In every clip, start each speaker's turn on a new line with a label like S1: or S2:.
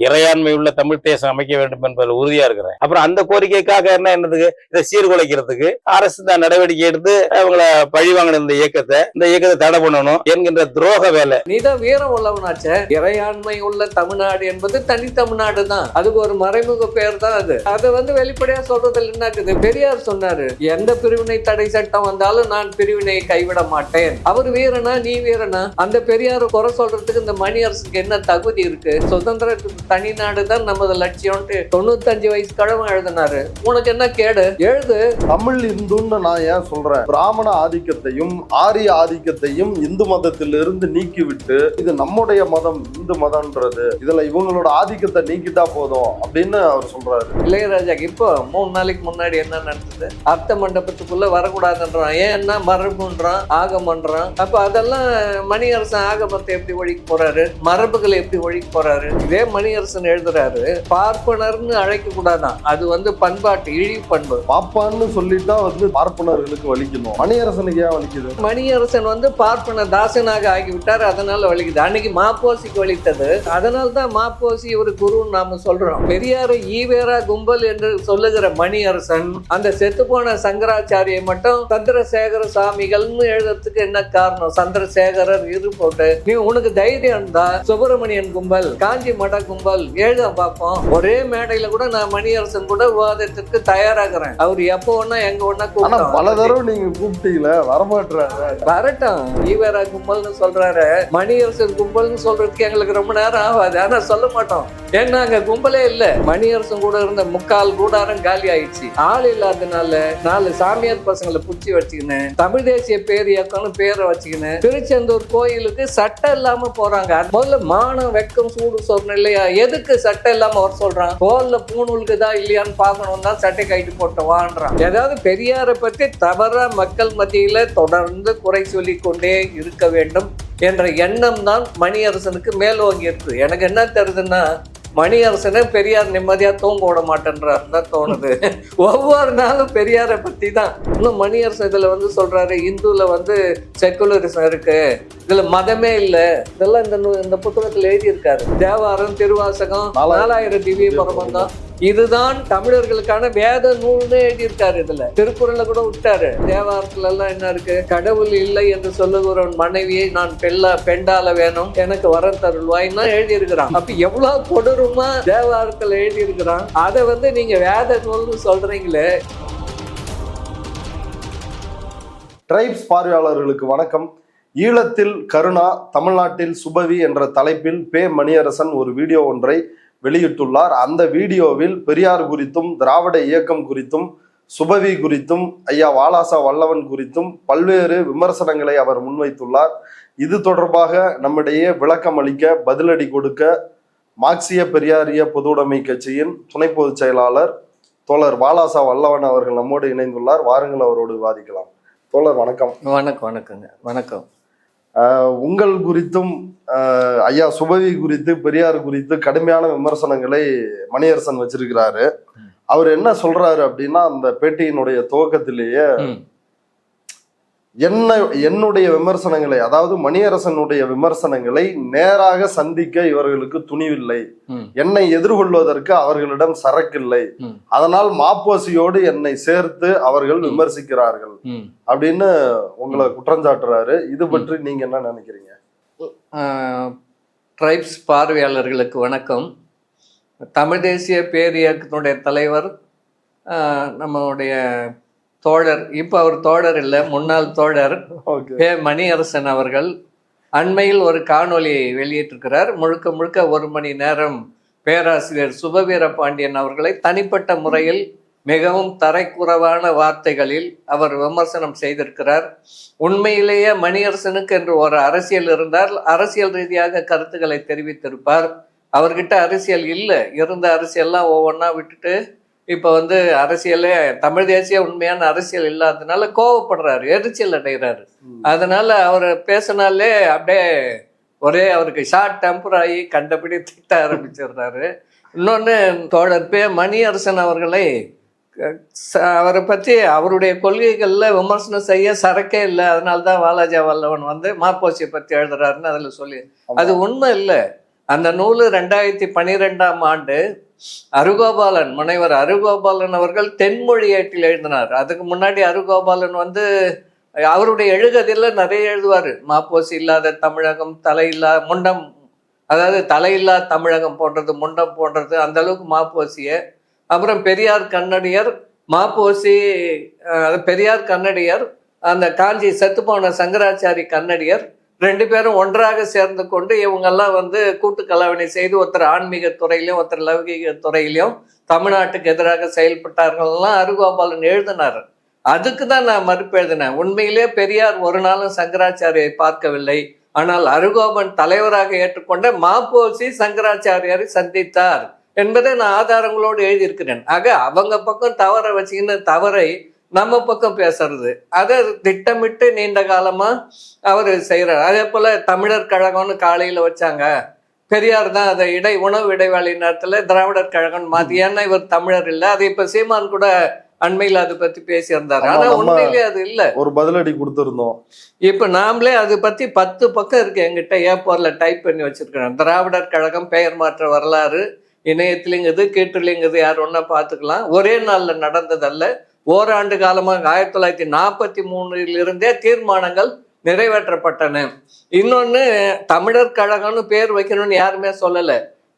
S1: இறையாண்மை உள்ள தமிழ் தேசம் அமைக்க வேண்டும் என்பதில் உறுதியா இருக்கிறேன். அப்புறம் அந்த கோரிக்கைக்காக என்னதுக்கு இதை சீர்குலைக்கிறதுக்கு அரசு தான் நடவடிக்கை எடுத்து அவங்கள பழி வாங்கின இந்த இயக்கத்தை தடை பண்ணணும் என்கின்ற துரோக வேலை.
S2: நீதான் வீரம் உள்ளவனாச்ச. இறையாண்மை உள்ள தமிழ்நாடு என்பது தனி தமிழ்நாடு தான். அதுக்கு ஒரு மறைமுக பெயர் தான் அது. அதை வெளிப்படையா சொல்றதுல என்ன பெரியார் சொன்னாரு, எந்த பிரிவினை தடை சட்டம் வந்தாலும் நான் பிரிவினையை கைவிட மாட்டேன். அவர் வீரனா நீ வீரனா? அந்த பெரியார குறை சொல்றதுக்கு இந்த மணி அரசுக்கு என்ன தகுதி இருக்கு? சுதந்திர தனி நாடு தான் நமது லட்சியம் 95 வயசு கிழமை எழுதினாரு. உனக்கு என்ன கேடு? எழுது.
S3: தமிழ் இந்துன்னு நான் ஏன் சொல்றேன்? பிராமண ஆதிக்கத்தையும் ஆரிய ஆதிக்கத்தையும் இந்து மதத்திலிருந்து நீக்கிவிட்டு இது நம்முடைய மதம் இந்து மதம்ன்றது, இதுல இவங்களோட ஆதிக்கத்தை நீக்கிட்டா போதும் அப்படின்னு அவர் சொல்றாரு.
S2: இளையராஜா இப்போ 3 நாளைக்கு முன்னாடி என்ன நடந்தது? அர்த்த மண்டபத்துக்குள்ள வரக்கூடாதுன்றான். ஏன் என்ன மரபுன்றான், ஆகமன்றான். அப்ப அதெல்லாம் மணியரசன் ஆகமத்தை எப்படி ஒழிக்க போறாரு? மரபுகளை எப்படி ஒழிக்க போறாரு? இதே மணியரசன் எழுதுறாரு, பார்ப்பனர்னு அழைக்க கூடாதான், அது பண்பாட்டு இழிவு பண்பு.
S3: பாப்பான்னு சொல்லிட்டா பார்ப்பனர்களுக்கு வலிக்கணும். மணியரசனுக்கு ஏன் வலிக்குது?
S2: மணியரசன் பார்ப்பன தாசனாக ஆகிவிட்டார், அதனால வலிக்குது. அன்னைக்கு மாப்போசிக்கு வலித்தது. அதனால தான் மாப்போசி ஒரு குருன்னு நாம சொல்றோம். பெரியாரை ஈவேரா கும்பல் என்று சொல்லுகிற மணியரசன் அந்த செத்து போன சங்கராச்சாரியை மட்டும் சந்திரசேகர சாமிகள்னு எழுதுறதுக்கு என்ன காரணம்? சந்திரசேகரர் இரு போட்டு நீ உனக்கு தைரியம் தான் சுப்பிரமணியன் கும்பல், காஞ்சி மட கும்பல் எழுத பார்ப்போம். ஒரே மேடையில கூட நான் மணியரசன் கூட விவாதத்திற்கு தயாராகிறேன். அவர் எப்போ ஒன்னா எங்க ஒன்னா கூப்பிட்டோம்.
S3: பல தடவை நீங்க கூப்பிட்டீங்களே, வரமாட்டாரு.
S2: வரட்டும். ஈவேரா கும்பல்னு சொல்றாரு, மணியரசன் கும்பல்னு சொல்றதுக்கு எங்களுக்கு ரொம்ப நேரம் ஆகாது. ஆனா சொல்ல மாட்டோம், ஏன்னா அங்க கும்பலே இல்ல. மணியரசன் கூட இருந்த முக்கால் கூடாரம் காலி ஆயிடுச்சு. ஆள் இல்லாதனால 4 சாமியார் பசங்களை புடிச்சு வச்சுக்கின்னு தமிழ் தேசிய பேர் இயக்கம்னு பேரை வச்சுக்கின்னு திருச்செந்தூர் கோயிலுக்கு சட்டம் இல்லாம போறாங்க. முதல்ல மானம் வெக்கம் சூடு சொல்லணும் இல்லையா? எதுக்கு சட்டம் இல்லாம வர சொல்றான்? தோல்ல பூணூலுக்குதா இல்லையான்னு பாக்கணும் தான் சட்டை கைட்டு போட்டு வான்றான். ஏதாவது பெரியாரை பற்றி தவறா மக்கள் மத்தியில தொடர்ந்து குறை சொல்லி கொண்டே இருக்க வேண்டும் என்ற எண்ணம் தான் மணியரசனுக்கு மேலோங்கி இருக்கு. எனக்கு என்ன தெரியுதுன்னா, மணியரசனை பெரியார் நிம்மதியா தூங்க விட மாட்டேன்றார் தான் தோணுது. ஒவ்வொரு நாளும் பெரியாரை பத்தி தான். இன்னும் மணியரசன் இதுல சொல்றாரு, இந்துல செக்குலரிசம் இருக்கு, இதுல மதமே இல்லை. இதெல்லாம் இந்த புத்தகத்துல எழுதியிருக்காரு. தேவாரம், திருவாசகம், 4000 திவ்ய பிரபந்தம், இதுதான் தமிழர்களுக்கான வேத நூல்னு எழுதியிருக்காரு. இதுல திருக்குறள்ல கூட விட்டாரு. தேவாரத்துல எல்லாம் என்ன இருக்கு? கடவுள் இல்லை என்று சொல்லுகிற மனைவியை நான் பெண்டால வேணும், எனக்கு வரம் தருள்வாய்னா எழுதியிருக்கிறான். அப்ப எவ்வளவு கொடூரமா தேவாரத்துல எழுதியிருக்கிறான். அதை நீங்க வேத நூல்னு சொல்றீங்களே.
S3: ட்ரைப்ஸ் பார்வையாளர்களுக்கு வணக்கம். ஈழத்தில் கருணா, தமிழ்நாட்டில் சுபவி என்ற தலைப்பில் மணியரசன் ஒரு வீடியோ ஒன்றை வெளியிட்டுள்ளார். அந்த வீடியோவில் பெரியார் குறித்தும் திராவிட இயக்கம் குறித்தும் சுபவி குறித்தும் ஐயா வாலாசா வல்லவன் குறித்தும் பல்வேறு விமர்சனங்களை அவர் முன்வைத்துள்ளார். இது தொடர்பாக நம்மிடையே விளக்கம் அளிக்க, பதிலடி கொடுக்க மார்க்சிய பெரியாரிய பொதுவுடைமை கட்சியின் துணை பொதுச் செயலாளர் தோழர் வாலாசா வல்லவன் அவர்கள் நம்மோடு இணைந்துள்ளார். வாருங்கள், அவரோடு விவாதிக்கலாம். தோழர் வணக்கம்.
S2: வணக்கங்க. வணக்கம்.
S3: உங்கள் குறித்தும் ஐயா சுபவி குறித்து, பெரியார் குறித்து கடுமையான விமர்சனங்களை மணியரசன் வச்சிருக்கிறாரு. அவர் என்ன சொல்றாரு அப்படின்னா, அந்த பேட்டியினுடைய துவக்கத்திலேயே என்னுடைய விமர்சனங்களை, அதாவது மணியரசனுடைய விமர்சனங்களை நேராக சந்திக்க இவர்களுக்கு துணிவில்லை, என்னை எதிர்கொள்வதற்கு அவர்களிடம் சரக்கில்லை, அதனால் மாப்போசியோடு என்னை சேர்த்து அவர்கள் விமர்சிக்கிறார்கள் அப்படின்னு உங்களை குற்றஞ்சாட்டுறாரு. இது பற்றி நீங்க என்ன நினைக்கிறீங்க?
S2: ட்ரைப்ஸ் பார்வையாளர்களுக்கு வணக்கம். தமிழ் தேசிய பேரியக்கத்தினுடைய தலைவர் நம்மளுடைய தோழர், இப்போ அவர் தோழர் இல்லை, முன்னாள் தோழர் மணியரசன் அவர்கள் அண்மையில் ஒரு காணொலி வெளியிட்டிருக்கிறார். முழுக்க 1 மணி நேரம் பேராசிரியர் சுபவீர பாண்டியன் அவர்களை தனிப்பட்ட முறையில் மிகவும் தரைக்குறைவான வார்த்தைகளில் அவர் விமர்சனம் செய்திருக்கிறார். உண்மையிலேயே மணியரசனுக்கு என்று ஒரு அரசியல் இருந்தால் அரசியல் ரீதியாக கருத்துக்களை தெரிவித்திருப்பார். அவர்கிட்ட அரசியல் இல்லை. இருந்த அரசியல்லாம் ஒவ்வொன்றா விட்டுட்டு இப்போ அரசியலே தமிழ் தேசிய உண்மையான அரசியல் இல்லாததுனால கோவப்படுறாரு, எரிச்சல் அடைகிறாரு. அதனால அவர் பேசினாலே அப்படியே ஒரே அவருக்கு ஷார்ட் டெம்பர் ஆகி கண்டபடி திட்ட ஆரம்பிச்சிடுறாரு. இன்னொன்று, தோழர் மணியரசன் அவர்களை, அவரை பற்றி அவருடைய கொள்கைகளில் விமர்சனம் செய்ய சரக்கே இல்லை, அதனால்தான் வாலாஜா வல்லவன் மாப்போசியை பற்றி எழுதுறாருன்னு அதில் சொல்லி, அது உண்மை இல்லை. அந்த நூல் 2012ஆம் ஆண்டு அருகோபாலன், முனைவர் அருகோபாலன் அவர்கள் தென்மொழி ஏட்டில் எழுதினார். அதுக்கு முன்னாடி அருகோபாலன் வந்து அவருடைய எழுகதில் நிறைய எழுதுவார். மாப்போசி இல்லாத தமிழகம், தலையில்லா முண்டம், அதாவது தலையில்லா தமிழகம் போன்றது, முண்டம் போன்றது, அந்த அளவுக்கு மாப்போசிய. அப்புறம் பெரியார் கன்னடியர், மாப்போசி, பெரியார் கன்னடியர், அந்த காஞ்சி செத்துப்போன சங்கராச்சாரி கன்னடியர், 2 பேரும் ஒன்றாக சேர்ந்து கொண்டு இவங்கெல்லாம் வந்து கூட்டு கலவணை செய்து ஒருத்தர் ஆன்மீக துறையிலையும் ஒருத்தர் லௌகீக துறையிலையும் தமிழ்நாட்டுக்கு எதிராக செயல்பட்டார்கள்லாம் அருகோபாலன் எழுதினார். அதுக்கு தான் நான் மறுப்பு எழுதினேன். உண்மையிலே பெரியார் ஒரு நாளும் சங்கராச்சாரியை பார்க்கவில்லை. ஆனால் அருகோபன் தலைவராக ஏற்றுக்கொண்ட மாப்போசி சங்கராச்சாரியாரை சந்தித்தார் என்பதை நான் ஆதாரங்களோடு எழுதியிருக்கிறேன். ஆக அவங்க பக்கம் தவறை வச்சுக்கின்னு தவறை நம்ம பக்கம் பேசுறது, அதை திட்டமிட்டு நீண்ட காலமா அவர் செய்யறாரு. அதே போல தமிழர் கழகம்னு காலையில வச்சாங்க, பெரியார் தான் அதை உணவு இடைவேளை நேரத்துல திராவிடர் கழகம் மாத்தி, ஏன்னா இவர் தமிழர் இல்லை. அது இப்ப சீமான் கூட அண்மையில் அதை பத்தி பேசியிருந்தாரு. ஆனா உண்மையிலே அது இல்ல, ஒரு
S3: பதிலடி கொடுத்திருந்தோம்.
S2: இப்ப நாமளே அதை பத்தி 10 பக்கம் இருக்கு என்கிட்ட, ஏப்போர்ல டைப் பண்ணி வச்சிருக்கிறேன். திராவிடர் கழகம் பெயர் மாற்ற வரலாறு இணையத்திலிங்குது, கீட்டுலிங்குது, யார் ஒன்னா பாத்துக்கலாம். ஒரே நாள்ல நடந்ததல்ல, ஓராண்டு காலமாக 1943 தீர்மானங்கள் நிறைவேற்றப்பட்டன. இன்னொன்னு, தமிழர் கழகம்னு பேர் வைக்கணும்னு யாருமே சொல்லல.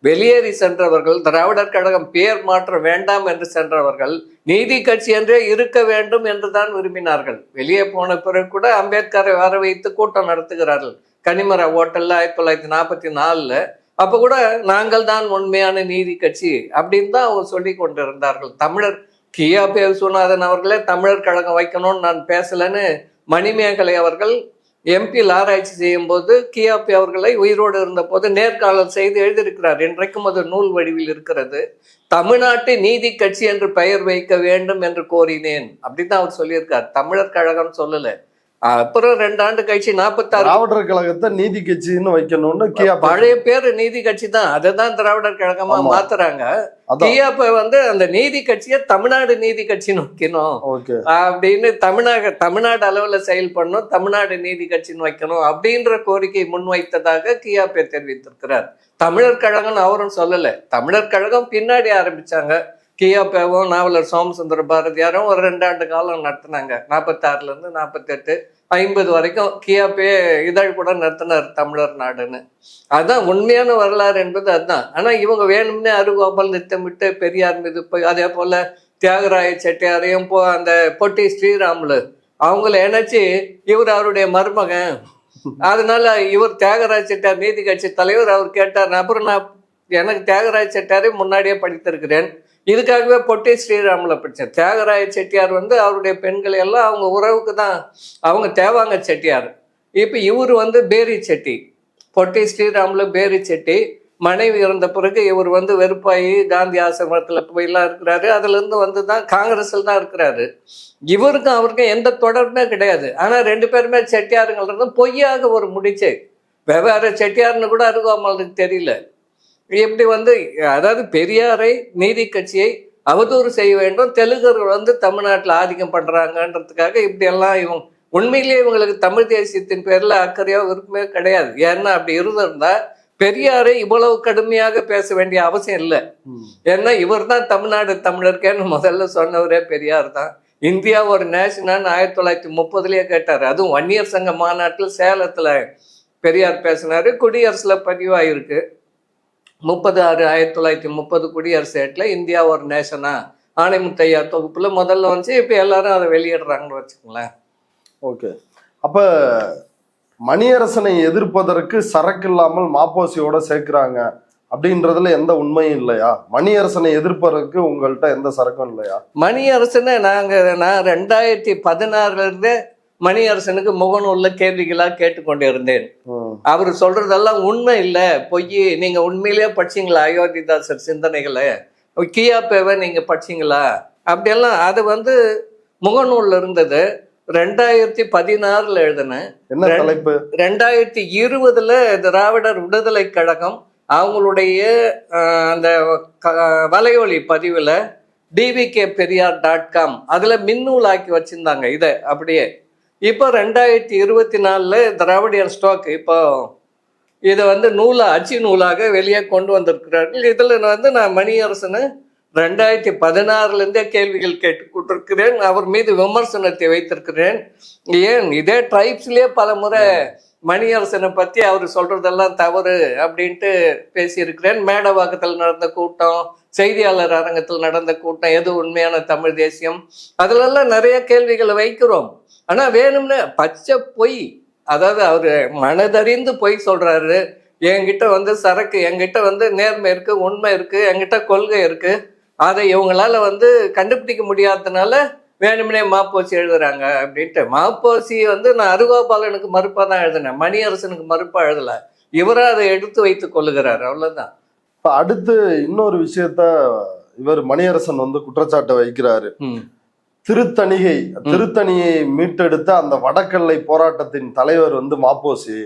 S2: வெளியேறி சென்றவர்கள், திராவிடர் கழகம் பேர் மாற்ற வேண்டாம் என்று சென்றவர்கள் நீதி கட்சி என்றே இருக்க வேண்டும் என்றுதான் விரும்பினார்கள். வெளியே போன பிறகு கூட அம்பேத்கரை வர வைத்து கூட்டம் நடத்துகிறார்கள் கனிமர ஹோட்டல்ல 1944. அப்ப கூட நாங்கள் தான் உண்மையான நீதி கட்சி அப்படின்னு தான் அவங்க சொல்லி கொண்டிருந்தார்கள். தமிழர் கியாபே விஸ்வநாதன் அவர்களே தமிழர் கழகம் வைக்கணும்னு நான் பேசலன்னு மணிமேகலை அவர்கள் எம்பியில் ஆராய்ச்சி செய்யும் போது கியாபி அவர்களை உயிரோடு இருந்த போது நேர்காணல் செய்து எழுதியிருக்கிறார். இன்றைக்கும் அது நூல் வடிவில் இருக்கிறது. தமிழ்நாட்டு நீதி கட்சி என்று பெயர் வைக்க வேண்டும் என்று கோரினேன் அப்படிதான் அவர் சொல்லியிருக்கார். தமிழர் கழகம் சொல்லல. அப்புறம் 2 ஆண்டு கழிச்சு 46
S3: திராவிடர் கழகத்தை நீதி கட்சின்னு வைக்கணும்னு
S2: பழைய பேரு நீதி கட்சி தான், அதுதான் திராவிடர் கழகமா மாத்துறாங்க. கியாப்ப வந்து அந்த நீதி கட்சியை தமிழ்நாடு நீதி கட்சின்னு வைக்கணும் அப்படின்னு, தமிழ்நாடு அளவுல செயல்படணும், தமிழ்நாடு நீதி கட்சின்னு வைக்கணும் அப்படின்ற கோரிக்கை முன்வைத்ததாக கியாப்பே தெரிவித்திருக்கிறார். தமிழர் கழகம் அவரும் சொல்லல. தமிழர் கழகம் பின்னாடி ஆரம்பிச்சாங்க. கியாப்பேவும் நாவலர் சோமசுந்தர பாரதியாரும் ஒரு 2 ஆண்டு காலம் நடத்தினாங்க. 46 48 50 வரைக்கும் கியாப்பே இதழ் கூட நடத்தினார் தமிழர் நாடுன்னு. அதுதான் உண்மையான வரலாறு என்பது அதுதான். ஆனா இவங்க வேணும்னே அருகோபால் திட்டமிட்டு பெரியார் மீது போய், அதே போல தியாகராய செட்டியாரையும் அந்த பொட்டி ஸ்ரீராமுலு அவங்கள இணைச்சு இவர் அவருடைய மருமகன், அதனால இவர் தியாகராய செட்டியார் நீதி கட்சி தலைவர். அவர் கேட்டார், அப்புறம் எனக்கு தியாகராய செட்டியாரை முன்னாடியே படித்திருக்கிறேன், இதுக்காகவே பொட்டி ஸ்ரீராமுல படித்தார். தியாகராய செட்டியார் வந்து அவருடைய பெண்களை எல்லாம் அவங்க உறவுக்கு தான், அவங்க தேவாங்க செட்டியார். இப்போ இவர் வந்து பேரி செட்டி, பொட்டி ஸ்ரீராமுல பேரி செட்டி. மனைவி இறந்த பிறகு இவர் வந்து வெறுப்பாயி காந்தி ஆசிரமத்தில் போயெல்லாம் இருக்கிறாரு. அதுலேருந்து வந்து தான் காங்கிரஸில் தான் இருக்கிறாரு. இவருக்கும் அவருக்கும் எந்த தொடர்புமே கிடையாது. ஆனால் 2 பேருமே செட்டியாருங்கிறது பொய்யாக ஒரு முடிச்சு, வெவ்வேறு செட்டியார்னு கூட அருகோபாலுக்கு தெரியல. எப்படி வந்து, அதாவது பெரியாரை நீதி கட்சியை அவதூறு செய்ய வேண்டும், தெலுங்கர்கள் வந்து தமிழ்நாட்டில் ஆதிக்கம் பண்றாங்கன்றதுக்காக இப்படி எல்லாம் இவங்க உண்மையிலேயே இவங்களுக்கு தமிழ் தேசியத்தின் பேர்ல அக்கறையோ விருப்பமே கிடையாது. ஏன்னா அப்படி இருந்திருந்தா பெரியாரை இவ்வளவு கடுமையாக பேச வேண்டிய அவசியம் இல்லை. ஏன்னா இவர் தான் தமிழ்நாடு தமிழருக்கேன்னு முதல்ல சொன்னவரே பெரியார் தான். இந்தியா ஒரு நேஷனான்னு 1930 கேட்டாரு. அதுவும் வன்னியர் சங்க மாநாட்டில் சேலத்துல பெரியார் பேசினாரு. குடியரசுல பதிவாயிருக்கு 30/6/1930 குடியரசு ஏட்டில் இந்தியா ஒரு நேஷனா ஆணைமுத்தையா தொகுப்புல முதல்ல வந்து இப்ப எல்லாரும் அதை வெளியிடுறாங்கன்னு வச்சுக்கோங்களேன்.
S3: ஓகே, அப்ப மணியரசனை எதிர்ப்பதற்கு சரக்கு இல்லாமல் மாப்போசியோட சேர்க்கிறாங்க அப்படின்றதுல எந்த உண்மையும் இல்லையா? மணியரசனை எதிர்ப்பதற்கு உங்கள்கிட்ட எந்த சரக்கும் இல்லையா?
S2: மணியரசனை நான் 2016 மணியரசனுக்கு முகநூல்ல கேள்விகளா கேட்டுக்கொண்டு இருந்தேன். அவர் சொல்றதெல்லாம் உண்மை இல்லை, பொய். நீங்க உண்மையிலேயே படிச்சீங்களா அயோத்திதாசர் சிந்தனைகளை, கியாப்பேவை நீங்க படிச்சீங்களா அப்படியெல்லாம்? அது வந்து முகநூல்ல இருந்தது. 2016 எழுதினேன். 2020 திராவிடர் விடுதலை கழகம் அவங்களுடைய அந்த வலையொலி பதிவுல dvkperiyar.com அதுல மின்னூலாக்கி வச்சிருந்தாங்க இதை அப்படியே. இப்போ 2024 திராவிடியர் ஸ்டாக் இப்போ இதை வந்து அச்சு நூலாக வெளியே கொண்டு வந்திருக்கிறார்கள். இதுல வந்து நான் மணியரசனை 2016 கேள்விகள் கேட்டுக்கொண்டிருக்கிறேன். அவர் மீது விமர்சனத்தை வைத்திருக்கிறேன். ஏன் இதே ட்ரைப்ஸ்லயே பல முறை மணியரசனை பத்தி அவர் சொல்றதெல்லாம் தவறு அப்படின்ட்டு பேசியிருக்கிறேன். மேடவாக்கத்தில் நடந்த கூட்டம், செய்தியாளர் அரங்கத்தில் நடந்த கூட்டம், எது உண்மையான தமிழ் தேசியம், அதுலெல்லாம் நிறைய கேள்விகளை வைக்கிறோம். ஆனா வேணும்னு பச்சை பொய், அதாவது அவரு மனதறிந்து பொய் சொல்றாரு. என்கிட்ட வந்து சரக்கு, என்கிட்ட வந்து நேர்மை இருக்கு, உண்மை இருக்கு, என்கிட்ட கொள்கை இருக்கு, அதை இவங்களால வந்து கண்டுபிடிக்க முடியாததுனால வேணும்னே மாப்போசி எழுதுறாங்க அப்படின்ட்டு. மாப்போசி வந்து நான் அருகோபாலனுக்கு மறுப்பா தான் எழுதினேன், மணியரசனுக்கு மறுப்பா எழுதல. இவரா அதை எடுத்து வைத்துக் கொள்ளுகிறார், அவ்வளவுதான்.
S3: இப்ப அடுத்து இன்னொரு விஷயத்த இவர் மணியரசன் வந்து குற்றச்சாட்டை வைக்கிறாரு. திருத்தணியை மீட்டெடுத்த அந்த வடக்கல்லை போராட்டத்தின் தலைவர் வந்து மாப்போசி.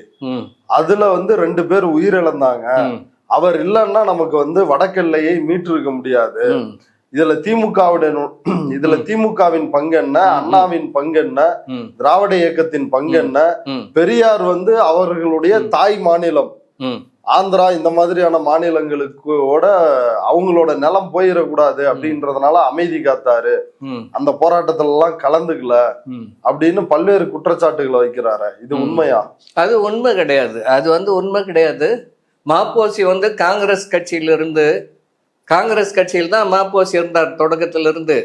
S3: அதுல வந்து 2 பேர் உயிரிழந்தாங்க. அவர் இல்லைன்னா நமக்கு வந்து வடக்கல்லையை மீட்டிருக்க முடியாது. இதுல திமுகவின் பங்கு என்ன, அண்ணாவின் பங்கு என்ன, திராவிட இயக்கத்தின் பங்கு என்ன, பெரியார் வந்து அவர்களுடைய தாய் மாநிலம் ஆந்திரா இந்த மாதிரியான மாநிலங்களுக்கோட அவங்களோட நிலம் போயிடக்கூடாது அப்படின்றதுனால அமைதி காத்தாரு, அந்த போராட்டத்துல எல்லாம் கலந்துக்கல அப்படின்னு பல்வேறு குற்றச்சாட்டுகளை வைக்கிறாரு. இது உண்மையா?
S2: அது உண்மை கிடையாது. அது வந்து உண்மை கிடையாது. மாப்போசி வந்து காங்கிரஸ் கட்சியில் தான் மாப்போசி இருந்தார் தொடக்கத்திலிருந்து.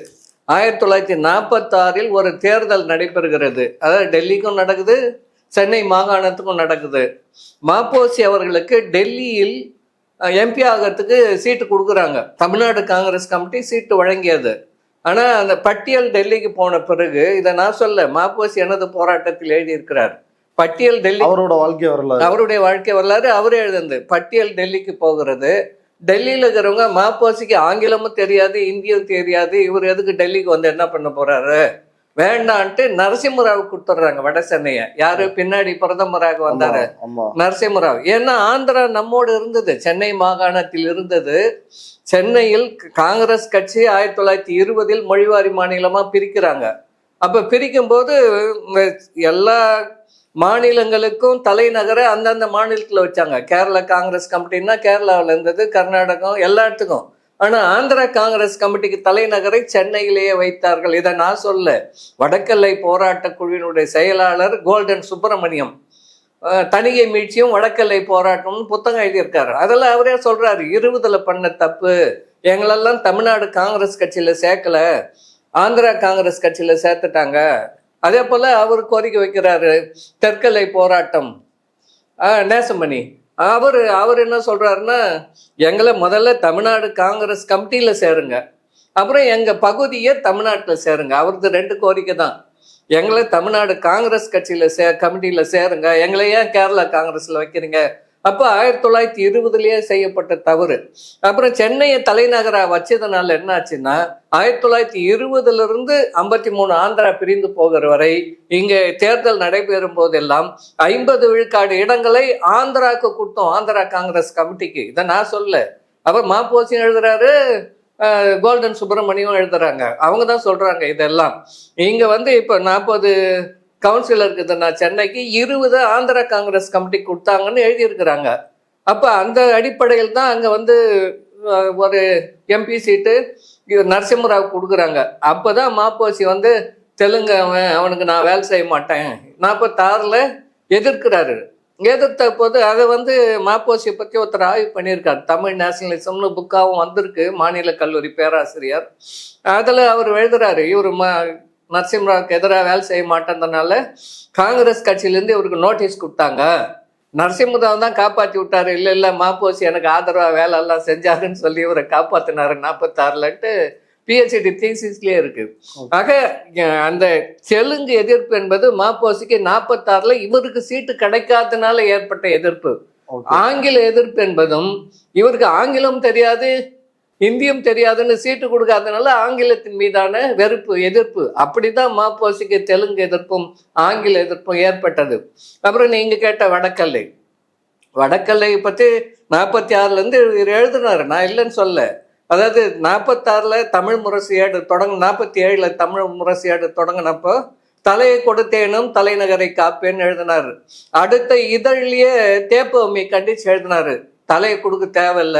S2: 1946 ஒரு தேர்தல் நடைபெறுகிறது. அதாவது டெல்லிக்கும் நடக்குது, சென்னை மாகாணத்துக்கும் நடக்குது. மாப்போசி அவர்களுக்கு டெல்லியில் எம்பி ஆகிறதுக்கு சீட்டு கொடுக்குறாங்க. தமிழ்நாடு காங்கிரஸ் கமிட்டி சீட்டு வழங்கியது. ஆனால் அந்த பட்டியல் டெல்லிக்கு போன பிறகு, இதை நான் சொல்ல, மாப்போசி எனது போராட்டத்தில் எழுதியிருக்கிறார். பட்டியல் டெல்லி அவருடைய வாழ்க்கை வரலாறு அவரே எழுதுந்து. பட்டியல் டெல்லிக்கு போகிறது. டெல்லியில் இருக்கிறவங்க மாப்போசிக்கு ஆங்கிலமும் தெரியாது, இந்தியும் தெரியாது, இவர் எதுக்கு டெல்லிக்கு வந்து என்ன பண்ண போறாரு வேண்டான்ட்டு நரசிம்மராவ் கொடுத்துட்றாங்க வட சென்னையை. யாரு பின்னாடி பிரதமராக வந்தாரு? நரசிம்மராவ். ஏன்னா ஆந்திரா நம்மோடு இருந்தது, சென்னை மாகாணத்தில் இருந்தது. சென்னையில் காங்கிரஸ் கட்சி 1920 மொழிவாரி மாநிலமா பிரிக்கிறாங்க. அப்ப பிரிக்கும் போது எல்லா மாநிலங்களுக்கும் தலைநகரை அந்தந்த மாநிலத்தில் வச்சாங்க. கேரளா காங்கிரஸ் கமிட்டின்னா கேரளாவில் இருந்தது, கர்நாடகம், எல்லா இடத்துக்கும். ஆனா ஆந்திரா காங்கிரஸ் கமிட்டிக்கு தலைநகரை சென்னையிலேயே வைத்தார்கள். இதை நான் சொல்ல, வடக்கல்லை போராட்ட குழுவினுடைய செயலாளர் கோல்டன் சுப்பிரமணியம் தணிகை மீட்சியும் வடக்கல்லை போராட்டம்னு புத்தகம் எழுதியிருக்காரு. அதெல்லாம் அவரே சொல்றாரு, 20 பண்ண தப்பு, எங்களெல்லாம் தமிழ்நாடு காங்கிரஸ் கட்சியில சேர்க்கல, ஆந்திரா காங்கிரஸ் கட்சியில சேர்த்துட்டாங்க. அதே போல அவர் கோரிக்கை வைக்கிறாரு, தெற்கல்லை போராட்டம், நேசமணி. அவர் என்ன சொல்றாருன்னா, எங்களை முதல்ல தமிழ்நாடு காங்கிரஸ் கமிட்டியில சேருங்க, அப்புறம் எங்க பகுதியை தமிழ்நாட்டில் சேருங்க. அவரது 2 கோரிக்கை தான். எங்களை தமிழ்நாடு காங்கிரஸ் கட்சியில கமிட்டியில சேருங்க, எங்களை ஏன் கேரளா காங்கிரஸ்ல வைக்கிறீங்க? அப்போ 1920 செய்யப்பட்ட தவறு. அப்புறம் சென்னையை தலைநகரா வச்சதுனால என்ன ஆச்சுன்னா, 1920 53 ஆந்திரா பிரிந்து போகிற வரை இங்க தேர்தல் நடைபெறும் போதெல்லாம் 50 விழுக்காடு இடங்களை ஆந்திராவுக்கு கொடுத்தோம், ஆந்திரா காங்கிரஸ் கமிட்டிக்கு. இதை நான் சொல்ல, அவர் மாப்போசியும் எழுதுறாரு, கோல்டன் சுப்பிரமணியம் எழுதுறாங்க. அவங்க தான் சொல்றாங்க இதெல்லாம். இங்க வந்து இப்ப 40 கவுன்சிலர் இருக்குதுன்னா சென்னைக்கு 20 ஆந்திரா காங்கிரஸ் கமிட்டி கொடுத்தாங்கன்னு எழுதியிருக்கிறாங்க. அப்ப அந்த அடிப்படையில் தான் அங்க வந்து ஒரு எம்பி சீட்டு நரசிம்மராவ் கொடுக்குறாங்க. அப்பதான் மாப்போசி வந்து தெலுங்கு அவனுக்கு நான் வேலை செய்ய மாட்டேன் 46 எதிர்க்கிறாரு. எதிர்த்த போது அதை வந்து மாப்போசியை பற்றி ஒருத்தர் ஆய்வு பண்ணியிருக்காரு. தமிழ் நேஷனலிசம்னு புக்காகவும் வந்திருக்கு, மாநில கல்லூரி பேராசிரியர். அதில் அவர் எழுதுறாரு, இவர் நரசிம்மராவுக்கு எதிராக வேலை செய்ய மாட்டேன்றதுனால காங்கிரஸ் கட்சியிலேருந்து இவருக்கு நோட்டீஸ் கொடுத்தாங்க. நரசிம்மராவ் தான் காப்பாற்றி விட்டாரு. இல்லை மாப்போசி எனக்கு ஆதரவாக வேலை எல்லாம் செஞ்சாருன்னு சொல்லி இவரை காப்பாற்றினாரு 46லன்ட்டு பிஹெச்டி தீசிஸ்லேயே இருக்கு. ஆக அந்த தெலுங்கு எதிர்ப்பு என்பது மாப்போசிக்கு 46 இவருக்கு சீட்டு கிடைக்காதனால ஏற்பட்ட எதிர்ப்பு. ஆங்கில எதிர்ப்பு என்பதும் இவருக்கு ஆங்கிலம் தெரியாது, இந்தியும் தெரியாதுன்னு சீட்டு கொடுக்காதனால ஆங்கிலத்தின் மீதான வெறுப்பு, எதிர்ப்பு. அப்படிதான் மாப்போசிக்கு தெலுங்கு எதிர்ப்பும் ஆங்கில எதிர்ப்பும் ஏற்பட்டது. அப்புறம் நீங்க கேட்ட வடக்கல்லை பத்தி 46 இவர் எழுதினாரு, நான் இல்லைன்னு சொல்ல. அதாவது 46 தமிழ் முரசு ஏடு 47 தமிழ் முரசு ஏடு தொடங்கினப்போ தலையை கொடுத்தேனும் தலைநகரை காப்பேன்னு எழுதினாரு. அடுத்த இதழிலேயே தேப்பவமையை கண்டிச்சு எழுதினாரு. தலையை கொடுக்க தேவையில்ல,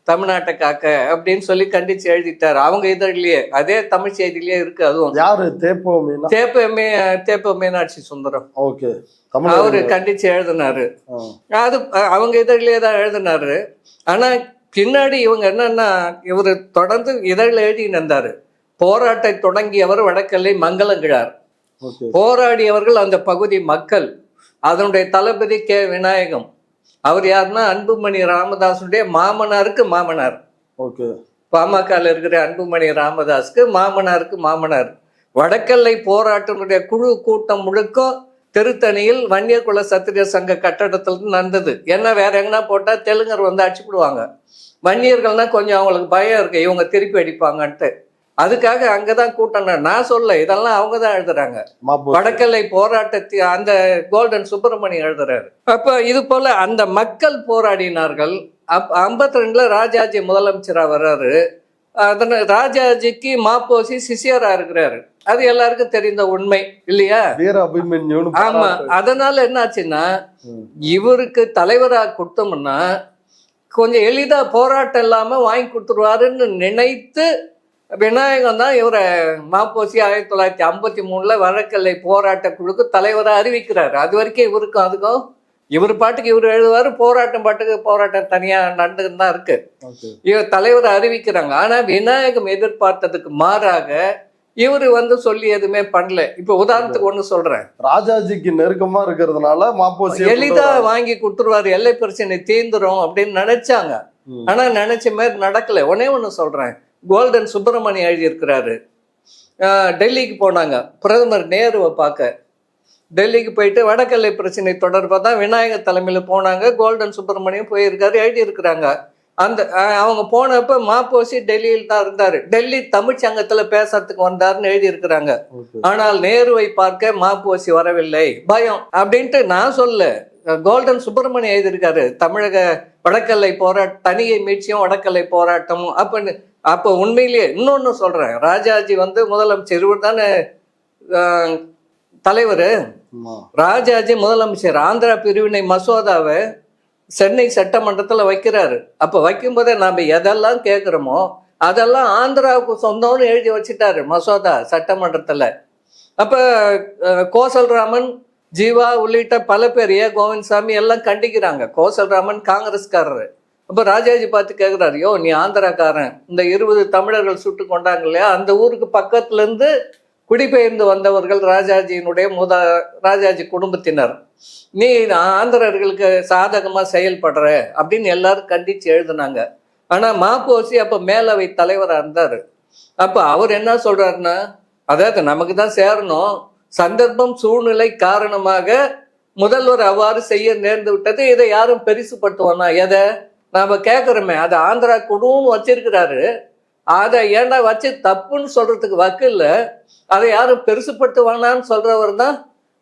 S2: தமிழ்நாட்டை காக்க அப்படின்னு சொல்லி கண்டிச்சு எழுதிட்டாரு அவங்க இதழிலேயே. அதே தமிழ் செய்தியிலேயே இருக்கு. அதுவும்
S3: யாரு
S2: தேப்ப மீனாட்சி சுந்தரம்
S3: ஓகே
S2: அவரு கண்டிச்சு எழுதினாரு. அது அவங்க இதழிலேயே தான் எழுதினாரு. ஆனா பின்னாடி இவங்க என்னன்னா, இவரு தொடர்ந்து இதழில் எழுதின்னு இருந்தாரு. போராட்டத்தை தொடங்கியவர் வடக்கல்லை மங்களங்கிழார். போராடியவர்கள் அந்த பகுதி மக்கள். அதனுடைய தளபதி கே விநாயகம். அவர் யாருன்னா அன்புமணி ராமதாஸுடைய மாமனாருக்கு மாமனார். பாமகல இருக்கிற அன்புமணி ராமதாஸ்க்கு மாமனாருக்கு மாமனார். வடக்கல்லை போராட்டனுடைய குழு கூட்டம் முழுக்க திருத்தணியில் வன்னியர் குல சத்திரிய சங்க கட்டடத்துல நடந்தது. ஏன்னா வேற எங்கன்னா போட்டா தெலுங்கர் வந்து அடிச்சுடுவாங்க. வன்னியர்கள்னா கொஞ்சம் அவங்களுக்கு பயம் இருக்கு, இவங்க திருப்பி அடிப்பாங்கன்ட்டு. அதுக்காக அங்கதான் கூட்டம். நான் சொல்ல, இதெல்லாம் அவங்க தான் எழுதுறாங்க. வடக்கல்லை போராட்டத்தை அந்த கோல்டன் சுப்பிரமணியம் எழுதுறாரு. அப்ப இது போல அந்த மக்கள் போராடினார்கள். 52ல ராஜாஜி முதலமைச்சரா வர்றாரு. அதனால ராஜாஜிக்கு மாப்போசி சிஷியரா இருக்கிறாரு. அது எல்லாருக்கும் தெரிந்த உண்மை இல்லையா? ஆமா. அதனால என்னாச்சுன்னா, இவருக்கு தலைவரா கொடுத்தோம்னா கொஞ்சம் எளிதா போராட்டம் இல்லாம வாங்கி கொடுத்துருவாருன்னு நினைத்து விநாயகம் தான் இவரை மாப்போசி 1953ல வடக்கல்லை போராட்ட குழுக்கு தலைவரை அறிவிக்கிறாரு. அது வரைக்கும் இவருக்கும் அதுக்கும் இவர் பாட்டுக்கு இவர் எழுதுவாரு, போராட்டம் பாட்டுக்கு போராட்டம் தனியா நடந்துன்னு தான் இருக்கு. இவர் தலைவரை அறிவிக்கிறாங்க. ஆனா விநாயகம் எதிர்பார்த்ததுக்கு மாறாக இவரு வந்து சொல்லி எதுவுமே பண்ணல. இப்ப உதாரணத்துக்கு ஒண்ணு சொல்றேன்.
S3: ராஜாஜிக்கு நெருக்கமா இருக்கிறதுனால மாப்போசி
S2: எளிதா வாங்கி கொடுத்துருவாரு, எல்லை பிரச்சனை தீர்ந்துரும் அப்படின்னு நினைச்சாங்க. ஆனா நினைச்ச மாதிரி நடக்கல. ஒண்ணு சொல்றேன். கோல்டன் சுப்பிரமணியம் எழுதியிருக்கிறாரு. டெல்லிக்கு போனாங்க பிரதமர் நேருவை பார்க்க. டெல்லிக்கு போயிட்டு வடக்கல்லை பிரச்சனை தொடர்பாக தான் விநாயகர் தலைமையில் போனாங்க. கோல்டன் சுப்பிரமணியம் போயிருக்காரு, எழுதியிருக்கிறாங்க. அவங்க போனப்ப மாப்போசி டெல்லியில் தான் இருந்தாரு. டெல்லி தமிழ்ச்சங்கத்துல பேசுறதுக்கு வந்தாருன்னு எழுதியிருக்கிறாங்க. ஆனால் நேருவை பார்க்க மாப்போசி வரவில்லை, பயம் அப்படின்ட்டு நான் சொல்ல. கோல்டன் சுப்பிரமணியம் எழுதியிருக்காரு. தமிழக வடக்கல்லை தனியை மீட்சியும் வடக்கல்லை போராட்டமும். அப்ப உண்மையிலேயே இன்னொன்னு சொல்றேன். ராஜாஜி வந்து முதலமைச்சர், இவர் தானே தலைவர். ராஜாஜி முதலமைச்சர் ஆந்திரா பிரிவினை மசோதாவை சென்னை சட்டமன்றத்துல வைக்கிறாரு. அப்ப வைக்கும் போதே நாம எதெல்லாம் கேட்கிறோமோ அதெல்லாம் ஆந்திராவுக்கு சொந்தம்னு எழுதி வச்சுட்டாரு மசோதா சட்டமன்றத்துல. அப்ப கோசல்ராமன், ஜீவா உள்ளிட்ட பல பேர், கோவிந்தசாமி எல்லாம் கண்டிக்கிறாங்க. கோசல்ராமன் காங்கிரஸ்காரரு. அப்ப ராஜாஜி பார்த்து கேட்கிறாரு, யோ நீ ஆந்திராக்காரன், இந்த 20 தமிழர்கள் சுட்டு கொண்டாங்க இல்லையா, அந்த ஊருக்கு பக்கத்துல இருந்து குடிபெயர்ந்து வந்தவர்கள் ராஜாஜியினுடைய ராஜாஜி குடும்பத்தினர், நீ ஆந்திரர்களுக்கு சாதகமா செயல்படுற அப்படின்னு எல்லாரும் கண்டிச்சு எழுதுனாங்க. ஆனா மாப்போசி அப்ப மேலவை தலைவரா இருந்தாரு. அப்ப அவர் என்ன சொல்றாருன்னா, அதாவது நமக்கு தான் சேரணும், சந்தர்ப்பம் சூழ்நிலை காரணமாக முதல்வர் அவ்வாறு செய்ய நேர்ந்து விட்டது, இதை யாரும் பெருசுப்படுத்துவானா? எதை நாம கேட்கிறோமே அதை ஆந்திரா குடுன்னு வச்சிருக்கிறாரு, அதை ஏன்டா வச்சு தப்புன்னு சொல்றதுக்கு வக்கு இல்ல, அதை யாரும் பெருசுப்படுத்துவானான்னு சொல்றவர் தான்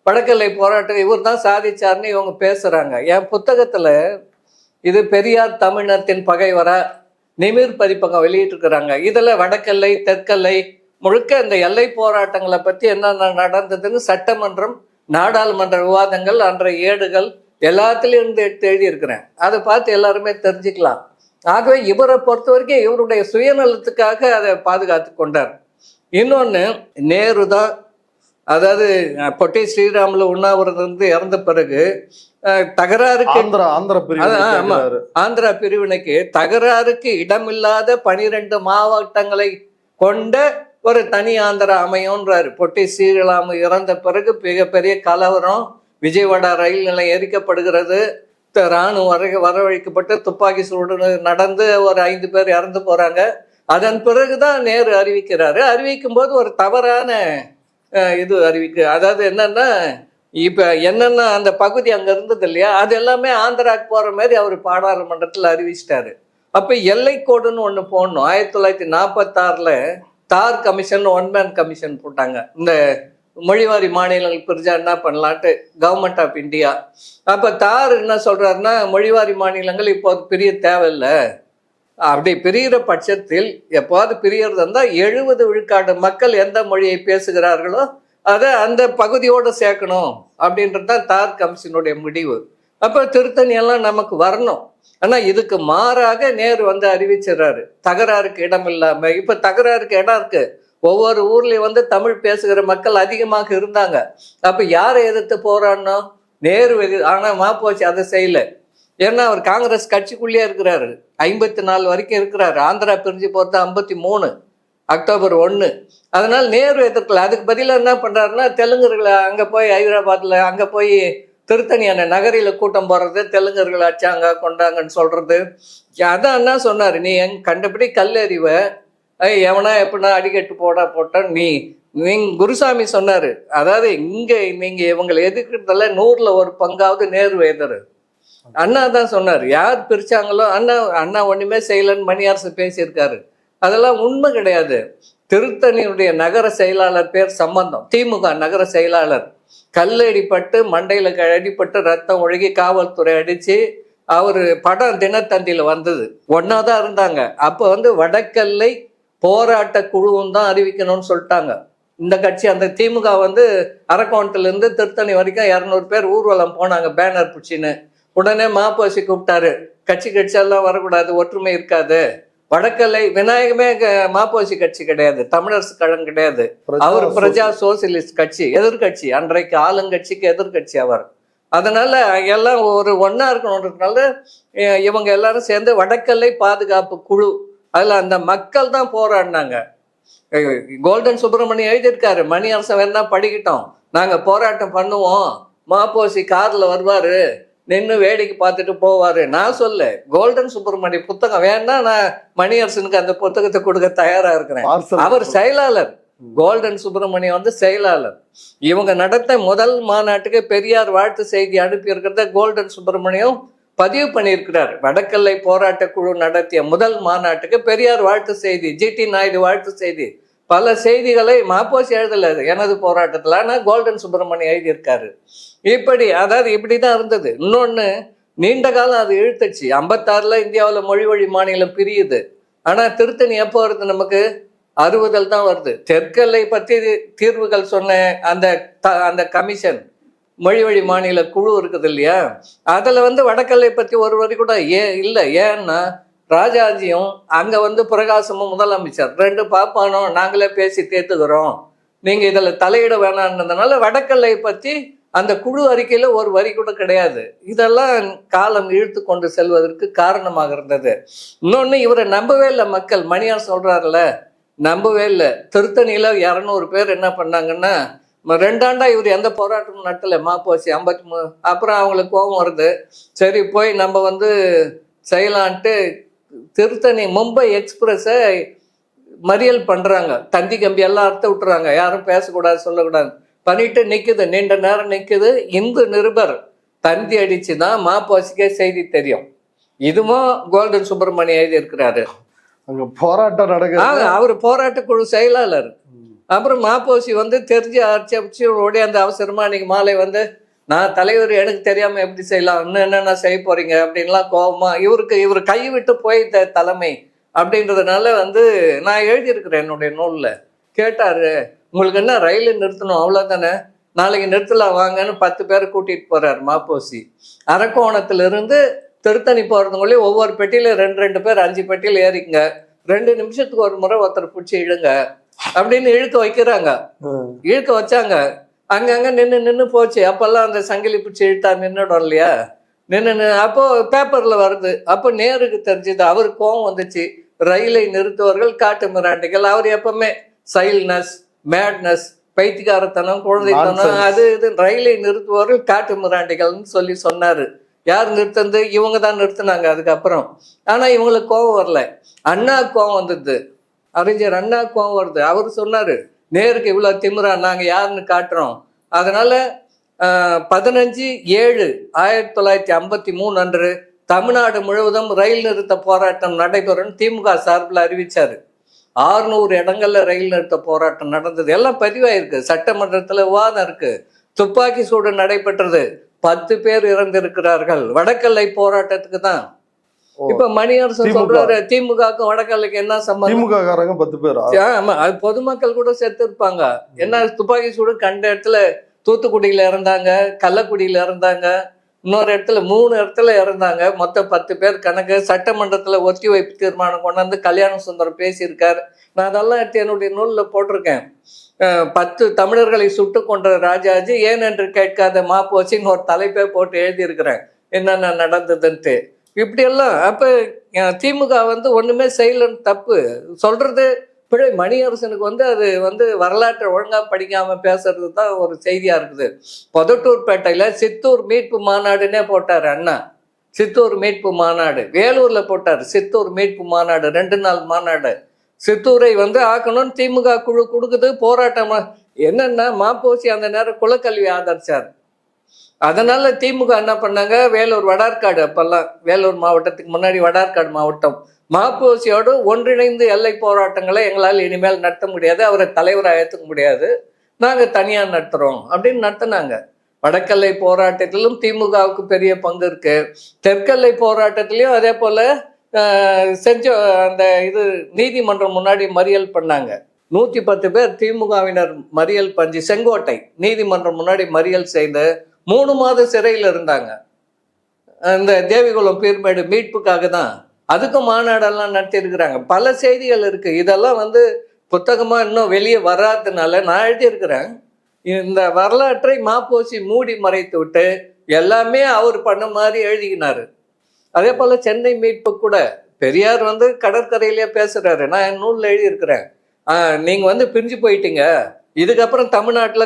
S2: வடக்கல்லை போராட்டம் இவர் தான் சாதிச்சார்னு இவங்க பேசுறாங்க. என் புத்தகத்துல இது பெரியார் தமிழினத்தின் பகைவரா நிமிர் பதிப்பகம் வெளியிட்டு இருக்கிறாங்க. இதுல வடக்கல்லை தெற்கல்லை முழுக்க இந்த எல்லை போராட்டங்களை பத்தி என்னென்ன நடந்ததுன்னு சட்டமன்றம் நாடாளுமன்ற விவாதங்கள் அன்றைய ஏடுகள் எல்லாத்துலயும் இருந்து எடுத்து எழுதியிருக்கிறேன். அதை பார்த்து எல்லாருமே தெரிஞ்சுக்கலாம். ஆகவே இவரை பொறுத்த வரைக்கும் இவருடைய சுயநலத்துக்காக அதை பாதுகாத்து கொண்டார். இன்னொன்னு, நேரு தான், அதாவது பொட்டி ஸ்ரீராமுல உண்ணாவிரதம் இருந்து இறந்த பிறகு தகராறுக்கு ஆந்திரா பிரிவினைக்கு தகராறுக்கு இடமில்லாத 12 மாவட்டங்களை கொண்ட ஒரு தனி ஆந்திரா அமையும்ன்றாரு. பொட்டி ஸ்ரீராமு இறந்த பிறகு மிகப்பெரிய கலவரம், விஜயவாடா ரயில் நிலையம் எரிக்கப்படுகிறது, இராணுவம் வரவழைக்கப்பட்டு துப்பாக்கி சூடு நடந்து ஒரு 5 பேர் இறந்து போறாங்க. அதன் பிறகுதான் நேரு அறிவிக்கிறாரு. அறிவிக்கும் போது ஒரு தவறான இது அதாவது என்னன்னா, இப்ப என்னன்னா அந்த பகுதி அங்க இருந்தது இல்லையா, அது எல்லாமே ஆந்திராக்கு போற மாதிரி அவர் பாராளுமன்றத்துல அறிவிச்சிட்டாரு. அப்ப எல்லை கோடுன்னு ஒண்ணு போடணும். 1946ல தார் கமிஷன், ஒன்மேன் கமிஷன் போட்டாங்க. இந்த மொழிவாரி மாநிலங்கள் பிரிஞ்சா என்ன பண்ணலான்ட்டு கவர்மெண்ட் ஆஃப் இந்தியா. அப்ப தார் என்ன சொல்றாருன்னா, மொழிவாரி மாநிலங்கள் இப்போது பிரிய தேவையில்லை, அப்படி பிரிகிற பட்சத்தில் எப்போது பிரியறது இருந்தால் 70 விழுக்காடு மக்கள் எந்த மொழியை பேசுகிறார்களோ அதை அந்த பகுதியோடு சேர்க்கணும் அப்படின்றது தான் தார் கமிஷனுடைய முடிவு. அப்போ திருத்தணி எல்லாம் நமக்கு வரணும். ஆனால் இதுக்கு மாறாக நேரு வந்து அறிவிச்சிடறாரு தகராறுக்கு இடம் இல்லாமல். இப்போ தகராறுக்கு இடம் இருக்கு. ஒவ்வொரு ஊர்லேயும் வந்து தமிழ் பேசுகிற மக்கள் அதிகமாக இருந்தாங்க. அப்போ யாரை எதிர்த்து போராடணும்? நேரு ஆனால் மாப்போசி அதை செய்யலை. ஏன்னா அவர் காங்கிரஸ் கட்சிக்குள்ளேயே இருக்கிறாரு. 54 வரைக்கும் இருக்கிறாரு. ஆந்திரா பிரிஞ்சு போகிறது 53 அக்டோபர் 1. அதனால் நேரு எதிர்க்கல. அதுக்கு பதிலாக என்ன பண்ணுறாருன்னா தெலுங்கர்களை அங்கே போய் ஹைதராபாத்தில் அங்கே போய் திருத்தணியான நகரில் கூட்டம் போடுறது, தெலுங்கர்கள் அடிச்சாங்க கொண்டாங்கன்னு சொல்கிறது. அதான் என்ன சொன்னார், நீ கண்டபடி கல்லறிவை எவனா எப்படின்னா அடிக்கட்டு போட்டான் நீங்க குருசாமி சொன்னார். அதாவது இங்கே நீங்கள் இவங்களை எதிர்க்கிறதால 100ல் 1 பங்காவது நேரு எதிர். அண்ணா தான் சொன்னார். யார் பிரிச்சாங்களோ அண்ணா ஒண்ணுமே செய்யலன்னு மணியரசு பேசியிருக்காரு. அதெல்லாம் உண்மை கிடையாது. திருத்தணியுடைய நகர செயலாளர் பேர் சம்பந்தம், திமுக நகர செயலாளர். கல்லடிப்பட்டு மண்டையில அடிப்பட்டு ரத்தம் ஒழுகி காவல்துறை அடிச்சு அவர் படம் தினத்தந்தியில வந்தது. ஒன்னாதான் இருந்தாங்க. அப்போ வந்து வடக்கல்லை போராட்ட குழுவும் தான் அறிவிக்கணும்னு சொல்லிட்டாங்க. இந்த கட்சி அந்த திமுக வந்து அரக்கோணத்துல இருந்து திருத்தணி வரைக்கும் 200 பேர் ஊர்வலம் போனாங்க பேனர் பிடிச்சின்னு. உடனே மாப்போசி கூப்பிட்டாரு, கட்சியெல்லாம் வரக்கூடாது, ஒற்றுமை இருக்காது. வடக்கல்லை விநாயகமே மாப்போசி கட்சி கிடையாது, தமிழரசு கழகம் கிடையாது. அவர் பிரஜா சோசியலிஸ்ட் கட்சி, எதிர்கட்சி, அன்றைக்கு ஆளுங்கட்சிக்கு எதிர்கட்சி அவர். அதனால எல்லாம் ஒரு ஒன்னா இருக்கணுன்றதுனால இவங்க எல்லாரும் சேர்ந்து வடக்கல்லை பாதுகாப்பு குழு, அதுல அந்த மக்கள் தான் போராடினாங்க. கோல்டன் சுப்பிரமணியம் எழுதியிருக்காரு, மணியரசன் வேணா படிக்கிட்டோம், நாங்க போராட்டம் பண்ணுவோம், மாப்போசி கார்ல வருவாரு, நின்று வேடிக்கை பார்த்துட்டு போவாரு. நான் சொல்ல, கோல்டன் சுப்பிரமணிய புத்தகம் வேணா நான் மணியரசனுக்கு அந்த புத்தகத்தை கொடுக்க தயாரா இருக்கிறேன். அவர் செயலாளர், கோல்டன் சுப்பிரமணியம் வந்து செயலாளர். இவங்க நடத்த முதல் மாநாட்டுக்கு பெரியார் வாழ்த்து செய்தி அனுப்பி இருக்கிறத கோல்டன் சுப்பிரமணியம் பதிவு பண்ணியிருக்கிறார். வடக்கல்லை போராட்ட குழு நடத்திய முதல் மாநாட்டுக்கு பெரியார் வாழ்த்து செய்தி, ஜிடி நாயுடு வாழ்த்து செய்தி, பல செய்திகளை மாப்போசி எழுதல எனது போராட்டத்தில், ஆனால் கோல்டன் சுப்பிரமணியம் எழுதியிருக்காரு. அதாவது இப்படிதான் இருந்தது. இன்னொன்னு, நீண்ட காலம் அது இழுத்துச்சு. 56ல் இந்தியாவில் மொழி மாநிலம் பிரியுது. ஆனா திருத்தணி எப்போ வருது? நமக்கு 60 தான் வருது. தெற்கல்லை பற்றி தீர்வுகள் சொன்ன அந்த கமிஷன், மொழி மாநில குழு இருக்குது இல்லையா, அதுல வந்து வடக்கல்லை பற்றி ஒரு வரி கூட இல்லை. ஏன்னா ராஜாஜியும் அங்க வந்து பிரகாசமும் முதலமைச்சர் 2 பாப்பானோ நாங்களே பேசி தேர்த்துக்கிறோம், நீங்க இதுல தலையிட வேணான்றதுனால வடக்கல்லை பற்றி அந்த குழு அறிக்கையில ஒரு வரி கூட கிடையாது. இதெல்லாம் காலம் இழுத்து கொண்டு செல்வதற்கு காரணமாக இருந்தது. இன்னொன்னு, இவரை நம்பவே இல்லை மக்கள். மணியார் சொல்றாருல, நம்பவே இல்லை. திருத்தணியில 200 பேர் என்ன பண்ணாங்கன்னா, 2 ஆண்டா இவர் எந்த போராட்டமும் நடத்தலை, மாப்போசி 53. அப்புறம் அவங்களுக்கு கோபம் வருது, சரி போய் நம்ம வந்து செய்யலான்ட்டு திருத்தணி மும்பை எக்ஸ்பிரஸை மறியல் பண்றாங்க. தந்தி கம்பி எல்லாம் அறுத்து விட்டுறாங்க, யாரும் பேசக்கூடாது சொல்லக்கூடாது பண்ணிட்டு நிக்குது, நீண்ட நேரம் நிக்குது. இந்து நிருபர் தந்தி அடிச்சுதான் மாப்போசிக்கே செய்தி தெரியும். இதுவும் கோல்டன் சுப்பிரமணியம் எழுதி இருக்கிறாரு.
S3: அங்க போராட்டம் நடக்குது,
S2: அவர் போராட்ட குழு செயலாளர். அப்புறம் மாப்போசி வந்து தெரிஞ்சு அடிச்சு ஓடி அந்த அவசரமா அன்னைக்கு மாலை வந்து, நான் தலைவர் எனக்கு தெரியாம எப்படி செய்யலாம், இன்னும் என்னென்ன செய்ய போறீங்க அப்படின்லாம் கோபமா, இவர் கை விட்டு போய் தலைமை அப்படின்றதுனால வந்து நான் எழுதியிருக்கிறேன் என்னுடைய நூல்ல. கேட்டாரு, உங்களுக்கு என்ன ரயிலு நிறுத்தணும் அவ்வளோதானே, நாளைக்கு நிறுத்தலாம் வாங்கன்னு 10 பேரை கூட்டிட்டு போறாரு மாப்போசி. அரக்கோணத்திலிருந்து திருத்தணி போறதுக்குள்ளே ஒவ்வொரு பெட்டியில 2 பேர் 5 பெட்டியில் ஏறிக்குங்க, 2 நிமிஷத்துக்கு ஒரு முறை ஒருத்தர் பிடிச்சி இழுங்க அப்படின்னு இழுக்க வைக்கிறாங்க. இழுக்க வச்சாங்க, அங்கங்க நின்று போச்சு. அப்பெல்லாம் அந்த சங்கிலி பிடிச்சி இழுத்தா நின்றுடும் இல்லையா, அப்போ பேப்பர்ல வருது. அப்போ நேருக்கு தெரிஞ்சது, அவருக்கு கோவம் வந்துச்சு. ரயிலை நிறுத்துவர்கள் காட்டு மிராண்டிகள். அவர் எப்பவுமே சைல்ட்னஸ், மேட்னஸ், பைத்தியக்காரத்தனம், குழந்தைத்தனம், அது இது, ரயிலை நிறுத்துவர்கள் காட்டு மிராண்டிகள்னு சொல்லி சொன்னாரு. யார் நிறுத்தது? இவங்க தான் நிறுத்தினாங்க அதுக்கப்புறம். ஆனா இவங்களுக்கு கோவம் வரல, அண்ணா கோவம் வந்தது, அறிஞர் அண்ணா கோவம் வருது. அவர் சொன்னாரு, நேருக்கு இவ்வளவு திமிரா, நாங்க யாருன்னு காட்டுறோம். அதனால 15/7/1953 அன்று தமிழ்நாடு முழுவதும் ரயில் நிறுத்த போராட்டம் நடைபெறும் திமுக சார்பில் அறிவிச்சாரு. 600 இடங்கள்ல ரயில் நிறுத்த போராட்டம் நடந்தது. எல்லாம் பதிவாயிருக்கு, சட்டமன்றத்துல விவாதம் இருக்கு. துப்பாக்கி சூடு நடைபெற்றது, 10 பேர் இறந்திருக்கிறார்கள். வடக்கல்லை போராட்டத்துக்கு தான் இப்ப மணியரசன்
S3: திமுக.
S2: சொல்றாரு திமுகவுக்கும் வடக்கல்லைக்கு என்ன சம்பந்தம்?
S3: திமுக காரங்க 10 பேரா?
S2: ஆமா, அது பொதுமக்கள் கூட செத்து இருப்பாங்க. என்ன துப்பாக்கி சூடு கண்ட இடத்துல தூத்துக்குடியில இறந்தாங்க, கள்ளக்குடியில இறந்தாங்க, இன்னொரு இடத்துல 3 இடத்துல இறந்தாங்க. மொத்தம் 10 பேர் கணக்கு. சட்டமன்றத்துல ஒத்தி வைப்பு தீர்மானம் கொண்டாந்து கல்யாண சுந்தரம் பேசியிருக்காரு. நான் அதெல்லாம் எடுத்து என்னுடைய நூல்ல போட்டிருக்கேன். 10 தமிழர்களை சுட்டு கொன்ற ராஜாஜி ஏன் என்று கேட்காத மாப்போச்சின்னு ஒரு தலைப்பே போட்டு எழுதியிருக்கிறேன் என்னென்ன நடந்ததுன்ட்டு. இப்படியெல்லாம் அப்ப திமுக ஒண்ணுமே செய்யலன்னு தப்பு சொல்றது பிழை. மணியரசனுக்கு அது வரலாற்றை ஒழுங்கா படிக்காம பேசுறது தான் ஒரு செய்தியா இருக்குது. பொதட்டூர்பேட்டையில சித்தூர் மீட்பு மாநாடுன்னே போட்டாரு அண்ணா. சித்தூர் மீட்பு மாநாடு வேலூர்ல போட்டாரு. சித்தூர் மீட்பு மாநாடு 2 நாள் மாநாடு. சித்தூரை ஆக்கணும்னு திமுக குழு கொடுக்குது. போராட்டம் என்னன்னா மாப்போசி அந்த நேரம் குலக்கல்வி ஆதரிச்சார். அதனால திமுக என்ன பண்ணாங்க, வேலூர் வடார்காடு, அப்பெல்லாம் வேலூர் மாவட்டத்துக்கு முன்னாடி வடார்காடு மாவட்டம், மாப்போசியோடு ஒன்றிணைந்து எல்லை போராட்டங்களை எங்களால் இனிமேல் நடத்த முடியாது, அவரை தலைவராக ஏற்றுக்க முடியாது, நாங்கள் தனியாக நடத்துகிறோம் அப்படின்னு நடத்தினாங்க. வடக்கல்லை போராட்டத்திலும் திமுகவுக்கு பெரிய பங்கு இருக்கு. தெற்கல்லை போராட்டத்திலையும் அதே போல அந்த நீதிமன்றம் முன்னாடி மறியல் பண்ணாங்க. 110 பேர் திமுகவினர் மறியல் பஞ்சு செங்கோட்டை நீதிமன்றம் முன்னாடி மறியல் செய்து 3 மாத சிறையில் இருந்தாங்க. இந்த தேவிகுளம் பீர்மேடு மீட்புக்காக தான். அதுக்கும் மாநாடெல்லாம் நடத்தியிருக்கிறாங்க. பல செய்திகள் இருக்கு. இதெல்லாம் புத்தகமா இன்னும் வெளியே வராததுனால நான் எழுதியிருக்கிறேன். இந்த வரலாற்றை மாப்போசி மூடி மறைத்து விட்டு எல்லாமே அவர் பண்ண மாதிரி எழுதிக்கினாரு. அதே போல சென்னை மீட்பு கூட பெரியார் கடற்கரையிலேயே பேசுறாரு. நான் என் நூல்ல எழுதியிருக்கிறேன். நீங்க பிரிஞ்சு போயிட்டீங்க, இதுக்கப்புறம் தமிழ்நாட்டில்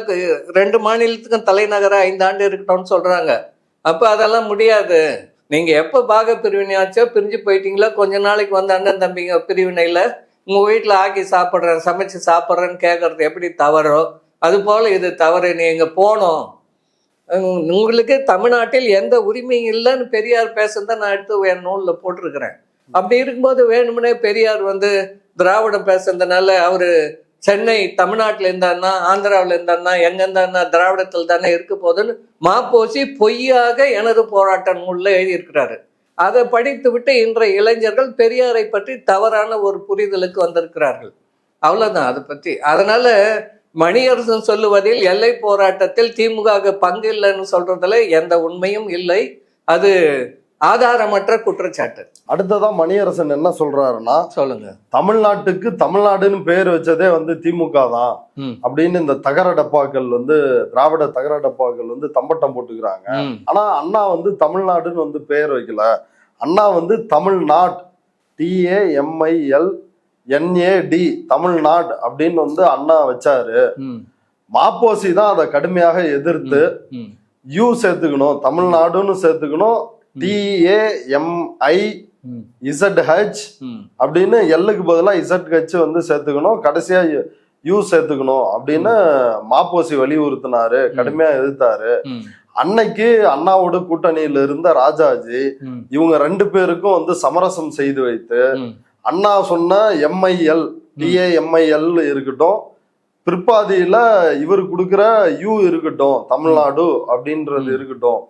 S2: 2 மாநிலத்துக்கும் தலைநகரா 5 ஆண்டு இருக்கட்டும்னு சொல்றாங்க. அப்ப அதெல்லாம் முடியாது. நீங்க எப்போ பாக பிரிவினையாச்சோ பிரிஞ்சு போயிட்டீங்களா, கொஞ்ச நாளைக்கு அண்ணன் தம்பிங்க பிரிவினையில உங்க வீட்டுல ஆக்கி சாப்பிட்றேன், சமைச்சு சாப்பிட்றேன்னு கேட்கறது எப்படி தவறோ அது போல இது தவறு. நீங்க போனோம், உங்களுக்கு தமிழ்நாட்டில் எந்த உரிமையும் இல்லைன்னு பெரியார் பேசுறத நான் எடுத்து என் நூல்ல போட்டிருக்கிறேன். அப்படி இருக்கும்போது வேணும்னே பெரியார் திராவிடம் பேசுறதுனால அவரு சென்னை தமிழ்நாட்டில் இருந்தாருன்னா ஆந்திராவில் இருந்தாருன்னா எங்க இருந்தாருன்னா திராவிடத்தில் தானே இருக்க போதுன்னு மாப்போசி பொய்யாக எனது போராட்ட நூல்ல எழுதியிருக்கிறாரு. அதை படித்து விட்டு இன்றைய இளைஞர்கள் பெரியாரை பற்றி தவறான ஒரு புரிதலுக்கு வந்திருக்கிறார்கள். அவ்வளவுதான் அதை பற்றி. அதனால மணியரசன் சொல்லுவதில் எல்லை போராட்டத்தில் திமுக பங்கு இல்லைன்னு சொல்றதுல எந்த உண்மையும் இல்லை. அது ஆதாரமற்ற குற்றச்சாட்டு.
S3: அடுத்ததான் மணியரசன் என்ன சொல்றாருன்னா,
S2: சொல்லுங்க,
S3: தமிழ்நாட்டுக்கு தமிழ்நாடுன்னு பேர் வச்சதே திமுக தான் அப்படின்னு இந்த தகர டப்பாக்கள் திராவிட தகர டப்பாக்கள் தம்பட்டம் போட்டுக்கிறாங்க. ஆனா அண்ணா தமிழ்நாடுன்னு பேர் வைக்கல. அண்ணா தமிழ்நாடு TAMILNAD தமிழ்நாடு அப்படின்னு அண்ணா வச்சாரு. மாப்போசி தான் அதை கடுமையாக எதிர்த்து யூ சேர்த்துக்கணும், தமிழ்நாடுன்னு சேர்த்துக்கணும், TAMIZH அப்படின்னு எல்லுக்கு பதிலாக ZH சேர்த்துக்கணும், கடைசியா யூ சேர்த்துக்கணும் அப்படின்னு மாப்போசி வலியுறுத்தினாரு, கடுமையா எதிர்த்தாரு. அன்னைக்கு அண்ணாவோட கூட்டணியில இருந்த ராஜாஜி இவங்க 2 பேருக்கும் சமரசம் செய்து வைத்து அண்ணா சொன்ன TAMIL இருக்கட்டும், பிற்பாதியில இவர் கொடுக்குற யூ இருக்கட்டும், தமிழ்நாடு அப்படின்றது இருக்கட்டும்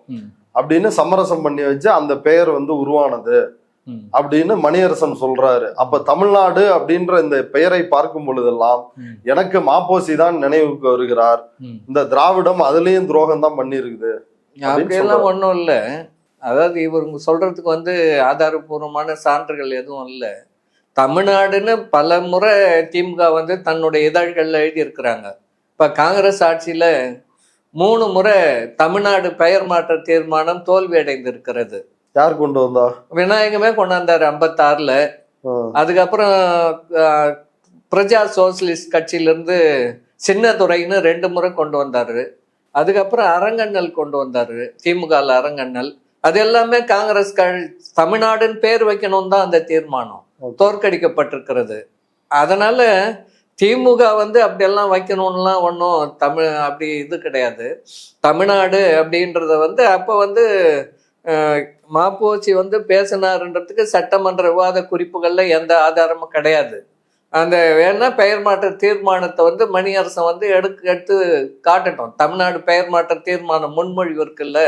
S3: அப்படின்னு சமரசம் பண்ணி வச்சு அந்த பெயர் உருவானது அப்படின்னு மணியரசன் சொல்றாரு. அப்ப தமிழ்நாடு அப்படின்ற இந்த பெயரை பார்க்கும் பொழுதெல்லாம் எனக்கு மாப்போசி தான் நினைவுக்கு வருகிறார். இந்த திராவிடம் அதுலயும் துரோகம் தான் பண்ணி இருக்குது.
S2: அப்படியெல்லாம் ஒன்றும் இல்லை. அதாவது இவங்க சொல்றதுக்கு ஆதாரபூர்வமான சான்றுகள் எதுவும் இல்லை. தமிழ்நாடுன்னு பல முறை திமுக தன்னுடைய இதழ்கள்ல எழுதியிருக்கிறாங்க. இப்ப காங்கிரஸ் ஆட்சியில 3 முறை தமிழ்நாடு பெயர் மாற்ற தீர்மானம் தோல்வி அடைந்திருக்கிறது.
S3: யார் கொண்டு வந்தா?
S2: விநாயகமே கொண்டாந்தாரு 56ல. அதுக்கப்புறம் பிரஜா சோசியலிஸ்ட் கட்சியிலிருந்து சின்னதுரைன்னு 2 முறை கொண்டு வந்தாரு. அதுக்கப்புறம் அரங்கண்ணல் கொண்டு வந்தாரு, திமுக அரங்கண்ணல். அது எல்லாமே காங்கிரஸ் தமிழ்நாடுன்னு பேர் வைக்கணும் தான் அந்த தீர்மானம் தோற்கடிக்கப்பட்டிருக்கிறது. அதனால திமுக அப்படியெல்லாம் வைக்கணும்லாம் ஒன்றும் அப்படி இது கிடையாது. தமிழ்நாடு அப்படின்றத அப்போ மாப்போசி பேசினாருன்றதுக்கு சட்டமன்ற விவாத குறிப்புகள்ல எந்த ஆதாரமும் கிடையாது. அந்த வேணா பெயர் மாற்ற தீர்மானத்தை மணியரசன் எடுத்து காட்டட்டும். தமிழ்நாடு பெயர் மாற்ற தீர்மானம் முன்மொழிவு இருக்குல்ல,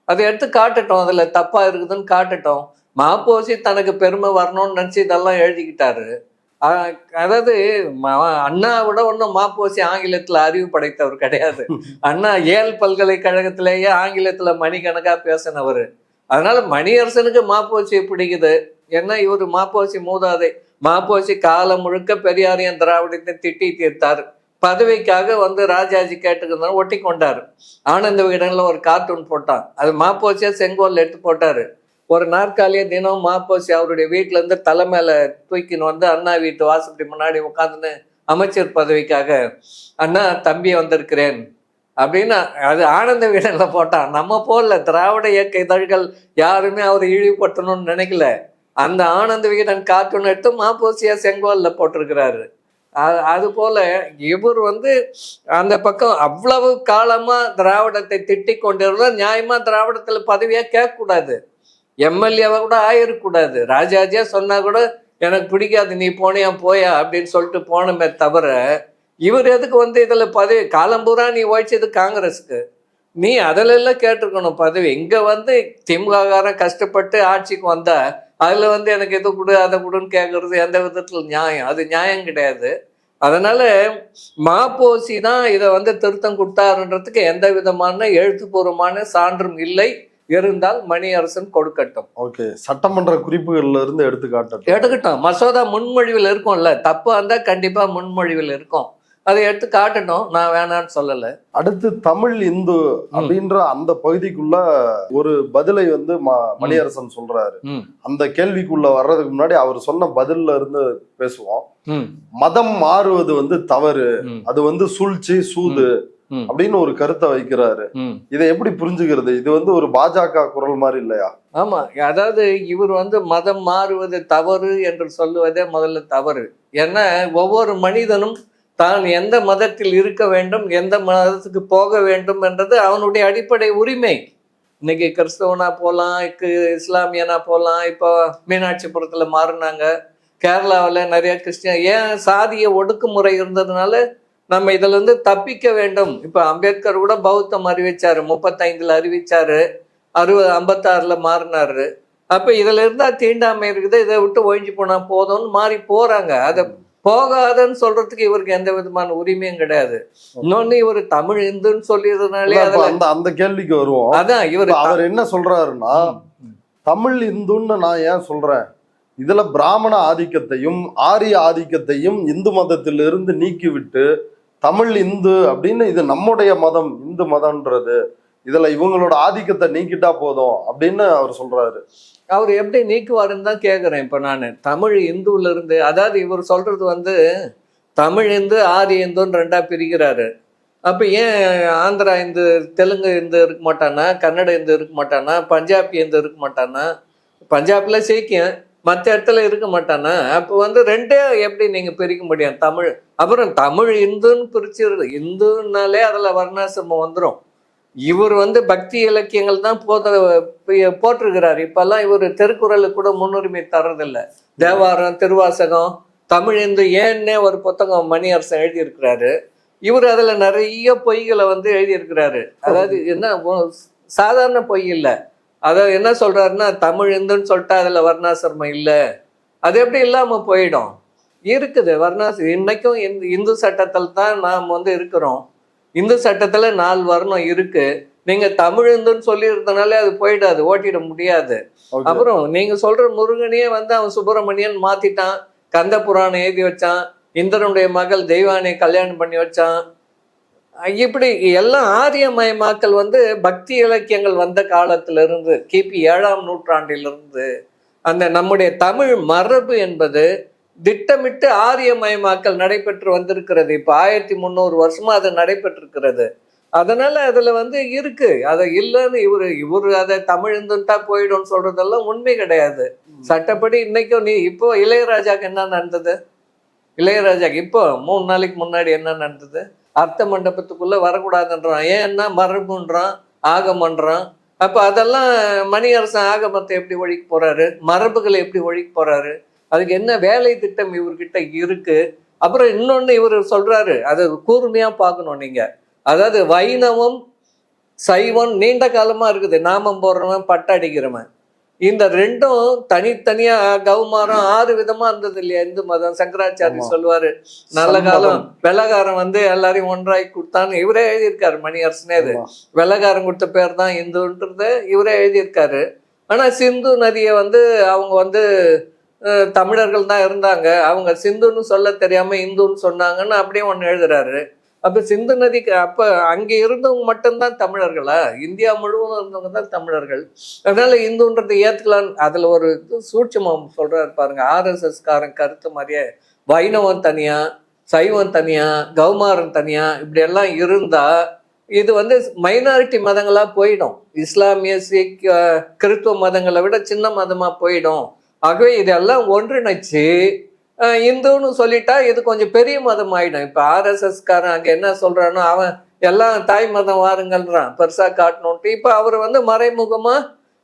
S2: அதை எடுத்து காட்டட்டும், அதுல தப்பா இருக்குதுன்னு காட்டட்டும். மாப்போசி தனக்கு பெருமை வரணும்னு நினைச்சு இதெல்லாம் எழுதிக்கிட்டாரு. அதாவது அண்ணா விட ஒன்றும் மாப்போசி ஆங்கிலத்துல அறிவு படைத்தவர் கிடையாது. அண்ணா ஏல் பல்கலைக்கழகத்திலேயே ஆங்கிலத்துல மணிக்கணக்கா பேசினவர். அதனால மணியரசனுக்கு மாப்போசி பிடிக்குது. ஏன்னா இவர் மாப்போசி மூதாதை. மாப்போசி காலம் முழுக்க பெரியாரையும் திராவிடத்தை திட்டி தீர்த்தார். பதவிக்காக வந்து ராஜாஜி கேட்டுக்கிறதாலும் ஒட்டி கொண்டாரு. ஆனந்த விகடன்ல ஒரு கார்ட்டூன் போட்டான். அது மாப்போசியா செங்கோல் எடுத்து போட்டாரு. ஒரு நாற்காலியை தினம் மாப்போசி அவருடைய வீட்டுல இருந்து தலை மேல தூக்கின்னு வந்து அண்ணா வீட்டு வாசப்படி முன்னாடி உட்காந்துன்னு அமைச்சர் பதவிக்காக அண்ணா தம்பி வந்திருக்கிறேன் அப்படின்னு அது ஆனந்த விகடன்ல போட்டான். நம்ம போல திராவிட இயக்க இதழ்கள் யாருமே அவரை இழிவுபடுத்தணும்னு நினைக்கல. அந்த ஆனந்த விகடன் கார்ட்டூன் எடுத்து மாப்போசியா செங்கோல்ல போட்டிருக்கிறாரு. அது போல இவர் வந்து அந்த பக்கம் அவ்வளவு காலமா திராவிடத்தை திட்டிக் கொண்டிருந்தா நியாயமா திராவிடத்துல பதவியா கேட்க கூடாது. எம்எல்ஏவை கூட ஆயிருக்கூடாது. ராஜாஜியா சொன்னா கூட எனக்கு பிடிக்காது நீ போனியா போயா அப்படின்னு சொல்லிட்டு போனமே தவிர இவர் எதுக்கு வந்து இதுல பதவி காலம்பூரா நீ உழைச்சது காங்கிரஸுக்கு, நீ அதுல எல்லாம் கேட்டிருக்கணும் பதவி. இங்க வந்து திமுக கஷ்டப்பட்டு ஆட்சிக்கு வந்தா அதுல வந்து எனக்கு எது கொடு அதை கொடுன்னு கேட்கறது எந்த விதத்துல நியாயம்? அது நியாயம் கிடையாது. அதனால மாப்போசி தான் இதை வந்து திருத்தம் கொடுத்தாருன்றதுக்கு எந்த விதமான எழுத்துப்பூர்வமான சான்றும் இல்லை. இருந்தால் மணியரசன் கொடுக்கட்டும்.
S3: ஓகே, சட்டமன்ற குறிப்புகள்ல இருந்து எடுத்துக்கிட்டோம்.
S2: மசோதா முன்மொழிவில் இருக்கும்ல, தப்பு வந்தா கண்டிப்பா முன்மொழிவில் இருக்கும், அதை எடுத்து காட்டணும். நான் வேணான்னு சொல்லல.
S3: அடுத்து தமிழ் இந்து அப்படின்ற அந்த பகுதிக்குள்ள ஒரு பதிலை வந்து மணியரசன் சொல்றாரு. அந்த கேள்விக்குள்ள வர்றதுக்கு முன்னாடி அவர் சொன்ன பதில்ல இருந்து பேசுவோம். மதம் மாறுவது வந்து தவறு, அது வந்து சூழ்ச்சி சூது அப்படின்னு ஒரு கருத்தை வைக்கிறாரு. இதை எப்படி புரிஞ்சுக்கிறது? இது வந்து ஒரு பாஜக குரல் மாதிரி இல்லையா?
S2: ஆமா, அதாவது இவர் வந்து மதம் மாறுவது தவறு என்று சொல்லுவதே முதல்ல தவறு. ஏன்னா ஒவ்வொரு மனிதனும் தான் எந்த மதத்தில் இருக்க வேண்டும், எந்த மதத்துக்கு போக வேண்டும் என்றது அவனுடைய அடிப்படை உரிமை. இன்னைக்கு கிறிஸ்தவனா போகலாம், இஸ்லாமியனா போகலாம். இப்போ மீனாட்சிபுரத்துல மாறினாங்க. கேரளாவில் நிறைய கிறிஸ்டியன். ஏன் சாதிய ஒடுக்குமுறை இருந்ததுனால நம்ம இதுல இருந்து தப்பிக்க வேண்டும். இப்ப அம்பேத்கர் கூட பௌத்தம் அறிவிச்சாரு, 35ல் அறிவிச்சாரு, 56ல மாறினாரு. அப்ப இதுல இருந்தா தீண்டாமை இருக்குது, இதை விட்டு ஒழிஞ்சு போனா போதும்னு மாறி போறாங்க. அதை போகாதன்னு சொல்றதுக்கு இவருக்கு எந்த விதமான உரிமையும் கிடையாது. இன்னொன்னு இவர் தமிழ் இந்துன்னு சொல்லிடுறதுனாலே
S3: அந்த கேள்விக்கு வருவோம்.
S2: அதான்
S3: அவர் என்ன சொல்றாருன்னா, தமிழ் இந்துன்னு நான் ஏன் சொல்றேன், இதுல பிராமண ஆதிக்கத்தையும் ஆரிய ஆதிக்கத்தையும் இந்து மதத்திலிருந்து நீக்கிவிட்டு தமிழ் இந்து அப்படின்னு இது நம்முடைய மதம் இந்து மதம்ன்றது, இதுல இவங்களோட ஆதிக்கத்தை நீக்கிட்டா போதும் அப்படின்னு அவர் சொல்றாரு.
S2: அவர் எப்படி நீக்குவாருன்னு தான் கேட்குறேன். இப்போ நான் தமிழ் இந்துல இருந்து, அதாவது இவர் சொல்றது வந்து தமிழ் இந்து ஆரிய இந்துன்னு ரெண்டா பிரிக்கிறாரு. அப்போ ஏன் ஆந்திரா இந்து, தெலுங்கு இந்து இருக்க மாட்டானா, கன்னட இந்து இருக்க மாட்டானா, பஞ்சாபி இந்து இருக்க மாட்டானா? பஞ்சாப்ல சீக்கியம், மற்ற இடத்துல இருக்க மாட்டானா? அப்போ வந்து ரெண்டே எப்படி நீங்க பிரிக்க முடியும்? தமிழ் அப்புறம் தமிழ் இந்துன்னு பிரிச்சிருது. இந்துன்னாலே அதுல வர்ணாசிரமம் வந்துடும். இவர் வந்து பக்தி இலக்கியங்கள் தான் போட்டிருக்கிறார். இப்பெல்லாம் இவர் திருக்குறளுக்கு கூட முன்னுரிமை தர்றதில்லை. தேவாரம், திருவாசகம், தமிழ் இந்து ஏன்னே ஒரு புத்தகம் மணியரசன் எழுதியிருக்கிறாரு. இவர் அதுல நிறைய பொய்களை வந்து எழுதியிருக்கிறாரு. அதாவது என்ன சாதாரண பொய் இல்லை. அதாவது என்ன சொல்றாருன்னா, தமிழ் இந்துன்னு சொல்லிட்டா அதுல வர்ணாசிரமம் இல்லை, அது எப்படி இல்லாம போயிடும்? இருக்குது வர்ணாசிரம். இன்னைக்கும் இந்து சட்டத்தில் தான் நாம் வந்து இருக்கிறோம். இந்து சட்டத்துல 4 வர்ணம் இருக்கு. நீங்க தமிழ் இந்துன்னு சொல்லியிருந்தனாலே அது போயிடாது, ஓட்டிட முடியாது. அப்புறம் நீங்க சொல்ற முருகனையே வந்து அவன் சுப்பிரமணியன் மாத்திட்டான், கந்த புராணம் எழுதி வச்சான், இந்திரனுடைய மகள் தெய்வானை கல்யாணம் பண்ணி வச்சான். இப்படி எல்லாம் ஆரியமயமாக்கல் வந்து பக்தி இலக்கியங்கள் வந்த காலத்துல இருந்து, கிபி 7ஆம் நூற்றாண்டிலிருந்து அந்த நம்முடைய தமிழ் மரபு என்பது திட்டமிட்டு ஆரியமயமாக்கல் நடைபெற்று வந்திருக்கிறது. இப்போ 1300 வருஷமா அது நடைபெற்றிருக்கிறது. அதனால அதுல வந்து இருக்கு. அதை இல்லைன்னு இவரு அதை தமிழ் இந்துன்ட்டா போயிடும்னு சொல்றதெல்லாம் உண்மை கிடையாது. சட்டப்படி இன்னைக்கும் இப்போ இளையராஜாக்கு என்ன நடந்தது? இளையராஜாக்கு இப்போ 3 நாளைக்கு முன்னாடி என்ன நடந்தது? அர்த்த மண்டபத்துக்குள்ள வரக்கூடாதுன்றான். ஏன்னா மரபுன்றான், ஆகமன்றான். அப்ப அதெல்லாம் மணியரசன் ஆகமத்தை எப்படி ஒழிக்க போறாரு? மரபுகளை எப்படி ஒழிக்க போறாரு? அதுக்கு என்ன வேலை திட்டம் இவர்கிட்ட இருக்கு? அப்புறம் இன்னொன்னு இவர் சொல்றாரு, அதை கூர்மையா பார்க்கணும் நீங்க. அதாவது வைணவம் சைவம் நீண்ட காலமா இருக்குது. நாமம் போடுறவன், பட்டடிக்கிறவன். இந்த ரெண்டும் தனித்தனியா கௌமாரம் 6 விதமா இருந்தது இல்லையா இந்து மதம். சங்கராச்சாரி சொல்லுவாரு நல்ல காலம் வெள்ளக்காரன் வந்து எல்லாரையும் ஒன்றாய் கொடுத்தான்னு இவரே எழுதியிருக்காரு. மணியரசனே இது வெள்ளக்காரன் கொடுத்த பேர் தான் இந்துன்றது இவரே எழுதியிருக்காரு. ஆனா சிந்து நதியை வந்து அவங்க வந்து தமிழர்கள் தான் இருந்தாங்க, அவங்க சிந்துன்னு சொல்ல தெரியாம இந்துன்னு சொன்னாங்கன்னு அப்படியே ஒண்ணு எழுதுறாரு. அப்ப சிந்து நதிக்கு அப்ப அங்க இருந்தவங்க மட்டும்தான் தமிழர்களா? இந்தியா முழுவதும் இருந்தவங்க தான் தமிழர்கள். அதனால இந்துன்றதை ஏத்துக்கலாம். அதுல ஒரு சூட்சமம் சொல்றாரு பாருங்க. RSS காரன் கருத்து மாதிரியே வைணவம் தனியா, சைவம் தனியா, கௌமாரம் தனியா, இப்படி எல்லாம் இருந்தா இது வந்து மைனாரிட்டி மதங்களா போயிடும். இஸ்லாமிய, சீக், கிறிஸ்துவ மதங்களை விட சின்ன மதமா போயிடும். ஆகவே இதெல்லாம் ஒன்றிணைச்சு இந்துன்னு சொல்லிட்டா இது கொஞ்சம் பெரிய மதம் ஆயிடும். இப்ப RSS காரன் அங்க என்ன சொல்றானோ அவன் எல்லாம் தாய் மதம் வாருங்கள்ன்றான் பெருசா காட்டணும்ட்டு. இப்ப அவர் வந்து மறைமுகமா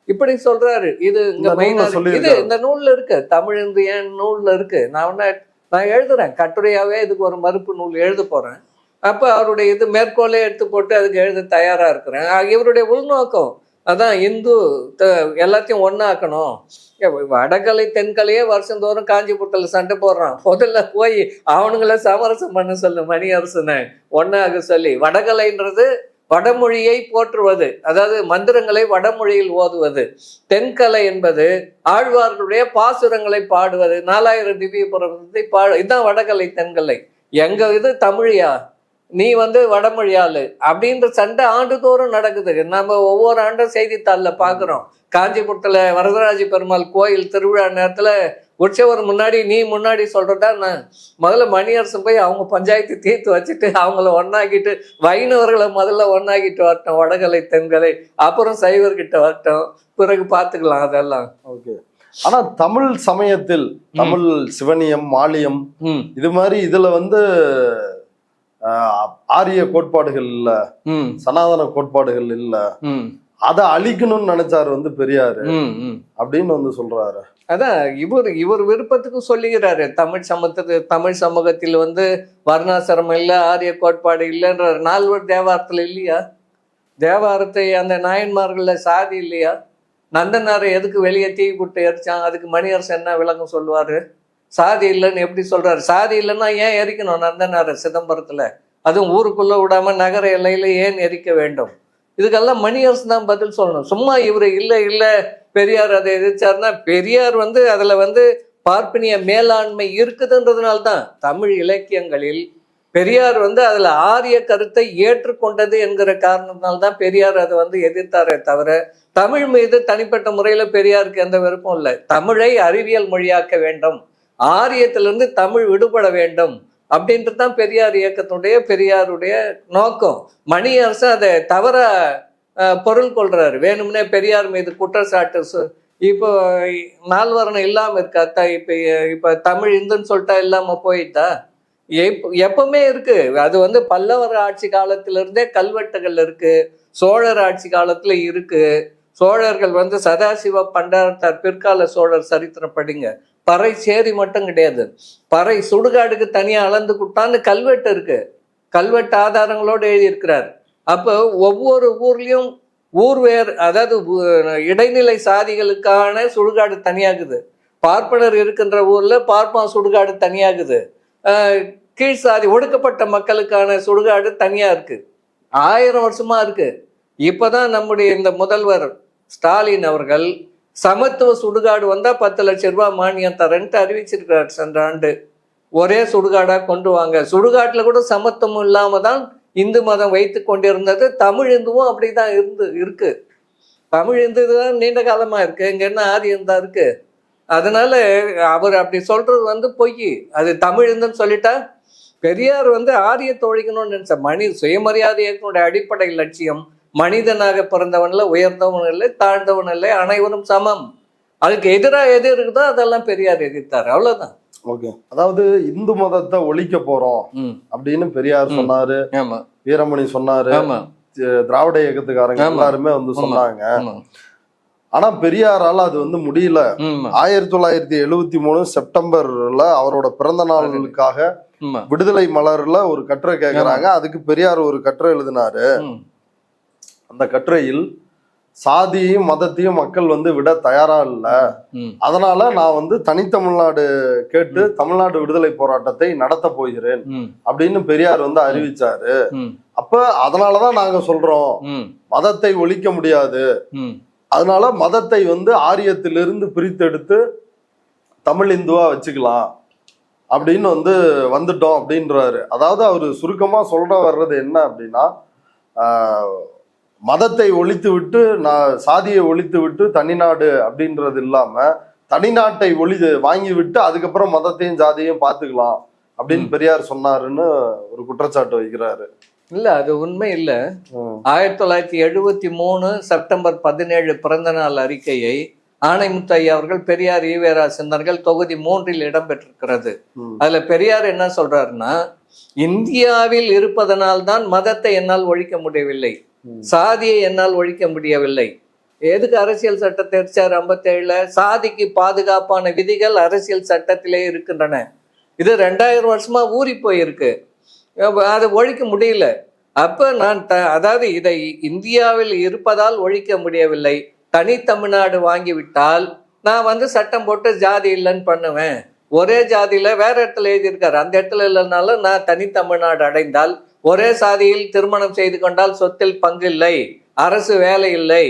S2: இப்படி சொல்றாரு. இது இங்க மைனாரிட்டி, இது இந்த நூல்ல இருக்கு, தமிழ் இந்து ஏன் நூல்ல இருக்கு. நான் எழுதுறேன் கட்டுரையாவே, இதுக்கு ஒரு மறுப்பு நூல் எழுத போறேன். அப்ப அவருடைய இது மேற்கோளே எடுத்து போட்டு அதுக்கு எழுத தயாரா இருக்கிறேன். இவருடைய உள்நோக்கம் அதான் இந்து எல்லாத்தையும் ஒன்னாக்கணும். வடகலை தென்கலையே வருஷந்தோறும் காஞ்சிபுரத்துல சண்டை போடுறான். முதல்ல போய் அவனுங்கள சமரசம் பண்ண சொல்லு மணியரசனை ஒன்னாக சொல்லி. வடகலைன்றது வடமொழியை போற்றுவது, அதாவது மந்திரங்களை வடமொழியில் ஓதுவது. தென்கலை என்பது ஆழ்வார்களுடைய பாசுரங்களை பாடுவது, 4000 திவ்ய பிரபந்தத்தை இதுதான் வடகலை தென்கலை. எங்க இது தமிழியா, நீ வந்து வடமொழியாளு அப்படின்ற சண்டை ஆண்டுதோறும் நடக்குது. நம்ம ஒவ்வொரு ஆண்டும் செய்தித்தாள்ல பாக்குறோம். காஞ்சிபுரத்துல வரதராஜ பெருமாள் கோயில் திருவிழா நேரத்துல உற்சவர் முன்னாடி நீ முன்னாடி சொல்றதா, நான் முதல்ல மணியரசன் போய் அவங்க பஞ்சாயத்து தீர்த்து வச்சுட்டு அவங்கள ஒன்னாக்கிட்டு வைணவர்களை முதல்ல ஒன்னாக்கிட்டு வரட்டும், வடகலை தென்கலை, அப்புறம் சைவர்கிட்ட வரட்டும், பிறகு பார்த்துக்கலாம் அதெல்லாம்.
S3: ஓகே. ஆனா தமிழ் சமயத்தில் தமிழ் சிவனியம், மாலியம் இது மாதிரி இதுல வந்து ஆரிய கோட்பாடுகள் இல்ல, சனாதன கோட்பாடுகள் இல்ல, அதை அழிக்கணும்னு நினைச்சாரு வந்து பெரியாரு அப்படின்னு வந்து சொல்றாரு.
S2: அதான் இவர் விருப்பத்துக்கு சொல்லுகிறாரு. தமிழ் சமூகத்தில் வந்து வர்ணாசிரமம் இல்ல, ஆரிய கோட்பாடு இல்லைன்ற நால்வர் தேவாரத்துல இல்லையா? தேவாரத்தை அந்த நாயன்மார்கள்ல சாதி இல்லையா? நந்தனாரை எதுக்கு வெளியே தீ குட்டை எரிச்சான்? அதுக்கு மணியரசன் என்ன விளக்கம் சொல்லுவாரு? சாதி இல்லைன்னு எப்படி சொல்றாரு? சாதி இல்லைன்னா ஏன் எரிக்கணும் நந்தனாரை சிதம்பரத்துல? அதுவும் ஊருக்குள்ள விடாம நகர எல்லையில ஏன் எரிக்க வேண்டும்? இதுக்கெல்லாம் மணியரசன் தான் பதில் சொல்லணும். சும்மா இவரு இல்ல பெரியார் அதை எதிர்த்தாருன்னா, பெரியார் வந்து அதுல வந்து பார்ப்பனிய மேலாண்மை இருக்குதுன்றதுனால்தான் தமிழ் இலக்கியங்களில் பெரியார் வந்து அதுல ஆரிய கருத்தை ஏற்றுக்கொண்டது என்கிற காரணத்தினால்தான் பெரியார் அதை வந்து எதிர்த்தாரே தவிர தமிழ் மீது தனிப்பட்ட முறையில பெரியாருக்கு எந்த விருப்பம் இல்லை. தமிழை அறிவியல் மொழியாக்க வேண்டும், ஆரியத்திலிருந்து தமிழ் விடுபட வேண்டும் அப்படின்ட்டு தான் பெரியாருடைய நோக்கம். மணியரசன் அதை தவற பொருள் கொள்றாரு. வேணும்னே பெரியார் மீது குற்றச்சாட்டு. இப்போ நால்வரணம் இல்லாம இருக்கா? இப்ப தமிழ் இந்துன்னு சொல்லிட்டா இல்லாம போயிட்டா? எப்பவுமே இருக்கு. அது வந்து பல்லவர் ஆட்சி காலத்திலிருந்தே கல்வெட்டுகள் இருக்கு, சோழர் ஆட்சி காலத்துல இருக்கு. சோழர்கள் வந்து சதாசிவ பண்டாரத்தார் பிற்கால சோழர் சரித்திரம் படிங்க. பறை சேரி மட்டும் கிடையாது, பறை சுடுகாடுக்கு தனியா அளந்து கொடுத்தான்னு கல்வெட்டு இருக்கு, கல்வெட்டு ஆதாரங்களோடு எழுதியிருக்கிறார். அப்போ ஒவ்வொரு ஊர்லயும் வேறு, அதாவது இடைநிலை சாதிகளுக்கான சுடுகாடு தனியாகுது. பார்ப்பனர் இருக்கின்ற ஊர்ல பார்ப்பான் சுடுகாடு தனியாகுது. கீழ் சாதி ஒடுக்கப்பட்ட மக்களுக்கான சுடுகாடு தனியா இருக்கு. 1000 வருஷமா இருக்கு. இப்பதான் நம்முடைய இந்த முதல்வர் ஸ்டாலின் அவர்கள் சமத்துவ சுடுகாடு வந்தா 10 லட்சம் ரூபாய் மானியம் தரேன்ட்டு அறிவிச்சிருக்கிறார் சென்ற ஆண்டு. ஒரே சுடுகாடா கொண்டு வாங்க. சுடுகாட்டுல கூட சமத்துவம் இல்லாம தான் இந்து மதம் வைத்து கொண்டிருந்தது. தமிழ் இந்துவும் அப்படிதான் இருக்கு. தமிழ் இந்து தான் நீண்ட காலமா இருக்கு. இங்க என்ன ஆரியம் தான் இருக்கு. அதனால அவர் அப்படி சொல்றது வந்து பொய். அது தமிழ் இந்துன்னு சொல்லிட்டா பெரியார் வந்து ஆரியத்தை ஒழிக்கணும்னு நினைச்ச சுயமரியாதை இயக்கனுடைய அடிப்படை லட்சியம் மனிதனாக பிறந்தவன்ல உயர்ந்தவன் இல்லை, தாழ்ந்தவன் இல்லை, அனைவரும் சமம். அதுக்கு எதிராக எது இருக்குதோ அதெல்லாம் பெரியார் எதிர்த்தாரு. அவ்வளவுதான்.
S3: ஓகே. அதாவது இந்து மதத்தை ஒழிக்க போறோம் அப்படின்னு பெரியார் சொன்னாரு, வீரமணி சொன்னாரு, திராவிட இயக்கத்துக்காரங்க எல்லாருமே வந்து சொன்னாங்க. ஆனா பெரியாரால அது வந்து முடியல. 1973 செப்டம்பர்ல அவரோட பிறந்த நாளுக்காக விடுதலை மலர்ல ஒரு கட்டுரை கேட்கிறாங்க. அதுக்கு பெரியார் ஒரு கட்டுரை எழுதினாரு. அந்த கட்டுரையில் சாதியையும் மதத்தையும் மக்கள் வந்து விட தயாரா இல்ல. அதனால நான் வந்து தனித்தமிழ்நாடு கேட்டு தமிழ்நாடு விடுதலை போராட்டத்தை நடத்த போகிறேன் அப்படின்னு பெரியார் வந்து அறிவிச்சாரு. அப்ப அதனாலதான் நாங்க சொல்றோம் மதத்தை ஒழிக்க முடியாது, அதனால மதத்தை வந்து ஆரியத்திலிருந்து பிரித்தெடுத்து தமிழ் இந்துவா வச்சுக்கலாம் அப்படின்னு வந்து வந்துட்டோம் அப்படின்றாரு. அதாவது அவரு சுருக்கமா சொல்ற வர்றது என்ன அப்படின்னா, மதத்தை ஒழித்து விட்டு சாதியை ஒழித்து விட்டு தனிநாடு அப்படின்றது இல்லாம தனிநாட்டை வாங்கி விட்டு அதுக்கப்புறம் மதத்தையும் ஜாதியையும் பார்த்துக்கலாம் அப்படின்னு பெரியார் சொன்னாருன்னு ஒரு குற்றச்சாட்டு வைக்கிறாரு.
S2: இல்ல, அது உண்மை இல்ல. 1973 செப்டம்பர் 17 பிறந்த நாள் அறிக்கையை ஆணைமுத்து ஐயா அவர்கள் பெரியார் ஈவேரா சிந்தனைகள் தொகுதி 3 இடம்பெற்றிருக்கிறது. அதுல பெரியார் என்ன சொல்றாருன்னா, இந்தியாவில் இருப்பதனால்தான் மதத்தை என்னால் ஒழிக்க முடியவில்லை, சாதியை என்னால் ஒழிக்க முடியவில்லை. எதுக்கு அரசியல் சட்டத்தை அடிச்சார் 57? சாதிக்கு பாதுகாப்பான விதிகள் அரசியல் சட்டத்திலே இருக்கின்றன. இது 2000 வருஷமா ஊறி போயிருக்கு, அதை ஒழிக்க முடியல. அப்ப நான் அதாவது இதை இந்தியாவில் இருப்பதால் ஒழிக்க முடியவில்லை, தனி தமிழ்நாடு வாங்கிவிட்டால் நான் வந்து சட்டம் போட்டு ஜாதி இல்லைன்னு பண்ணுவேன். ஒரே ஜாதியில வேற இடத்துல எழுதியிருக்காரு, அந்த இடத்துல இல்லைனாலும் நான் தனி தமிழ்நாடு அடைந்தால், ஒரே சாதியில் திருமணம் செய்து கொண்டால் சொத்தில் பங்கு இல்லை, அரசு வேலை இல்லை,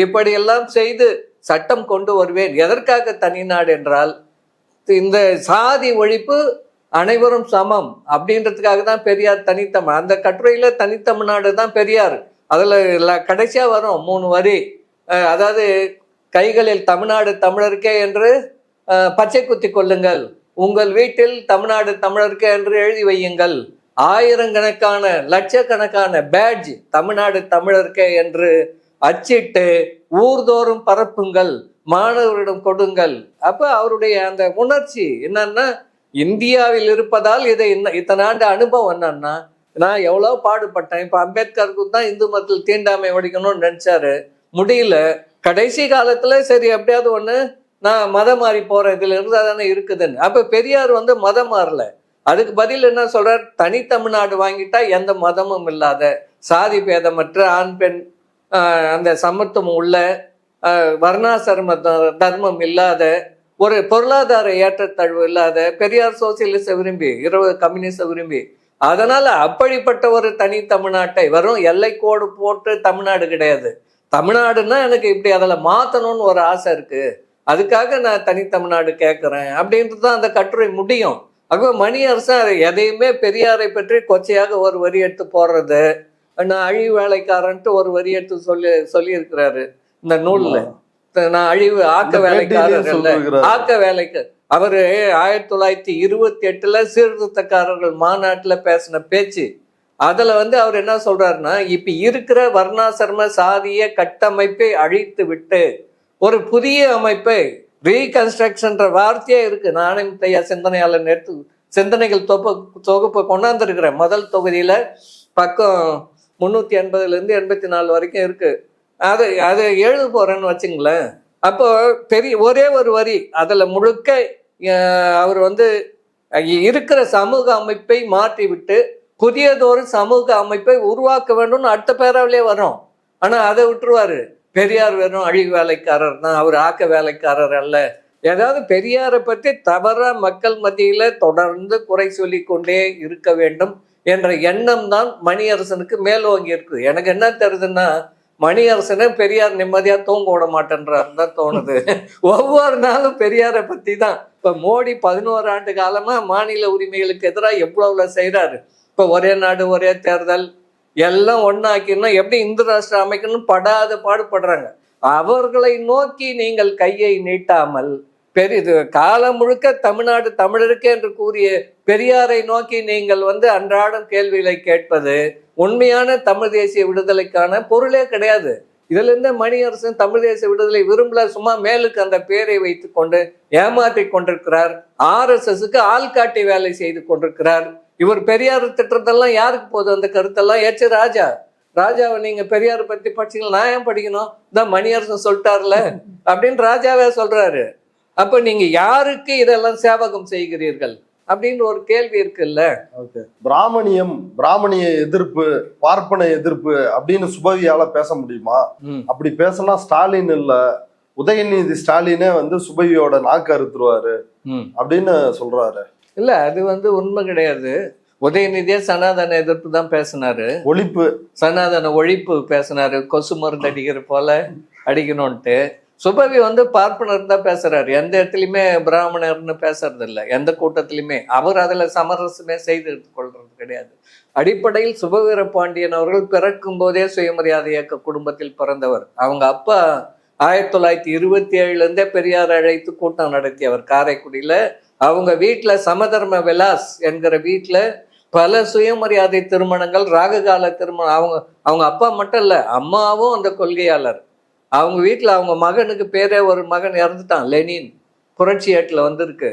S2: இப்படியெல்லாம் செய்து சட்டம் கொண்டு வருவேன். எதற்காக தனிநாடு என்றால், இந்த சாதி ஒழிப்பு அனைவரும் சமம் அப்படின்றதுக்காக தான் பெரியார் தனித்தமிழ். அந்த கட்டுரையில தனித்தமிழ்நாடு தான் பெரியார். அதுல கடைசியா வரும் 3 வரி, அதாவது கைகளில் தமிழ்நாடு தமிழருக்கே என்று பச்சை குத்தி கொள்ளுங்கள், உங்கள் வீட்டில் தமிழ்நாடு தமிழருக்கே என்று எழுதி வையுங்கள், ஆயிரக்கணக்கான லட்சக்கணக்கான பேட்ஜ் தமிழ்நாடு தமிழருக்கே என்று அச்சிட்டு ஊர்தோறும் பரப்புங்கள், மாணவரிடம் கொடுங்கள். அப்ப அவருடைய அந்த உணர்ச்சி என்னன்னா, இந்தியாவில் இருப்பதால் இத்தனை ஆண்டு அனுபவம் என்னன்னா, நான் எவ்வளவு பாடுபட்டேன். இப்ப அம்பேத்கருக்கு தான் இந்து மதத்தில் தீண்டாமை ஒழிக்கணும்னு நினைச்சாரு, முடியல. கடைசி காலத்துல சரி எப்படியாவது ஒண்ணு நான் மதம் மாறி போறேன், இதுல இருந்தா தானே இருக்குதுன்னு. அப்ப பெரியார் வந்து மதம் மாறல, அதுக்கு பதில் என்ன சொல்றார், தனி தமிழ்நாடு வாங்கிட்டா எந்த மதமும் இல்லாத, சாதி பேதமற்ற, ஆண் பெண் அந்த சமத்துவம் உள்ள, வர்ணாசிரம தர்மம் இல்லாத, ஒரு பொருளாதார ஏற்றத்தாழ்வு இல்லாத, பெரியார் சோசியலிச விரும்பி, 20 கம்யூனிஸ்ட விரும்பி, அதனால அப்படிப்பட்ட ஒரு தனி தமிழ்நாட்டை, வெறும் எல்லை கோடு போட்டு தமிழ்நாடு கிடையாது, தமிழ்நாடுன்னா எனக்கு இப்படி அதில் மாற்றணும்னு ஒரு ஆசை இருக்கு, அதுக்காக நான் தனி தமிழ்நாடு கேட்குறேன் அப்படின்றது தான் அந்த கட்டுரை முடியும். ஆகவே மணியரசன் எதையுமே பெரியாரை பற்றி கொச்சையாக ஒரு வரி எடுத்து போடுறது, நான் அழிவு வேலைக்காரன்ட்டு ஒரு வரி எடுத்து சொல்லியிருக்கிறாரு இந்த நூல்ல. நான் அழிவு ஆக்க வேலைக்காரர் இல்ல, ஆக்க வேலைக்கு. அவரு 1928 சீர்திருத்தக்காரர்கள் மாநாட்டுல பேசின பேச்சு, அதுல வந்து அவர் என்ன சொல்றாருன்னா, இப்ப இருக்கிற வர்ணாசிரம சாதிய கட்டமைப்பை அழித்து விட்டு ஒரு புதிய அமைப்பை, ரீகன்ஸ்ட்ரக்ஷன்ற வார்த்தையே இருக்கு, ஆணைமுத்தையா சிந்தனையாளர் நேற்று சிந்தனைகள் தொகுப்பை கொண்டாந்துருக்கிறேன். முதல் தொகுதியில பக்கம் 380 84 வரைக்கும் இருக்கு. அதை எழுத போறேன்னு வச்சுங்களேன். அப்போ ஒரே ஒரு வரி அதுல முழுக்க அவர் வந்து இருக்கிற சமூக அமைப்பை மாற்றி விட்டு புதியதொரு சமூக அமைப்பை உருவாக்க வேண்டும்னு அடுத்த பேராவிலே வரும். ஆனா அதை விட்டுருவாரு. பெரியார் வெறும் அழிவு வேலைக்காரர் தான், அவர் ஆக்க வேலைக்காரர் அல்ல. ஏதாவது பெரியாரை பற்றி தவறா மக்கள் மத்தியில தொடர்ந்து குறை சொல்லி கொண்டே இருக்க வேண்டும் என்ற எண்ணம் தான் மணியரசனுக்கு மேலோங்கி இருக்கு. எனக்கு என்ன தெரியுதுன்னா, மணியரசனை பெரியார் நிம்மதியா தூங்க விட மாட்டேன்றாரு தான் தோணுது. ஒவ்வொரு நாளும் பெரியாரை பத்தி தான். இப்ப மோடி 11 ஆண்டு காலமா மாநில உரிமைகளுக்கு எதிராக எவ்வளவு செய்யறாரு. இப்ப ஒரே நாடு ஒரே தேர்தல் எல்லாம் ஒன்னாக்கணும், எப்படி இந்து ராஷ்டிரம் அமைக்கணும் படாத பாடுபடுறாங்க. அவர்களை நோக்கி நீங்கள் கையை நீட்டாமல், பெரிது காலம் முழுக்க தமிழ்நாடு தமிழருக்கே என்று கூறிய பெரியாரை நோக்கி நீங்கள் வந்து அன்றாடம் கேள்விகளை கேட்பது உண்மையான தமிழ் தேசிய விடுதலைக்கான பொருளே கிடையாது. இதுல இருந்து மணியரசன் தமிழ் தேசிய விடுதலை விரும்பல, சும்மா மேலுக்கு அந்த பேரை வைத்து கொண்டு ஏமாற்றி கொண்டிருக்கிறார். RSSக்கு ஆள்காட்டி வேலை செய்து கொண்டிருக்கிறார். இவர் பெரியார் திட்டத்தெல்லாம் யாருக்கு போகுது? அந்த கருத்தெல்லாம் ராஜாவை நீங்க பெரியார் பத்தி படிச்சீங்களா? நான் ஏன் படிக்கணும்? தான் மணியரசன் சொல்லிட்டார்ல அப்படின்னு ராஜாவே சொல்றாரு. அப்ப நீங்க யாருக்கு இதெல்லாம் சேவகம் செய்கிறீர்கள்? அப்படின்னு ஒரு கேள்வி இருக்குல்ல.
S3: பிராமணிய எதிர்ப்பு, பார்ப்பன எதிர்ப்பு அப்படின்னு சுபவியால பேச முடியுமா? அப்படி பேசினா ஸ்டாலின் இல்ல, உதயநிதி ஸ்டாலினே சுபவியோட நாக்கு அறுத்துருவாரு அப்படின்னு சொல்றாரு.
S2: இல்ல, அது உண்மை கிடையாது. உதயநிதியே சனாதன எதிர்ப்பு தான் பேசினாரு,
S3: ஒழிப்பு,
S2: சனாதன ஒழிப்பு பேசினாரு, கொசு மருந்து அடிக்கிற போல அடிக்கணும்ட்டு. சுபவி பார்ப்பனர் தான் பேசுறாரு, எந்த இடத்துலயுமே பிராமணர்னு பேசுறது இல்லை, எந்த கூட்டத்திலுமே. அவர் அதுல சமரசமே செய்து கொள்றது கிடையாது. அடிப்படையில் சுபவீர பாண்டியன் அவர்கள் பிறக்கும் போதே சுயமரியாதை இயக்க குடும்பத்தில் பிறந்தவர். அவங்க அப்பா 1927 பெரியார் அழைத்து கூட்டம் நடத்தியவர் காரைக்குடியில. அவங்க வீட்டுல சமதர்ம விலாஸ் என்கிற வீட்டுல பல சுயமரியாதை திருமணங்கள், ராககால திருமணம். அவங்க அப்பா மட்டும் இல்ல, அம்மாவும் அந்த கொள்கையாளர். அவங்க வீட்டுல அவங்க மகனுக்கு பேரே, ஒரு மகன் இறந்துட்டான், லெனின், புரட்சி ஏட்டுல வந்திருக்கு.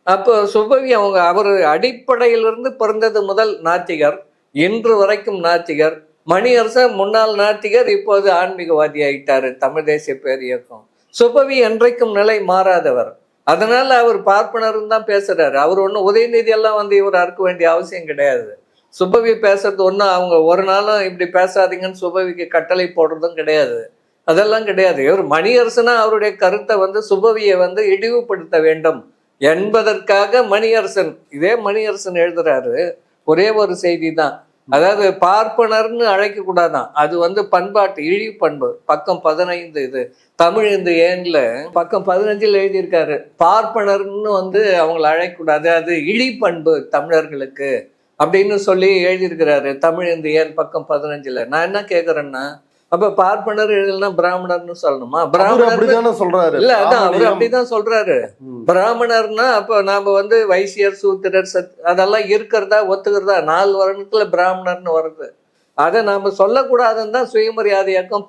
S2: அப்போ சுபவி அவர் அடிப்படையிலிருந்து பிறந்தது முதல் நாத்திகர், இன்று வரைக்கும் நாத்திகர். மணியரசன் முன்னாள் நாத்திகர், இப்போது ஆன்மீகவாதி ஆயிட்டாரு, தமிழ் தேசிய பேரியக்கம். சுபவி என்றைக்கும் நிலை மாறாதவர். அதனால அவர் பார்ப்பனரும் தான் பேசுறாரு. அவர் ஒன்றும் உதயநிதி எல்லாம் இவர் அறுக்க வேண்டிய அவசியம் கிடையாது. சுபவி பேசுறது ஒன்றும் அவங்க ஒரு நாளும் இப்படி பேசாதீங்கன்னு சுபவிக்கு கட்டளை போடுறதும் கிடையாது, அதெல்லாம் கிடையாது. இவர் மணியரசனா அவருடைய கருத்தை சுபவியை இழிவுபடுத்த வேண்டும் என்பதற்காக மணியரசன், இதே மணியரசன் எழுதுறாரு. ஒரே ஒரு செய்தி தான், அதாவது பார்ப்பனர்னு அழைக்க கூடாதான், அது பண்பாட்டு இழிவு பண்பு. பக்கம் 15 இது தமிழ் இந்த ஏன்ல பக்கம் 15 எழுதியிருக்காரு. பார்ப்பனர்னு அவங்களை அழைக்கக்கூடாது, அது இழி பண்பு தமிழர்களுக்கு அப்படின்னு சொல்லி எழுதியிருக்கிறாரு. தமிழ் இந்த ஏன் பக்கம் 15. நான் என்ன கேக்குறேன்னா, அப்ப பார்ப்பனர் எழுதலன்னா பிராமணர்னு சொல்லணுமா? பிராமணர்
S3: சொல்றாரு
S2: இல்ல, அதான் அவரு அப்படிதான் சொல்றாரு. பிராமணர்னா அப்ப நாம வைசியர், சூத்திரர், அதெல்லாம் இருக்கிறதா ஒத்துக்கிறதா? 4 வருடத்துல பிராமணர்னு வருது. அதை நாம சொல்லக்கூடாதுன்னு தான் சுயமரியாதை இயக்கம்.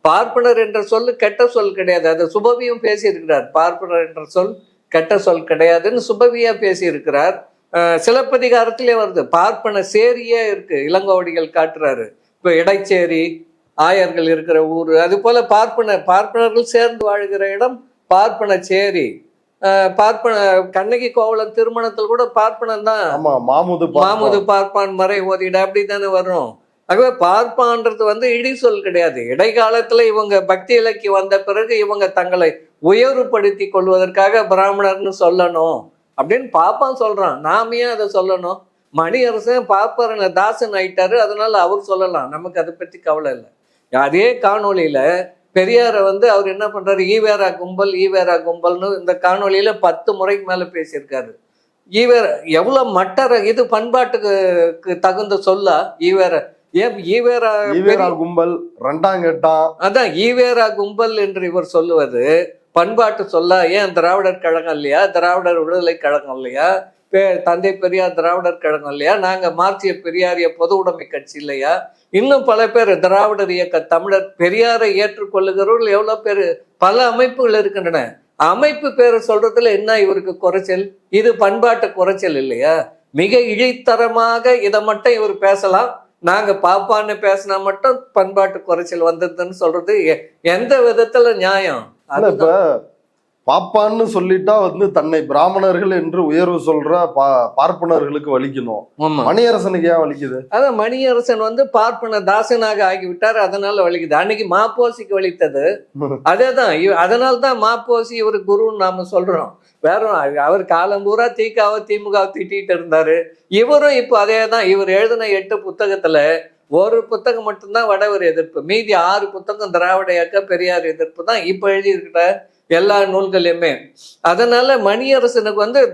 S2: பார்ப்பனர் என்ற சொல் கெட்ட சொல் கிடையாது, அதை சுபவியும் பேசி இருக்கிறார். பார்ப்பனர் என்ற சொல் கெட்ட சொல் கிடையாதுன்னு சுபவியா பேசி இருக்கிறார். சிலப்பதிகாரத்திலே வருது, பார்ப்பன சேரியே இருக்கு, இளங்கோவடிகள் காட்டுறாரு. இப்ப இடைச்சேரி, ஆயர்கள் இருக்கிற ஊரு, அது போல பார்ப்பனர்கள் சேர்ந்து வாழ்கிற இடம் பார்ப்பன சேரி. பார்ப்பன கண்ணகி கோவலன் திருமணத்தில் கூட பார்ப்பனன் தான், மாமுது பார்ப்பான் மறை ஓதிட, அப்படித்தானே வரும். ஆகவே பார்ப்பான்றது இடி சொல் கிடையாது. இடைக்காலத்துல இவங்க பக்தி இலக்கியம் வந்த பிறகு இவங்க தங்களை உயர்வுபடுத்தி கொள்வதற்காக பிராமணர்னு சொல்லணும் அப்படின்னு பாப்பான் சொல்றான். நாம ஏன் அதை சொல்லணும்? மணியரசன் பார்ப்பன தாசன் ஆயிட்டாரு, அதனால அவர் சொல்லலாம், நமக்கு அதை பத்தி கவலை இல்லை. அதே காணொலியில பெரியார அவர் என்ன பண்றாரு, ஈவேரா கும்பல்னு இந்த காணொலியில 10 முறைக்கு மேல பேசியிருக்காரு. ஈவேரா எவ்வளவு மட்டர, இது பண்பாட்டுக்கு தகுந்த சொல்லா?
S3: ஈவேரா கும்பல் 2ஆம் கட்டம்,
S2: அதான் ஈவேரா கும்பல் என்று இவர் சொல்லுவது பண்பாட்டு சொல்லா? ஏன் திராவிடர் கழகம் இல்லையா? திராவிடர் விடுதலை கழகம் இல்லையா? தந்தை பெரியார் திராவிடர் கழகம் இல்லையா? நாங்க மார்க்சிய பெரியாரிய பொது உடைமை கட்சி இல்லையா? இன்னும் பல பேர் திராவிடர் இயக்க தமிழர் பெரியாரை ஏற்றுக்கொள்ளுகிறவர்கள் எவ்வளவு பேர், பல அமைப்புகள் இருக்கின்றன. அமைப்பு பேரை சொல்றதுல என்ன இவருக்கு குறைச்சல்? இது பண்பாட்டு குறைச்சல் இல்லையா? மிக இழித்தரமாக இதை மட்டும் இவர் பேசலாம், நாங்க பாப்பான்னு பேசினா மட்டும் பண்பாட்டு குறைச்சல் வந்ததுன்னு சொல்றது எந்த விதத்துல நியாயம்?
S3: இப்ப பாப்பான்னு சொல்லிட்டா தன்னை பிராமணர்கள் என்று உயர்வு சொல்ற பார்ப்பனர்களுக்கு வலிக்கணும், மணியரசனுக்கு ஏன் வலிக்குது?
S2: அதான் மணியரசன் பார்ப்பன தாசனாக ஆகிவிட்டார், அதனால வலிக்குது. அன்னைக்கு மாப்போசிக்கு வலித்தது அதேதான். அதனால்தான் மாப்போசி இவர் குருன்னு நாம சொல்றோம். வேற அவர் காலம் பூரா திமுக திட்டிட்டு இருந்தாரு. இவரும் இப்போ அதே தான். இவர் எழுதின 8 புத்தகத்துல ஒரு புத்தகம் மட்டும்தான் வடவர் எதிர்ப்பு, மீதி 6 புத்தகம் திராவிட இயக்க பெரியார் எதிர்ப்பு தான் இப்ப எழுதியிருக்கிற எல்லா நூல்களையுமே. அதனால மணியரசனுக்கு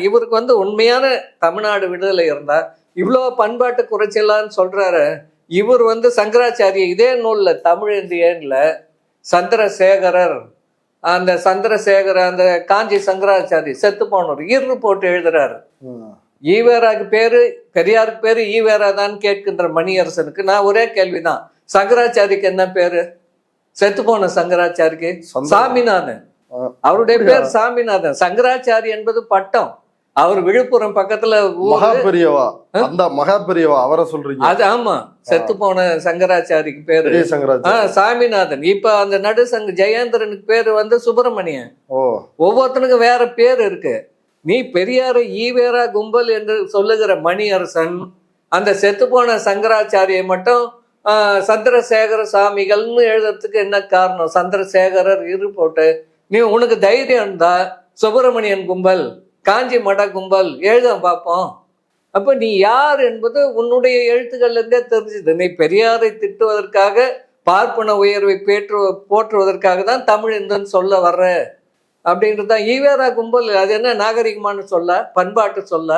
S2: இவருக்கு உண்மையான தமிழ்நாடு விடுதலை இருந்தா இவ்வளோ பண்பாட்டு குறைச்சலான்னு சொல்றாரு. இவர் சங்கராச்சாரிய இதே நூல்ல தமிழ் இந்தியன்ல சந்திரசேகரர், அந்த அந்த காஞ்சி சங்கராச்சாரி செத்து போனவர் ஈர்வு போட்டு எழுதுறாரு. ஈவேராக்கு பேரு, பெரியாருக்கு பேரு ஈவேரா தான் கேட்கின்ற மணியரசனுக்கு நான் ஒரே கேள்விதான், சங்கராச்சாரிக்கு என்ன பேரு? செத்து போன சங்கராச்சாரிக்கு சாமிநாதன், அவருடைய பேர் சாமிநாதன். சங்கராச்சாரி என்பது பட்டம். அவர் விழுப்புரம் பக்கத்துல
S3: மகாபெரியவா, அந்த மகாபெரியவா அவரை சொல்றீங்க?
S2: அது ஆமா, செத்து போன சங்கராச்சாரிக்கு பேரு சாமிநாதன். இப்ப அந்த நடுசங்க ஜெயேந்திரனுக்கு பேரு சுப்பிரமணியன். ஒவ்வொருத்தனுக்கும் வேற பேர் இருக்கு. நீ பெரியாரை ஈவேரா கும்பல் என்று சொல்லுகிற மணியரசன் அந்த செத்துப்போன சங்கராச்சாரியை மட்டும் சந்திரசேகர சாமிகள்னு எழுதுறதுக்கு என்ன காரணம்? சந்திரசேகரர் போட்டு நீ உனக்கு தைரியம் இருந்தா சுப்பிரமணியன் கும்பல், காஞ்சி மட கும்பல் எழுத பார்ப்போம். அப்ப நீ யார் என்பது உன்னுடைய எழுத்துக்கள்ல இருந்தே தெரிஞ்சுது. நீ பெரியாரை திட்டுவதற்காக, பார்ப்பன உயர்வை போற்றுவதற்காக தான் தமிழ் இந்துன்னு சொல்ல வர்ற அப்படின்றதுதான். ஈவேரா கும்பல் அது என்ன நாகரிகமானு சொல்ல, பண்பாட்டு சொல்ல?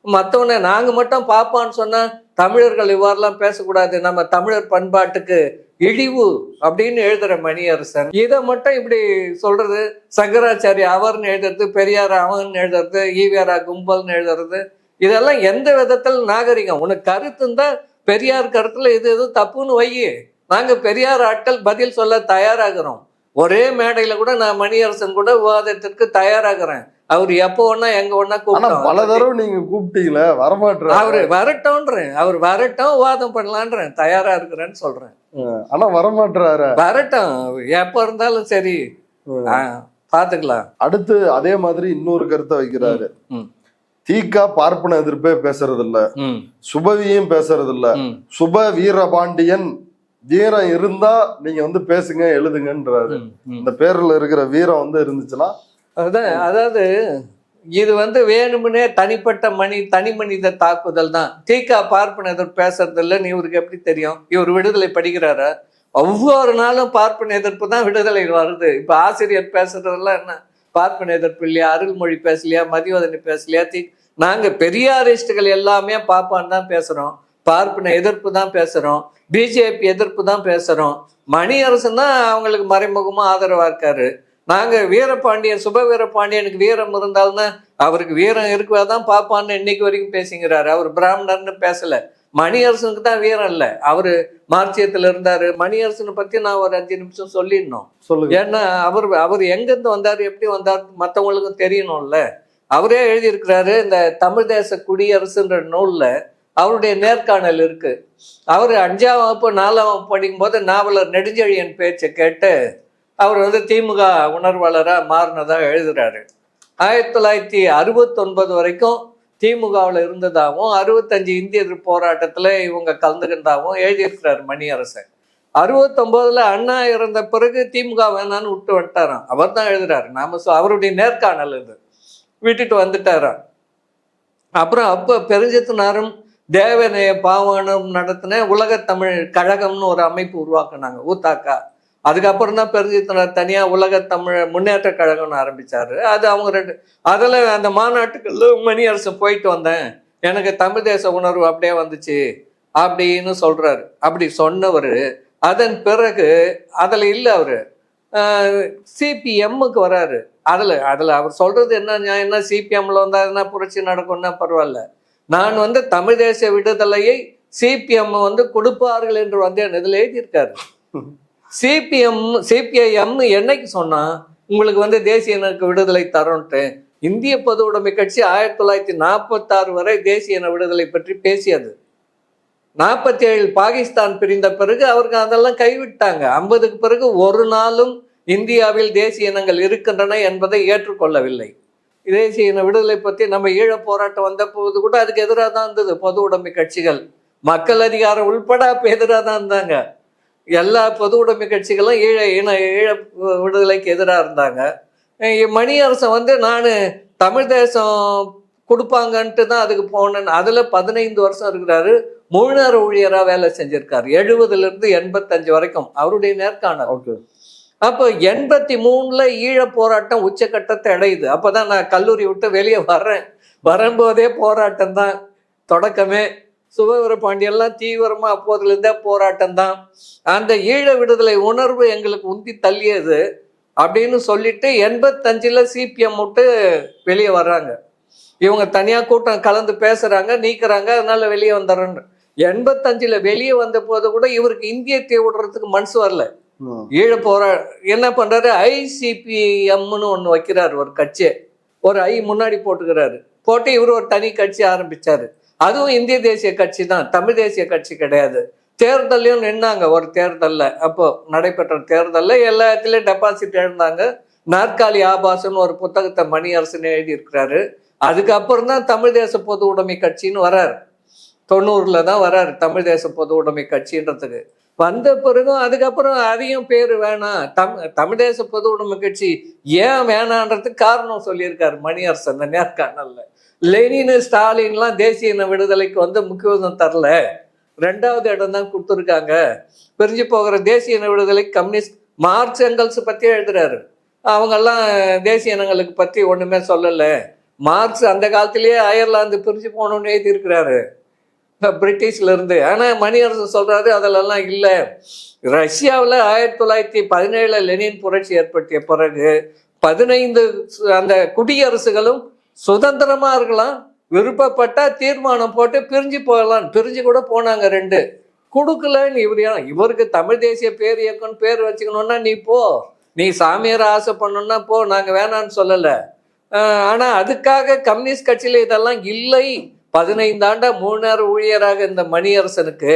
S2: மற்றவனை நாங்க மட்டும் பாப்பான்னு சொன்னா தமிழர்கள் இவ்வாறுலாம் பேசக்கூடாது, நம்ம தமிழர் பண்பாட்டுக்கு இழிவு அப்படின்னு எழுதுற மணியரசன் இதை மட்டும் இப்படி சொல்றது. சங்கராச்சாரிய அவர்னு எழுதுறது, பெரியார் அவன் எழுதுறது, ஈவேரா கும்பல்னு எழுதுறது, இதெல்லாம் எந்த விதத்தில் நாகரிகம்? உனக்கு கருத்து இருந்தா பெரியார் கருத்துல இது எது தப்புன்னு வை. நாங்க பெரியார் ஆட்கள் பதில் சொல்ல தயாராகிறோம். ஒரே மேடையில கூட நான் மணியரசன் கூட விவாதத்திற்கு தயாராகிறேன். அவர் எப்போ ஒன்னா எங்க ஒன்னா கூப்பிட்டோம்.
S3: பல தடவை நீங்க கூப்பிட்டீங்களே, வரமாட்டேன்.
S2: அவரு வரட்டும்ன்றேன், அவர் வரட்டும், விவாதம் பண்ணலான்றேன், தயாரா இருக்கிறேன்னு சொல்றேன்.
S3: ஆனா வரமாட்டாரு.
S2: வரட்டும், எப்ப இருந்தாலும் சரி பாத்துக்கலாம்.
S3: அடுத்து அதே மாதிரி இன்னொரு கருத்தை வைக்கிறாரு. தீகா பார்ப்பன எதிர்ப்பே பேசுறது இல்ல, சுபவியும் பேசுறது இல்ல, சுப வீரபாண்டியன் வீரம் இருந்தா நீங்க பேசுங்க எழுதுங்கன்றாரு. இந்த பேர்ல இருக்கிற வீரம் இருந்துச்சுன்னா
S2: அதாவது இது வேணும்னே தனிப்பட்ட தனி மனித தாக்குதல் தான். தீகா பார்ப்பன எதிர்ப்பு பேசுறது இல்லைன்னு இவருக்கு எப்படி தெரியும்? இவர் விடுதலை படிக்கிறாரா? ஒவ்வொரு நாளும் பார்ப்பன எதிர்ப்பு தான் விடுதலை வருது. இப்ப ஆசிரியர் பேசுறதெல்லாம் என்ன பார்ப்பன எதிர்ப்பு இல்லையா? அருள்மொழி பேசலையா? மதிவதனி பேசலையா? நாங்க பெரியாரிஸ்டுகள் எல்லாமே பாப்பான்னு தான் பேசுறோம், பார்ப்பன எதிர்ப்பு தான் பேசுறோம், பிஜேபி எதிர்ப்பு தான் பேசுறோம். மணியரசன் தான் அவங்களுக்கு மறைமுகமா ஆதரவா இருக்காரு. நாங்க வீரபாண்டியன், சுப வீரபாண்டியனுக்கு வீரம் இருந்தால்தான் அவருக்கு வீரம் இருக்குவாதான் பாப்பான்னு இன்னைக்கு வரைக்கும் பேசுங்கிறாரு. அவர் பிராமணர்னு பேசல. மணியரசனுக்கு தான் வீரம் இல்லை, அவரு மார்க்சியத்துல இருந்தாரு. மணியரசனை பத்தி நான் ஒரு 5 நிமிஷம் சொல்லிடணும். ஏன்னா அவர் எங்கிருந்து வந்தாரு, எப்படி வந்தாரு மற்றவங்களுக்கும் தெரியணும்ல. அவரே எழுதியிருக்கிறாரு, இந்த தமிழ் தேச குடியரசுன்ற நூல்ல அவருடைய நேர்காணல் இருக்கு. அவர் 5ஆம் வகுப்பு 4ஆம் வகுப்பு படிக்கும் போது நாவலர் நெடுஞ்செழியன் பேச்சை கேட்டு அவர் திமுக உணர்வாளரா மாறினதா எழுதுறாரு. 1969 வரைக்கும் திமுகவில் இருந்ததாகவும் 65 இந்திய எதிர்ப்பு போராட்டத்துல இவங்க கலந்துகின்றதாகவும் எழுதியிருக்கிறார் மணியரசன். 69ல் அண்ணா இறந்த பிறகு திமுக வேணான்னு விட்டு வந்துட்டாராம். அவர் தான் எழுதுறாரு. அவருடைய நேர்காணல் இது விட்டுட்டு வந்துட்டாராம். அப்புறம் அப்ப பெருஞ்சித்தனாரும் தேவநேய பாவாணம் நடத்தின உலக தமிழ் கழகம்னு ஒரு அமைப்பு உருவாக்குனாங்க, ஊத்தாக்கா. அதுக்கப்புறம் தான் பெருஞ்சித்தனார் தனியா உலக தமிழ் முன்னேற்ற கழகம்னு ஆரம்பிச்சாரு. அது அவங்க அதில் அந்த மாநாட்டுக்குள்ள மணியரசன் போயிட்டு வந்தேன், எனக்கு தமிழ் தேச உணர்வு அப்படியே வந்துச்சு அப்படின்னு சொல்றாரு. அப்படி சொன்னவர் அதன் பிறகு அதில் இல்லை, அவரு சிபிஎம்முக்கு வராரு. அதில் அவர் சொல்றது என்ன சிபிஎம்ல வந்தாருன்னா புரட்சி நடக்கும்னா பரவாயில்ல, நான் தமிழ் தேச விடுதலையை சிபிஎம் கொடுப்பார்கள் என்று வந்தேன் இதில் எழுதியிருக்காரு. சிபிஐஎம் என்னைக்கு சொன்னா உங்களுக்கு தேசிய இனக்கு விடுதலை தரோன்ட்டு? இந்திய பொது உடைமை கட்சி 1946 வரை தேசிய இன விடுதலை பற்றி பேசியது. 47 பாகிஸ்தான் பிரிந்த பிறகு அவருக்கு அதெல்லாம் கைவிட்டாங்க. 50க்கு பிறகு ஒரு நாளும் இந்தியாவில் தேசிய இனங்கள் இருக்கின்றன என்பதை ஏற்றுக்கொள்ளவில்லை. தேசிய இன விடுதலை பற்றி நம்ம ஈழ போராட்டம் வந்த போது கூட அதுக்கு எதிராக தான் இருந்தது பொது உடைமை கட்சிகள். மக்கள் அதிகாரம் உள்பட அப்ப எதிராக தான் இருந்தாங்க. எல்லா பொது உடைமை கட்சிகளும் ஈழ விடுதலைக்கு எதிராக இருந்தாங்க. மணியரசன் நான் தமிழ் தேசம் கொடுப்பாங்கன்ட்டு தான் அதுக்கு போனேன். அதுல 15 வருஷம் இருக்கிறாரு, முழு நேர ஊழியராக வேலை செஞ்சிருக்காரு. 70ல இருந்து 85 வரைக்கும் அவருடைய நேர்காணல். அப்போ 83ல் ஈழ போராட்டம் உச்சக்கட்டத்தை அடையுது. அப்பதான் நான் கல்லூரி விட்டு வெளியே வரும்போதே போராட்டம் தான் தொடக்கமே. சுபவீரபாண்டியெல்லாம் தீவிரமா அப்போதுல இருந்தே போராட்டம் தான். அந்த ஈழ விடுதலை உணர்வு எங்களுக்கு உந்தி தள்ளியது அப்படின்னு சொல்லிட்டு 85ல் சிபிஎம் விட்டு வெளியே வர்றாங்க. இவங்க தனியா கூட்டம் கலந்து பேசுறாங்க, நீக்கிறாங்க, அதனால வெளியே வந்துடுறேன்னு. 85ல் வெளியே வந்த போது கூட இவருக்கு இந்தியத்தை விடுறதுக்கு மனசு வரல. ஈழ என்ன பண்றாரு, ஐசிபிஎம்னு ஒண்ணு வைக்கிறாரு, ஒரு கட்சி, ஒரு முன்னாடி போட்டுக்கிறாரு. போட்டு இவர் ஒரு தனி கட்சி ஆரம்பிச்சாரு. அதுவும் இந்திய தேசிய கட்சி தான், தமிழ் தேசிய கட்சி கிடையாது. தேர்தலையும் நின்னாங்க. ஒரு தேர்தல்ல, அப்போ நடைபெற்ற தேர்தல்ல எல்லா இடத்துலயும் டெபாசிட் எழுந்தாங்க. நாற்காலி ஆபாசம்னு ஒரு புத்தகத்தை மணியரசன் எழுதி இருக்கிறாரு. அதுக்கப்புறம் தான் தமிழ் தேச பொது உடைமை கட்சின்னு வர்றாரு. 90ல தான் வர்றாரு தமிழ் தேச பொது உடைமை கட்சின்றதுக்கு. வந்த பிறகும் அதுக்கப்புறம் அதையும் பேர் வேணாம், தமிழ் தேச பொது உடைமை கட்சி ஏன் வேணான்றதுக்கு காரணம் சொல்லியிருக்காரு மணியரசன் அந்த நேர்காணல்ல. லெனின் ஸ்டாலின்லாம் தேசிய இன விடுதலைக்கு முக்கியத்துவம் தரல, 2வது இடம் தான் கொடுத்துருக்காங்க. பிரிஞ்சு போகிற தேசிய இன விடுதலைக்கு கம்யூனிஸ்ட் மார்க்ஸ் எங்கல்ஸ் பத்தி எழுதுறாரு. அவங்கெல்லாம் தேசிய இனங்களுக்கு பத்தி ஒண்ணுமே சொல்லல. மார்க்ஸ் அந்த காலத்திலேயே அயர்லாந்து பிரிஞ்சு போகணும்னு எழுதியிருக்கிறாரு பிரிட்டிஷ்ல இருந்து. ஆனா மணியரசன் சொல்றாரு அதிலெல்லாம் இல்ல. ரஷ்யாவில் 1917 லெனின் புரட்சி ஏற்படுத்திய பிறகு 15 அந்த குடியரசுகளும் சுதந்திரமா இருக்கலாம், விருப்பப்பட்டா தீர்மானம் போட்டு பிரிஞ்சு போகலாம். பிரிஞ்சு கூட போனாங்க 2. கொடுக்கலன்னு இவருக்கு தமிழ் தேசிய பேர் இயக்கம்னு பேர் வச்சுக்கணும்னா நீ போ, நீ சாமியார் ஆசை பண்ணணும்னா போ, நாங்க வேணான்னு சொல்லல. ஆனா அதுக்காக கம்யூனிஸ்ட் கட்சியில இதெல்லாம் இல்லை. 15 ஆண்டா 3 நேர ஊழியராக இந்த மணியரசனுக்கு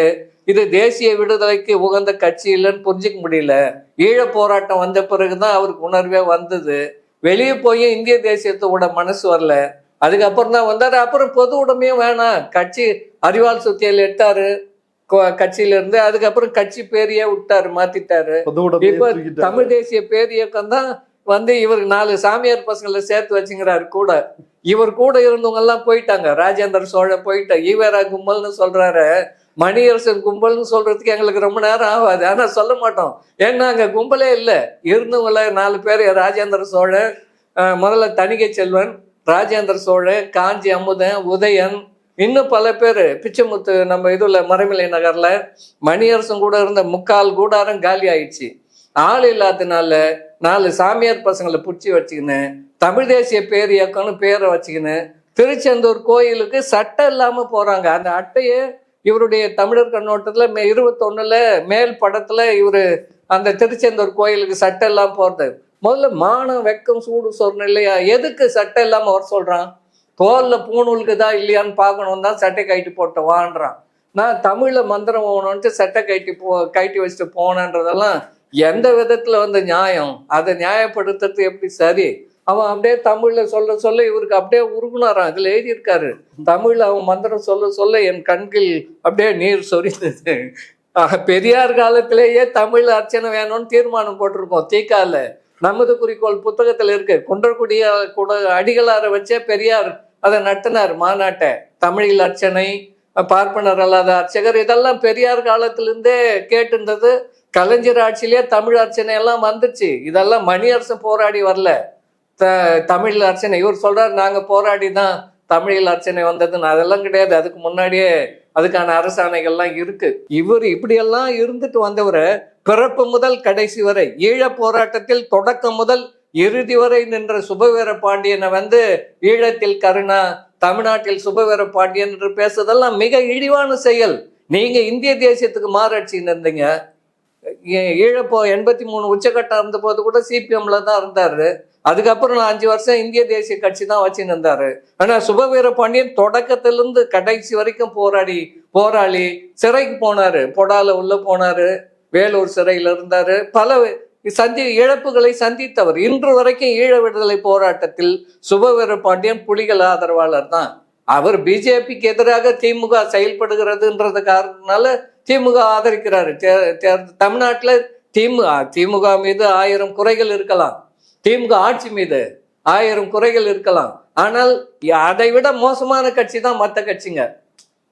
S2: இது தேசிய விடுதலைக்கு உகந்த கட்சி இல்லைன்னு புரிஞ்சிக்க முடியல. ஈழ போராட்டம் வந்த பிறகுதான் அவருக்கு உணர்வே வந்தது. வெளியே போய் இந்திய தேசியத்தோட மனசு வரல. அதுக்கப்புறம் தான் வந்தாரு. அப்புறம் பொது உடைமையும் வேணாம், கட்சி அறிவால் சுத்தியல் எடுத்தாரு கட்சியில இருந்து. அதுக்கப்புறம் கட்சி பேரையே விட்டாரு, மாத்திட்டாரு. இப்ப தமிழ் தேசிய பேர் இயக்கம் தான் இவர் 4 சாமியார் பசங்களை சேர்த்து வச்சுங்கிறாரு கூட. இவர் கூட இருந்தவங்க எல்லாம் போயிட்டாங்க. ராஜேந்திர சோழன் போயிட்ட, ஈவேரா கும்பல்னு சொல்றாரு. மணியரசன் கும்பல்னு சொல்றதுக்கு எங்களுக்கு ரொம்ப நேரம் ஆகாது, ஆனா சொல்ல மாட்டோம். ஏன்னா அங்க கும்பலே இல்லை. இருந்தவங்கள 4 பேர், ராஜேந்திர சோழன், முதல்ல தணிகை செல்வன், ராஜேந்திர சோழன், காஞ்சி அமுதன், உதயன், இன்னும் பல பேர், பிச்சைமுத்து நம்ம இதுல மறைமலை நகர்ல. மணியரசன் கூட இருந்த 3/4 கூடாரம் காலி ஆயிடுச்சு. ஆள் இல்லாததுனால 4 சாமியார் பசங்களை பிடிச்சி வச்சுக்கின்னு தமிழ் தேசிய பேர் இயக்கம்னு பேரை வச்சுக்கின்னு திருச்செந்தூர் கோயிலுக்கு சட்டம் இல்லாம போறாங்க. அந்த அட்டையே இவருடைய தமிழர் கண்ணோட்டத்துல 21ல மேல் படத்துல இவரு அந்த திருச்செந்தூர் கோயிலுக்கு சட்டம் இல்லாம போறது. முதல்ல மானம் வெக்கம் சூடு சொரணம் இல்லையா? எதுக்கு சட்டம் இல்லாம வர சொல்றான்? தோல்ல பூணூலுக்கு தான் இல்லையான்னு பார்க்கணும் தான் சட்டை கைட்டு போட்ட வான்றான். நான் தமிழ்ல மந்திரம் போகணுன்ட்டு சட்டை கைட்டி வச்சுட்டு போனன்றதெல்லாம் எந்த விதத்துல நியாயம்? அதை நியாயப்படுத்துறது எப்படி சரி? அவன் அப்படியே தமிழ்ல சொல்ல இவருக்கு அப்படியே உருகுனாராம். இதுல எழுதியிருக்காரு, தமிழ்ல அவன் மந்திரம் சொல்ல என் கண்கள் அப்படியே நீர் சொரிந்தது. பெரியார் காலத்திலேயே தமிழ் அர்ச்சனை வேணும்னு தீர்மானம் போட்டிருக்கோம் தீக்கால. நமது குறிக்கோள் புத்தகத்துல இருக்கு. குன்றக்குடிய கூட அடிகளார வச்சே பெரியார் அதை நடத்தினார் மாநாட்டை. தமிழில் அர்ச்சனை, பார்ப்பனர் அல்லாத அர்ச்சகர், இதெல்லாம் பெரியார் காலத்திலிருந்தே கேட்டுன்றது. கலைஞர் ஆட்சியிலேயே தமிழ் அர்ச்சனை எல்லாம் வந்துச்சு. இதெல்லாம் மணியரசன் போராடி வரல. தமிழ் அர்ச்சனை இவர் சொல்றாரு நாங்க போராடி தான் தமிழில் அர்ச்சனை வந்ததுன்னு. அதெல்லாம் கிடையாது. அதுக்கு முன்னாடியே அதுக்கான அரசாணைகள்லாம் இருக்கு. இவர் இப்படியெல்லாம் இருந்துட்டு வந்தவரை பிறப்பு முதல் கடைசி வரை ஈழ போராட்டத்தில் தொடக்கம் முதல் இறுதி வரை நின்ற சுபவீர பாண்டியனை ஈழத்தில் கருணா, தமிழ்நாட்டில் சுபவீர பாண்டியன் என்று பேசுறதெல்லாம் மிக இழிவான செயல். நீங்க இந்திய தேசியத்துக்கு மாறாட்சின்னு இருந்தீங்க. ஈழப்போ 83 உச்சகட்டம் இருந்த போது கூட சிபிஎம்ல தான் இருந்தாரு. அதுக்கப்புறம் 5 வருஷம் இந்திய தேசிய கட்சி தான் வச்சுன்னு இருந்தாரு. ஆனா சுபவீர பாண்டியன் தொடக்கத்திலிருந்து கடைசி வரைக்கும் போராளி சிறைக்கு போனாரு. பொடால உள்ள போனாரு, வேலூர் சிறையில இருந்தாரு. பல இழப்புகளை சந்தித்தவர். இன்று வரைக்கும் ஈழ விடுதலை போராட்டத்தில் சுபவீர பாண்டியன் புலிகள் ஆதரவாளர் தான். அவர் பிஜேபிக்கு எதிராக திமுக செயல்படுகிறதுன்றது காரணத்தினால திமுக ஆதரிக்கிறாரு. தமிழ்நாட்டுல திமுக மீது 1000 குறைகள் இருக்கலாம், திமுக ஆட்சி மீது 1000 குறைகள் இருக்கலாம். ஆனால் அதை விட மோசமான கட்சி தான் மற்ற கட்சிங்க.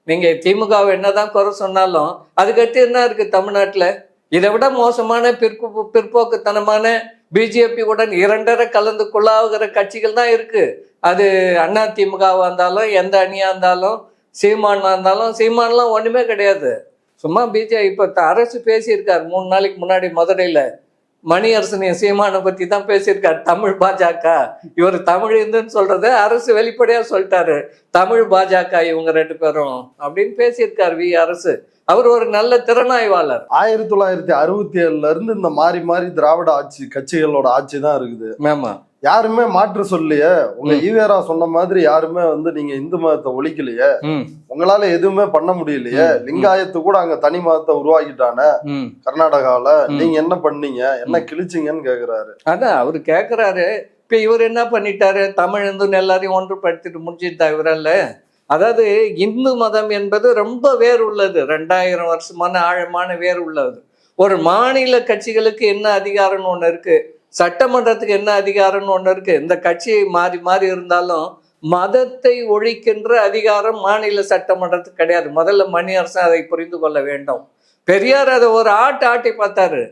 S2: நீங்க திமுகவை என்னதான் குறை சொன்னாலும் அதுக்கடுத்து என்ன இருக்கு தமிழ்நாட்டுல? இதை விட மோசமான பிற்போக்குத்தனமான பிஜேபி உடன் 2.5 கலந்து கொள்ளாகிற கட்சிகள் தான் இருக்கு. அது அண்ணா திமுகவா இருந்தாலும், எந்த அணியா இருந்தாலும், சீமானா இருந்தாலும். சீமான்லாம் ஒண்ணுமே கிடையாது. சும்மா பிஜேபி இப்ப அரசு பேசியிருக்காரு 3 நாளைக்கு முன்னாடி மதுரையில. மணியரசன் சீமானை பத்தி தான் பேசியிருக்காரு. தமிழ் பாஜக, இவர் தமிழ் இருந்துன்னு சொல்றது அரசு வெளிப்படையா சொல்லிட்டாரு. தமிழ் பாஜக இவங்க 2 பேரும் அப்படின்னு பேசியிருக்காரு அரசு. அவர் ஒரு நல்ல திறனாய்வாளர்.
S3: 1967ல இருந்து இந்த மாறி திராவிட ஆட்சி கட்சிகளோட ஆட்சி தான் இருக்குது.
S2: ஆமா,
S3: யாருமே மாற்று சொல்லையே. உங்க ஈவேரா சொன்ன மாதிரி யாருமே நீங்க இந்து மதத்தை ஒழிக்கலையே, உங்களால எதுவுமே பண்ண முடியலையே. லிங்காயத்து கூட அங்க தனி மதத்தை உருவாக்கிட்டானே கர்நாடகால, நீங்க என்ன பண்ணீங்க, என்ன கிழிச்சிங்கன்னு கேக்குறாரு.
S2: அதான் அவரு கேக்குறாரு. இப்ப இவர் என்ன பண்ணிட்டாரு, தமிழ் இந்துன்னு எல்லாரையும் ஒன்றுபடுத்திட்டு முடிச்சுட்டா இவரால. அதாவது இந்து மதம் என்பது ரொம்ப வேர் உள்ளது, 2000 வருஷமான ஆழமான வேர் உள்ளது. ஒரு மாநில கட்சிகளுக்கு என்ன அதிகாரம்னு ஒண்ணு இருக்கு, சட்டமன்றத்துக்கு என்ன அதிகாரம்னு ஒண்ணு இருக்கு. இந்த கட்சி மாறி மாறி இருந்தாலும் மதத்தை ஒழிக்கின்ற அதிகாரம் மாநில சட்டமன்றத்துக்கு கிடையாது. முதல்ல மணியரசன் அதை புரிந்து கொள்ள வேண்டும். பெரியார் அதை ஒரு ஆட்டி பார்த்தாரு.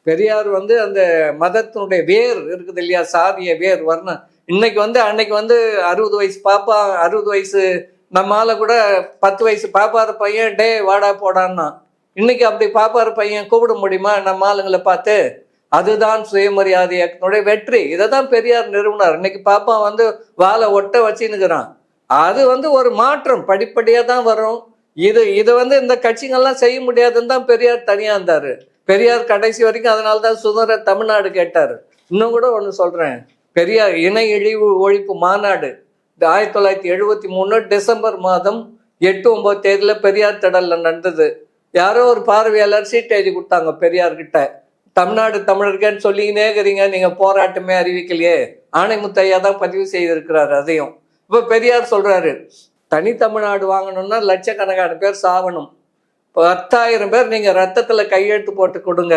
S2: பெரியார் வந்து அந்த மதத்தினுடைய வேர் இருக்குது இல்லையா, சாதிய வேர் வர்ணம். இன்னைக்கு வந்து அன்னைக்கு வந்து 60 வயசு பாப்பா, 60 வயசு நம்மால கூட 10 வயசு பாப்பாரு பையன் டே வாடா போடான்னா. இன்னைக்கு அப்படி பாப்பாரு பையன் கூப்பிட முடியுமா நம்ம ஆளுங்களை பார்த்து? அதுதான் சுயமரியாதை இயக்கத்தினுடைய வெற்றி. இதை தான் பெரியார் நிறுவனார். இன்னைக்கு பாப்பா வந்து வாழை ஒட்ட வச்சுன்னுக்குறான். அது வந்து ஒரு மாற்றம் படிப்படியாக தான் வரும். இது வந்து இந்த கட்சிகள்லாம் செய்ய முடியாதுன்னு தான் பெரியார் தனியாக இருந்தார். பெரியார் கடைசி வரைக்கும் அதனால தான் சுதந்திர தமிழ்நாடு கேட்டார். இன்னும் கூட ஒன்று சொல்கிறேன், பெரியார் இணை இழிவு ஒழிப்பு மாநாடு 1973 டிசம்பர் மாதம் 8-9 தேதியில் பெரியார் திடலில் நடந்தது. யாரோ ஒரு பார்வையாளர் சீட் எழுதி கொடுத்தாங்க பெரியார்கிட்ட, தமிழ்நாடு தமிழர்கள்னு சொல்லிக்கினே இருக்கிறீங்க, நீங்கள் போராட்டமே அறிவிக்கலையே. ஆணைமுத்தையா தான் பதிவு செய்திருக்கிறார் அதையும். இப்போ பெரியார் சொல்கிறாரு, தனி தமிழ்நாடு வாங்கணும்னா லட்சக்கணக்கான பேர் சாவணும். 10,000 பேர் நீங்கள் ரத்தத்தில் கையெழுத்து போட்டு கொடுங்க,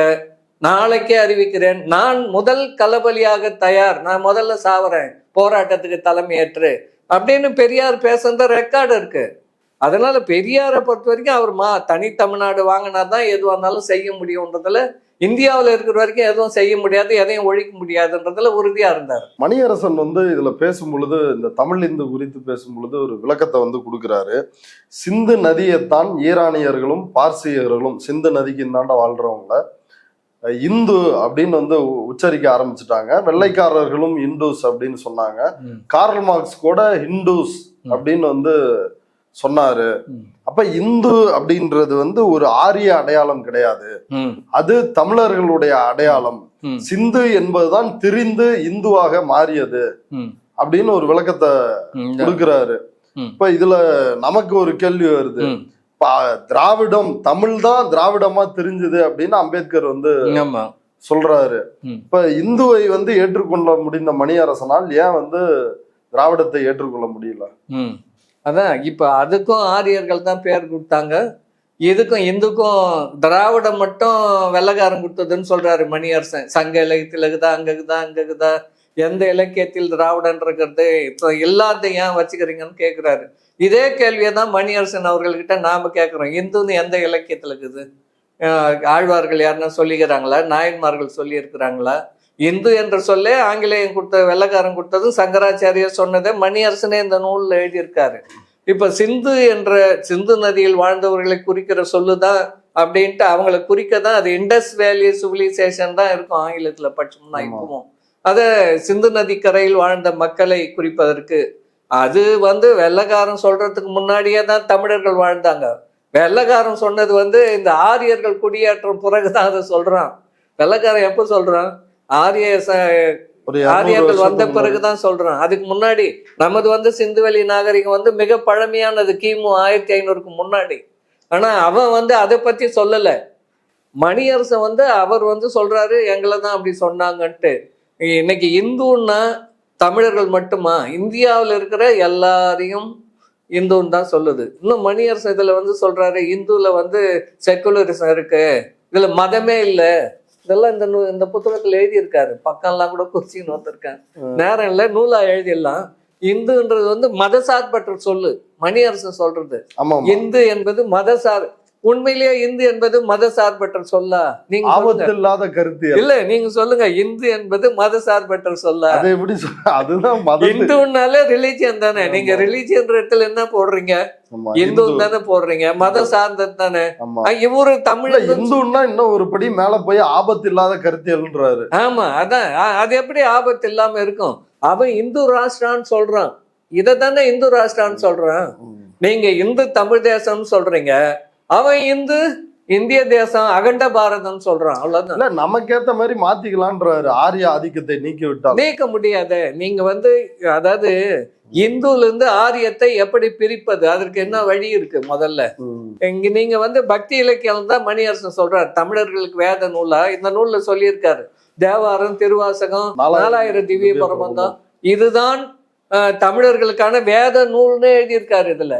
S2: நாளைக்கே அறிவிக்கிறேன், நான் முதல் களபலியாக தயார், நான் முதல்ல சாவறேன் போராட்டத்துக்கு தலைமையேற்று அப்படின்னு பெரியார் பேசுற ரெக்கார்டு இருக்கு. அதனால பெரியாரை பொறுத்த வரைக்கும் அவர் தனி தமிழ்நாடு வாங்கினா தான் எதுவாக இருந்தாலும் செய்ய முடியும்ன்றதுல, இந்தியாவில் இருக்கிற வரைக்கும் எதுவும் செய்ய முடியாது, எதையும் ஒழிக்க முடியாதுன்றதுல உறுதியா இருந்தார்.
S3: மணியரசன் வந்து இதுல பேசும் பொழுது, இந்த தமிழ் இந்து குறித்து பேசும் பொழுது ஒரு விளக்கத்தை வந்து கொடுக்குறாரு. சிந்து நதியைத்தான் ஈரானியர்களும் பார்சியர்களும், சிந்து நதிக்கு இந்தாண்ட வாழ்றவங்கள இந்து அப்படின்னு வந்து உச்சரிக்க ஆரம்பிச்சுட்டாங்க. வெள்ளைக்காரர்களும் இந்துஸ் அப்படின்னு சொன்னாங்க. கார்ல் மார்க்ஸ் கூட ஹிந்துஸ் அப்படின்னு வந்து சொன்னாரு. அப்ப இந்து அப்படின்றது வந்து ஒரு ஆரிய அடையாளம் கிடையாது, அது தமிழர்களுடைய அடையாளம். சிந்து என்பதுதான் திரிந்து இந்துவாக மாறியது அப்படின்னு ஒரு விளக்கத்தை கொடுக்கிறாரு. இப்ப இதுல நமக்கு ஒரு கேள்வி வருது, திராவிடம் தமிழ் தான் திராவிடமா தெரிஞ்சது அப்படின்னு அம்பேத்கர் வந்து சொல்றாரு. இப்ப இந்துவை வந்து ஏற்றுக்கொள்ள முடிந்த மணியரசனால் ஏன் வந்து திராவிடத்தை ஏற்றுக்கொள்ள முடியல?
S2: அதான் இப்ப அதுக்கும் ஆரியர்கள் தான் பேர் கொடுத்தாங்க, இதுக்கும் இந்துக்கும் திராவிடம் மட்டும் வெள்ளக்காரன் கொடுத்ததுன்னு சொல்றாரு மணியரசன். சங்க இலக்கியத்தில் இருக்குதா, அங்கக்குதா, அங்கக்குதா, எந்த இலக்கியத்தில் திராவிடன் இருக்கிறது, இப்போ எல்லாத்தையும் ஏன் வச்சுக்கிறீங்கன்னு கேட்கிறாரு. இதே கேள்வியை தான் மணியரசன் அவர்கள்கிட்ட நாம கேட்கிறோம். இந்துன்னு எந்த இலக்கியத்தில் இருக்குது? ஆழ்வார்கள் யாருன்னா சொல்லிக்கிறாங்களா? நாயன்மார்கள் சொல்லி இருக்கிறாங்களா? இந்து என்ற சொல்லே ஆங்கிலேயம் கொடுத்த வெள்ளக்காரன் கொடுத்ததும் சங்கராச்சாரியர் சொன்னதே மணியரசனே இந்த நூலில் எழுதியிருக்காரு. இப்ப சிந்து நதியில் வாழ்ந்தவர்களை குறிக்கிற சொல்லுதான் அப்படின்ட்டு அவங்களை குறிக்க தான் அது இண்டஸ் வேலி சிவிலைசேஷன் தான் இருக்கும் ஆங்கிலத்துல படிச்சோம்னா. இப்பவும் அதை சிந்து நதி கரையில் வாழ்ந்த மக்களை குறிப்பதற்கு, அது வந்து வெள்ளைக்காரன் சொல்றதுக்கு முன்னாடியே தான் தமிழர்கள் வாழ்ந்தாங்க. வெள்ளைக்காரன் சொன்னது வந்து இந்த ஆரியர்கள் குடியேற்றம் பிறகுதான் அதை சொல்றான். வெள்ளைக்காரன் எப்ப சொல்றான்? ஆரியர்கள் வந்த பிறகுதான் சொல்றான். அதுக்கு முன்னாடி நமது வந்து சிந்துவெளி நாகரிகம் வந்து மிக பழமையானது, கிமு 1500க்கு முன்னாடி. ஆனா அவன் வந்து அதை பத்தி சொல்லல. மணியரசன் வந்து அவர் வந்து சொல்றாரு எங்களை தான் அப்படி சொன்னாங்கன்ட்டு. இன்னைக்கு இந்துன்னா தமிழர்கள் மட்டுமா? இந்தியாவில் இருக்கிற எல்லாரையும் இந்துன்னு தான் சொல்லுது. இன்னும் மணியரசன் இதுல வந்து சொல்றாரு, இந்துல வந்து செக்குலரிசம் இருக்கு, இதுல மதமே இல்லை. இதெல்லாம் இந்த புத்தகத்துல எழுதியிருக்காரு. பக்கம்லாம் கூட குறிச்சின்னு வந்திருக்கேன். நேரம் இல்லை, நூலா எழுதிடலாம். இந்துன்றது வந்து மதசார்பற்ற சொல்லு மணியரசன் சொல்றது. இந்து என்பது மதசார், உண்மையிலேயே இந்து என்பது மதசார்பற்ற சொல்லா? நீங்க
S3: ஆபத்தில்லாத கருத்து
S2: இல்ல, நீங்க சொல்லுங்க, இந்து என்பது மதசார்பற்ற சொல்லா?
S3: அதுதான்
S2: இந்துனாலே ரிலீஜியன் தானே. நீங்க ரிலீஜியன் இடத்துல என்ன போடுறீங்க? இந்து தானே போடுறீங்க, மதம் சார்ந்தது தானே. இவரு தமிழ்
S3: இந்துன்னா இன்னும் ஒரு படி மேல போய் ஆபத்து இல்லாத கருத்தியல்ன்றாரு.
S2: ஆமா, அதான். அது எப்படி ஆபத்து இல்லாம இருக்கும்? அவன் இந்து ராஷ்டிரான்னு சொல்றான், இதை தானே இந்து ராஷ்டிரான்னு சொல்றான். நீங்க இந்து தமிழ் தேசம்னு சொல்றீங்க, அவன் இந்து இந்திய தேசம் அகண்ட பாரதம் சொல்றோம், அவ்வளவுதான்.
S3: இல்ல நமக்கேத்த மாதிரி மாத்திக்கலான்றாரு. ஆரிய ஆதிக்கத்தை நீக்கி விட்டால்
S2: நீக்க முடியாது. நீங்க வந்து அதாவது இந்துல இருந்து ஆரியத்தை எப்படி பிரிப்பது, அதற்கு என்ன வழி இருக்கு? முதல்ல இங்க நீங்க வந்து பக்தி இலக்கியம் தான் மணியரசன் சொல்றாரு தமிழர்களுக்கு வேத நூலா. இந்த நூல்ல சொல்லியிருக்காரு தேவாரம், திருவாசகம், 4000 திவ்ய பிரபந்தம் இதுதான் தமிழர்களுக்கான வேத நூல்னு எழுதியிருக்காரு. இதுல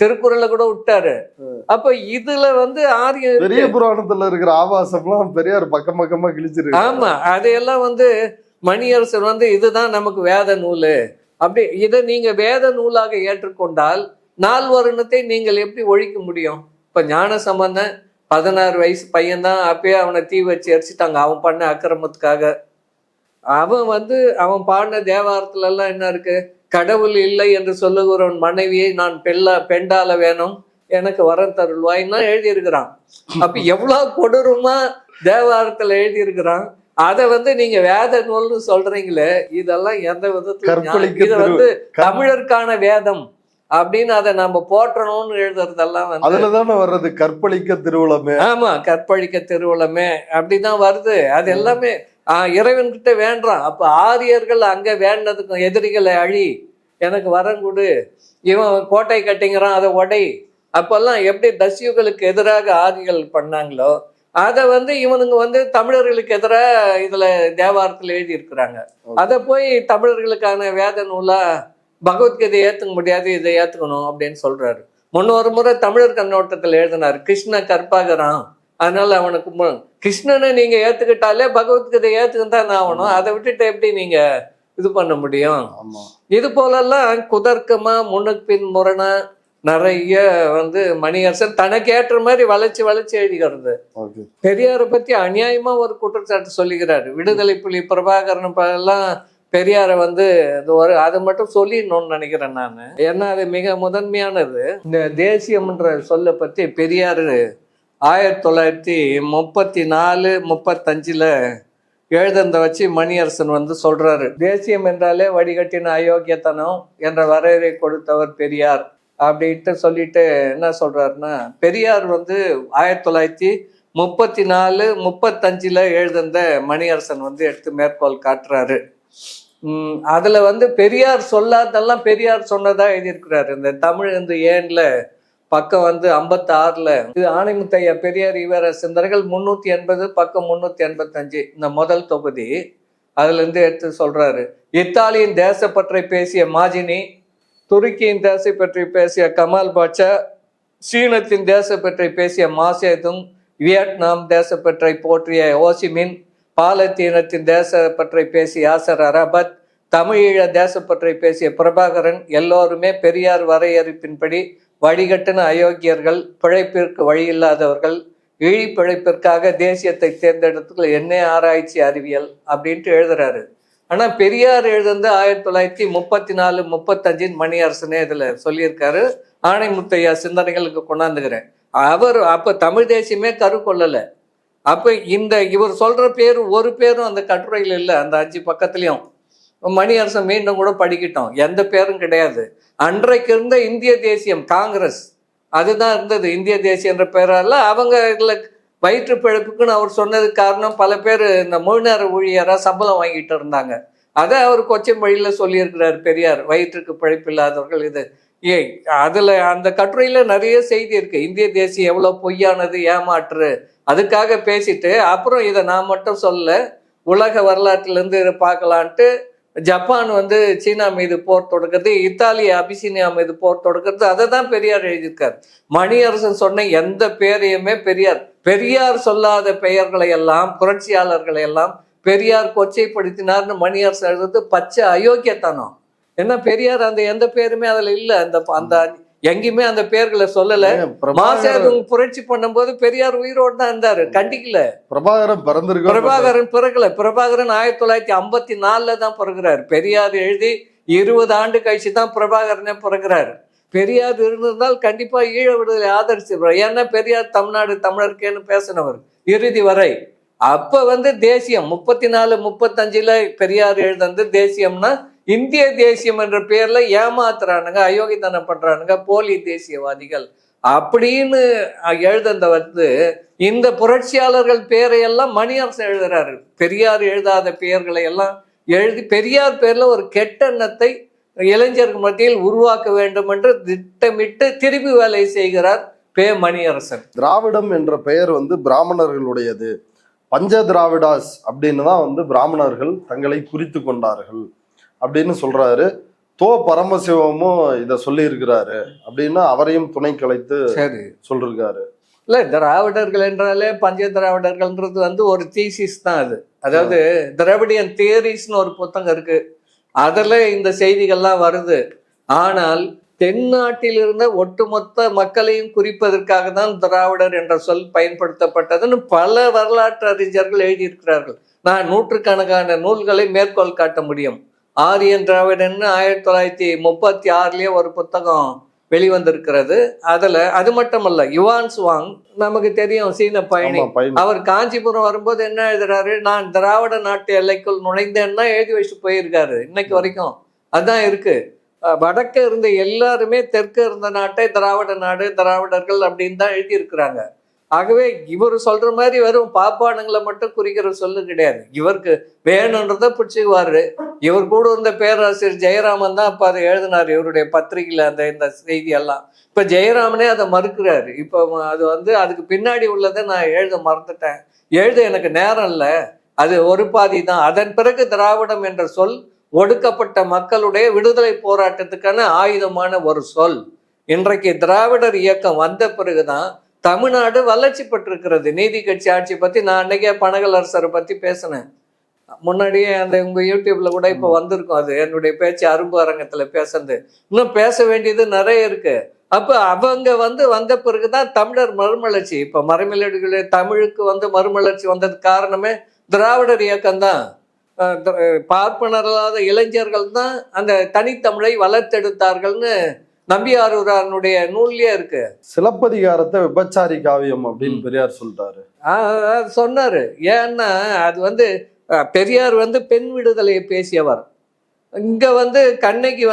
S2: திருக்குறளை கூட விட்டாரு. அப்ப இதுல வந்து ஆரிய
S3: பெரிய புராணத்துல இருக்கிற ஆபாசம்லாம் பெரியார் பக்கம் பக்கமா கிழிச்சிருக்கு.
S2: ஆமா, அதையெல்லாம் வந்து மணியரசன் வந்து இதுதான் நமக்கு வேத நூலு அப்படி. இதை நீங்க வேத நூலாக ஏற்றுக்கொண்டால் நால்வர்ணத்தை நீங்கள் எப்படி ஒழிக்க முடியும்? இப்ப ஞான சம்பந்தன் 16 வயசு பையன்தான், அப்பயே அவனை தீ வச்சு எரிச்சிட்டாங்க அவன் பண்ண அக்கிரமத்துக்காக. அவன் வந்து அவன் பாடின தேவாரத்துல எல்லாம் என்ன இருக்கு? கடவுள் இல்லை என்று சொல்லுகிறவன் மனைவியை நான் பெண்டால வேணும், எனக்கு வரம் தருள்வாய்னா எழுதியிருக்கிறான். அப்ப எவ்வளவு கொடூரமா தேவாரத்துல எழுதியிருக்கிறான். அதை வந்து நீங்க வேத நூல்னு சொல்றீங்களே, இதெல்லாம் எந்த விதத்துல? இத வந்து தமிழருக்கான வேதம் அப்படின்னு அதை நம்ம போற்றணும்னு எழுதுறதெல்லாம் வந்து
S3: அதுலதானே வர்றது கற்பழிக்க திருவுளமே.
S2: ஆமா, கற்பழிக்க திருவுளமே அப்படிதான் வருது. அது எல்லாமே இறைவன்கிட்ட வேண்டாம். அப்ப ஆரியர்கள் அங்க வேண்டதுக்கும் எதிரிகளை அழி, எனக்கு வரம் கொடு, இவன் கோட்டை கட்டிங்கிறான் அதை உடை. அப்பெல்லாம் எப்படி தஸ்யுகளுக்கு எதிராக ஆரியர்கள் பண்ணாங்களோ அதை வந்து இவனுங்க வந்து தமிழர்களுக்கு எதிராக இதுல தேவாரத்துல எழுதி இருக்கிறாங்க. அதை போய் தமிழர்களுக்கான வேத நூலா பகவத்கீதை ஏத்துக்க முடியாது, இதை ஏத்துக்கணும் அப்படின்னு சொல்றாரு. முன்னொரு முறை தமிழர் கண்ணோட்டத்தில் எழுதினார் கிருஷ்ண கற்பாகரான், அதனால அவனுக்கு கிருஷ்ணனை நீங்க ஏத்துக்கிட்டாலே பகவத்கீதை ஏத்துக்கிட்டு தான் ஆகணும், அதை விட்டுட்டு எப்படி நீங்க இது பண்ண முடியும்? இது போலெல்லாம் குதர்க்கமா முன்னுக்கு பின் முரணா நிறைய வந்து மணியரசன் தனக்கு ஏற்ற மாதிரி வளைச்சு எழுதிக்கிறது. பெரியாரை பத்தி அநியாயமா ஒரு குற்றச்சாட்டு சொல்லுகிறாரு. விடுதலை புலி பிரபாகரன் எல்லாம் பெரியாரை வந்து அதை மட்டும் சொல்லிடணும்னு நினைக்கிறேன் நான். ஏன்னா அது மிக முதன்மையானது. இந்த தேசியம்ன்ற சொல்ல பத்தி பெரியார் 1934, 35 எழுதந்த வச்சு மணியரசன் வந்து சொல்றாரு, தேசியம் என்றாலே வடிகட்டின அயோக்கியத்தனம் என்ற வரையறை கொடுத்தவர் பெரியார் அப்படின்ட்டு சொல்லிட்டு என்ன சொல்றாருன்னா, பெரியார் வந்து 1934, 35 எழுதந்த மணியரசன் வந்து எடுத்து மேற்கோள் காட்டுறாரு. அதுல வந்து பெரியார் சொல்லாதெல்லாம் பெரியார் சொன்னதா எழுதியிருக்கிறாரு. இந்த தமிழ் இந்த ஏன்ல பக்கம் வந்து 56 இது ஆணைமுத்தையா பெரியார் ஈவேர சிந்தனைகள் 380 பக்கம் 385 இந்த முதல் தொகுதி. அதுல இருந்து எடுத்து சொல்றாரு, இத்தாலியின் தேசப்பற்றை பேசிய மாஜினி, துருக்கியின் தேசை பற்றி பேசிய கமால் பாட்சா, சீனத்தின் தேசப்பற்றை பேசிய மாசேதுங், வியட்நாம் தேசப்பற்றை போற்றிய ஓசிமின், பாலத்தீனத்தின் தேசப்பற்றை பேசிய யாசர் அரபத், தமிழீழ தேசப்பற்றை பேசிய பிரபாகரன் எல்லோருமே பெரியார் வரையறுப்பின்படி வடிகட்டின அயோக்கியர்கள், பிழைப்பிற்கு வழியில்லாதவர்கள், இழி பிழைப்பிற்காக தேசியத்தை தேர்ந்தெடுத்து என்ன ஆராய்ச்சி அறிவியல் அப்படின்ட்டு எழுதுறாரு. ஆனா பெரியார் எழுதுந்து 1934, 35 மணியரசனே இதுல சொல்லியிருக்காரு. ஆணைமுத்தையா சிந்தனைகளுக்கு கொண்டாந்துக்கிறேன். அவர் அப்ப தமிழ் தேசியமே கரு கொள்ளல. அப்ப இந்த இவர் சொல்ற பேர் ஒரு பேரும் அந்த கட்டுரையில் இல்லை. அந்த 5 பக்கத்துலயும் மணியரசன் மீண்டும் கூட படிக்கிட்டோம், எந்த பேரும் கிடையாது. அன்றைக்கு இருந்த இந்திய தேசியம் காங்கிரஸ் அதுதான் இருந்தது. இந்திய தேசியன்ற பேரால அவங்க இதுல வயிற்று பிழைப்புக்குன்னு அவர் சொன்னதுக்கு காரணம் பல பேர் இந்த முழு நேர ஊழியரா சம்பளம் வாங்கிட்டு இருந்தாங்க. அதை அவர் கொச்சை வழியில சொல்லியிருக்கிறார் பெரியார், வயிற்றுக்கு பிழைப்பு இல்லாதவர்கள் இது. அதுல அந்த கட்டுரையில நிறைய செய்தி இருக்கு. இந்திய தேசியம் எவ்வளவு பொய்யானது, ஏமாற்று, அதுக்காக பேசிட்டு அப்புறம் இதை நான் மட்டும் சொல்ல, உலக வரலாற்றிலிருந்து பார்க்கலான்ட்டு ஜப்பான் வந்து சீனா மீது போர் தொடுக்கிறது, இத்தாலி அபிசீனியா மீது போர் தொடுக்கிறது, அதை தான் பெரியார் எழுதியிருக்கார். மணியரசன் சொன்ன எந்த பேரையுமே பெரியார் சொல்லாத பெயர்களை எல்லாம், புரட்சியாளர்களை எல்லாம் பெரியார் கொச்சைப்படுத்தினார்னு மணியரசன் எழுதுறது பச்சை அயோக்கியத்தனம். ஏன்னா பெரியார் அந்த எந்த பேருமே அதுல இல்ல, அந்த எங்கேயுமே அந்த பேர்களை சொல்லல. மாசேதுங் புரட்சி பண்ணும்போது பெரியார் உயிரோடு தான் இருந்தாரு, கண்டிக்கல. பிரபாகரன் பிறக்கல. பிரபாகரன் 1954 தான் பிறகுறாரு. பெரியார் எழுதி 20 ஆண்டு கழிச்சு தான் பிரபாகரனே பிறகுறாரு. பெரியார் இருந்திருந்தால் கண்டிப்பா ஈழ விடுதலை ஆதரிச்சிருப்பார். ஏன்னா பெரியார் தமிழ்நாடு தமிழருக்கேன்னு பேசினவர் இறுதி வரை. அப்ப வந்து தேசியம் 34, 35 பெரியார் எழுந்து தேசியம்னா இந்திய தேசியம் என்ற பேர்ல ஏமாத்துறானுங்க, அயோக்கியத்தனம் பண்றானுங்க போலி தேசியவாதிகள் அப்படின்னு எழுதுந்த வந்து இந்த புரட்சியாளர்கள் பேரையெல்லாம் மணியரசன் எழுதுறாரு. பெரியார் எழுதாத பெயர்களை எல்லாம் எழுதி பெரியார் பேர்ல ஒரு கெட்டெண்ணத்தை இளைஞர்கள் மத்தியில் உருவாக்க வேண்டும் என்று திட்டமிட்டு திருப்பி வேலை செய்கிறார் மணியரசன்.
S3: திராவிடம் என்ற பெயர் வந்து பிராமணர்களுடையது, பஞ்ச திராவிடாஸ் அப்படின்னு தான் வந்து பிராமணர்கள் தங்களை குறித்து கொண்டார்கள் அப்படின்னு சொல்றாரு. பரமசிவமும் இத சொல்லி இருக்கிறாரு அப்படின்னு அவரையும் துணை கலைத்து சொல்லிருக்காரு.
S2: இல்ல, திராவிடர்கள் என்றாலே பஞ்ச திராவிடர்கள்ன்றது வந்து ஒரு தீசிஸ் தான். அதாவது திராவிடியன் தியரிஸ்னு ஒரு புத்தகம் இருக்கு, அதுல இந்த செய்திகள்லாம் வருது. ஆனால் தென்னாட்டில் இருந்த ஒட்டுமொத்த மக்களையும் குறிப்பதற்காக தான் திராவிடர் என்ற சொல் பயன்படுத்தப்பட்டதுன்னு பல வரலாற்று அறிஞர்கள் எழுதியிருக்கிறார்கள். நான் நூற்றுக்கணக்கான நூல்களை மேற்கோள் காட்ட முடியும். ஆரியன் திராவிடன் 1936 ஒரு புத்தகம் வெளிவந்திருக்கிறது. அதுல அது மட்டுமல்ல, யுவான் சுவாங் நமக்கு தெரியும், சீன பயணி. அவர் காஞ்சிபுரம் வரும்போது என்ன எழுதுறாரு, நான் திராவிட நாட்டு எல்லைக்குள் நுழைந்தேன்னா எழுதி வச்சுட்டு போயிருக்காரு. இன்னைக்கு வரைக்கும் அதுதான் இருக்கு. வடக்க இருந்த எல்லாருமே தெற்கு இருந்த நாட்டை திராவிட நாடு, திராவிடர்கள் அப்படின்னு தான் எழுதியிருக்கிறாங்க. ஆகவே இவர் சொல்ற மாதிரி வெறும் பாப்பானுங்களை மட்டும் குறிக்கிற சொல்லு கிடையாது. இவருக்கு வேணுன்றதை பிடிச்சிக்குவாரு. இவர் கூட இருந்த பேராசிரியர் ஜெயராமன் தான் இப்ப அதை எழுதினார் இவருடைய பத்திரிகையில இந்த செய்தி எல்லாம். இப்ப ஜெயராமனே அதை மறுக்கிறாரு. இப்போ அது வந்து அதுக்கு பின்னாடி உள்ளதை நான் எழுத மறந்துட்டேன், எழுத எனக்கு நேரம் இல்லை, அது ஒரு பாதி தான். அதன் பிறகு திராவிடம் என்ற சொல் ஒடுக்கப்பட்ட மக்களுடைய விடுதலை போராட்டத்துக்கான ஆயுதமான ஒரு சொல். இன்றைக்கு திராவிடர் இயக்கம் வந்த பிறகுதான் தமிழ்நாடு வளர்ச்சி பெற்றிருக்கிறது. நீதி கட்சி ஆட்சி பத்தி நான் அன்னைக்கே பனகலரசரை பத்தி பேசினேன். முன்னாடியே அந்த உங்க யூடியூப்ல கூட இப்ப வந்திருக்கும், அது என்னுடைய பேச்சு அரும்பு அரங்கத்துல பேசுறது. இன்னும் பேச வேண்டியது நிறைய இருக்கு. அப்ப அவங்க வந்த பிறகுதான் தமிழர் மறுமலர்ச்சி. இப்ப மறுமலர்ச்சிகளே தமிழுக்கு மறுமலர்ச்சி வந்ததுக்கு காரணமே திராவிடர் இயக்கம் தான். பார்ப்பனர்களாத இளைஞர்கள் தான் அந்த தனித்தமிழை வளர்த்தெடுத்தார்கள்னு நம்பியாரூரானுடைய நூல்லே இருக்கு.
S3: சிலப்பதிகாரத்தை விபச்சாரி காவியம் அப்படின்னு பெரியார் சொல்றாரு,
S2: சொன்னாரு. ஏன்னா அது பெரியார் பெண் விடுதலையை பேசியவர். இங்க கண்ணகி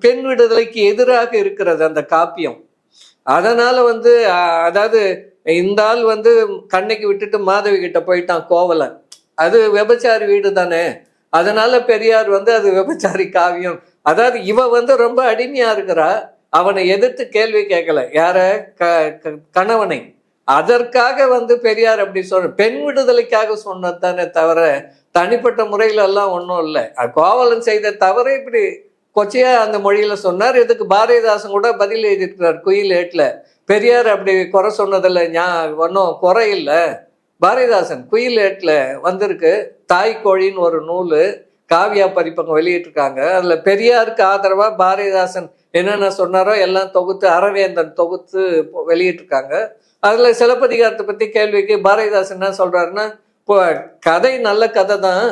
S2: பெண் விடுதலைக்கு எதிராக இருக்கிறது அந்த காப்பியம். அதனால அதாவது இந்த ஆள் கண்ணகி விட்டுட்டு மாதவி கிட்ட போயிட்டான் கோவலை, அது விபச்சாரி வீடு தானே. அதனால பெரியார் அது விபச்சாரி காவியம். அதாவது இவ ரொம்ப அடிமையா இருக்கிறா, அவனை எதிர்த்து கேள்வி கேட்கல, யார கணவனை. அதற்காக பெரியார் அப்படி சொன்ன, பெண் விடுதலைக்காக சொன்னதானே தவிர தனிப்பட்ட முறையில எல்லாம் ஒன்றும் இல்லை. கோவலன் செய்த தவிர இப்படி கொச்சையா அந்த மொழியில சொன்னார். இதுக்கு பாரதிதாசன் கூட பதில் எழுதியிருக்கிறார் குயில் ஏட்ல. பெரியார் அப்படி குறை சொன்னதில்லை, ஒன்றும் குறை இல்லை. பாரதிதாசன் குயில் ஏட்ல வந்திருக்கு, தாய்க்கோழின்னு ஒரு நூல் காவியா பதிப்பகம் வெளியிட்டிருக்காங்க. அதுல பெரியாருக்கு ஆதரவா பாரதிதாசன் என்னென்ன சொன்னாரோ எல்லாம் தொகுத்து அரவேந்தன் தொகுத்து வெளியிட்டிருக்காங்க. அதுல சிலப்பதிகாரத்தை பத்தி கேள்விக்கு பாரதிதாசன் என்ன சொல்றாருன்னா, இப்போ கதை நல்ல கதை தான்,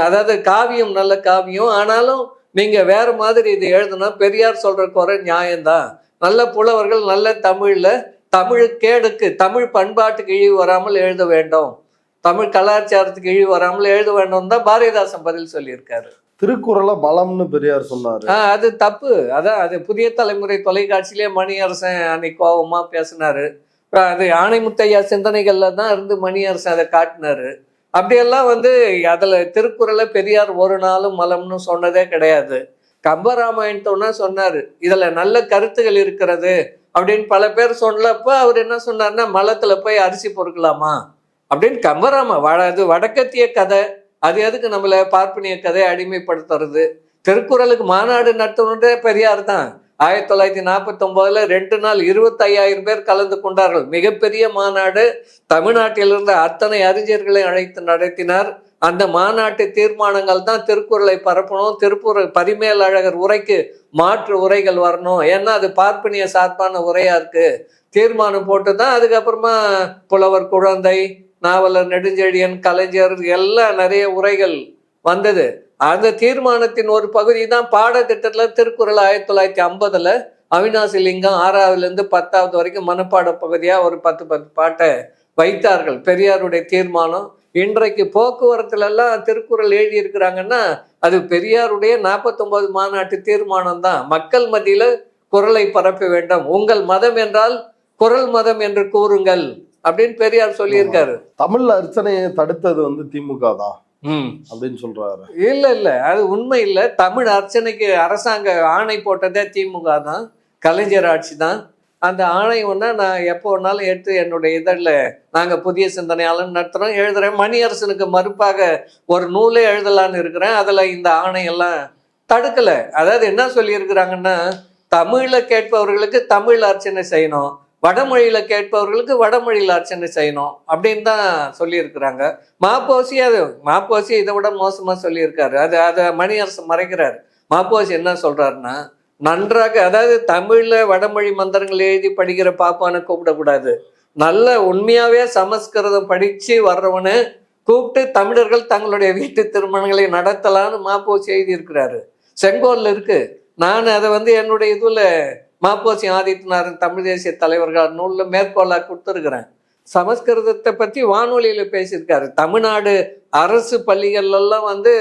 S2: அதாவது காவியம் நல்ல காவியம், ஆனாலும் நீங்க வேற மாதிரி இது எழுதுனா பெரியார் சொல்ற குறை நியாயம்தான். நல்ல புலவர்கள் நல்ல தமிழ்ல தமிழ் கேடுக்கு தமிழ் பண்பாட்டுக்கு இழிவு வராமல் எழுத வேண்டும், தமிழ் கலாச்சாரத்துக்கு இழிவு வராமல் எழுத வேண்டும் தான் பாரதிதாசன் பதில் சொல்லியிருக்காரு.
S3: திருக்குறளை பலம்னு பெரியார் சொன்னாரு,
S2: அது தப்பு. அதான் அது புதிய தலைமுறை தொலைக்காட்சியிலே மணியரசன் அன்னைக்கு கோபமா பேசினாரு. அது ஆணைமுத்தையா சிந்தனைகள்ல தான் இருந்து மணியரசன் அதை காட்டினாரு. அப்படியெல்லாம் அதுல திருக்குறளை பெரியார் ஒரு நாளும் மலம்னு சொன்னதே கிடையாது. கம்பராமாயணத்தோன்னா சொன்னாரு இதுல நல்ல கருத்துகள் இருக்கிறது அப்படின்னு பல பேர் சொன்னப்ப அவர் என்ன சொன்னார்னா, மலத்துல போய் அரிசி பொறுக்கலாமா அப்படின்னு. அது வடக்கத்திய கதை, அது எதுக்கு நம்மள பார்ப்பனிய கதையை அடிமைப்படுத்துறது? திருக்குறளுக்கு மாநாடு நடத்தணுன்றே பெரியார் தான். 1949 2 நாள் 25,000 பேர் கலந்து கொண்டார்கள். மிகப்பெரிய மாநாடு. தமிழ்நாட்டிலிருந்து அத்தனை அறிஞர்களை அழைத்து நடத்தினார். அந்த மாநாட்டு தீர்மானங்கள் தான் திருக்குறளை பரப்பணும், திருக்குறள் பரிமேலழகர் உரைக்கு மாற்று உரைகள் வரணும், ஏன்னா அது பார்ப்பனிய சார்பான உரையா இருக்கு. தீர்மானம் போட்டு தான் அதுக்கப்புறமா புலவர் குழந்தை, நாவலர் நெடுஞ்செழியன், கலைஞர் எல்லாம் நிறைய உரைகள் வந்தது. அந்த தீர்மானத்தின் ஒரு பகுதி தான் பாடத்திட்டத்துல திருக்குறள் 1950 அவினாசி லிங்கம் 6ஆவதுலேருந்து 10ஆவது வரைக்கும் மனப்பாட பகுதியா ஒரு 10 பாட்டை வைத்தார்கள். பெரியாருடைய தீர்மானம். இன்றைக்கு போக்குவரத்துல எல்லாம் திருக்குறள் எழுதியிருக்கிறாங்கன்னா அது பெரியாருடைய 49 மாநாட்டு தீர்மானம் தான். மக்கள் மத்தியில குரலை பரப்ப வேண்டும். உங்கள் மதம் என்றால் குரல் மதம் என்று கூறுங்கள் அப்படின்னு பெரியார் சொல்லியிருக்காரு.
S3: தமிழ் அர்ச்சனையை தடுத்தது வந்து திமுக தான் அப்படின்னு சொல்றாரு.
S2: இல்ல அது உண்மை இல்ல. தமிழ் அர்ச்சனைக்கு அரசாங்க ஆணை போட்டதே திமுக தான், கலைஞர் ஆட்சி தான். அந்த ஆணை ஒன்னா நான் எப்போ வேணாலும் எடுத்து என்னுடைய இதழில் நாங்கள் புதிய சிந்தனையாளர் நடத்துகிறோம், எழுதுறேன். மணியரசனுக்கு மறுப்பாக ஒரு நூலே எழுதலான்னு இருக்கிறேன். அதில் இந்த ஆணையெல்லாம் தடுக்கலை. அதாவது என்ன சொல்லியிருக்கிறாங்கன்னா, தமிழில் கேட்பவர்களுக்கு தமிழ் அர்ச்சனை செய்யணும், வடமொழியில் கேட்பவர்களுக்கு வடமொழியில் அர்ச்சனை செய்யணும் அப்படின்னு தான் சொல்லியிருக்கிறாங்க. மாப்போசி இதை விட மோசமாக சொல்லியிருக்காரு. அதை மணியரசன் மறைக்கிறார். மாப்போசி என்ன சொல்கிறாருன்னா, நன்றாக, அதாவது தமிழில் வடமொழி மந்திரங்கள் எழுதி படிக்கிற பாப்பானை கூப்பிடக்கூடாது, நல்ல உண்மையாகவே சமஸ்கிருதம் படித்து வர்றவனு கூப்பிட்டு தமிழர்கள் தங்களுடைய வீட்டு திருமணங்களை நடத்தலான்னு மாப்போசி எழுதியிருக்கிறாரு. செங்கோலில் இருக்கு. நான் அதை வந்து என்னுடைய இதில் மாப்போசி ஆதித்யநாதன் தமிழ் தேசிய தலைவர்கள் நூலில் மேற்கோளாக கொடுத்துருக்குறேன். சமஸ்கிருதத்தை பற்றி வானொலியில் பேசியிருக்காரு. தமிழ்நாடு அரசு பள்ளிகள்லாம் வந்து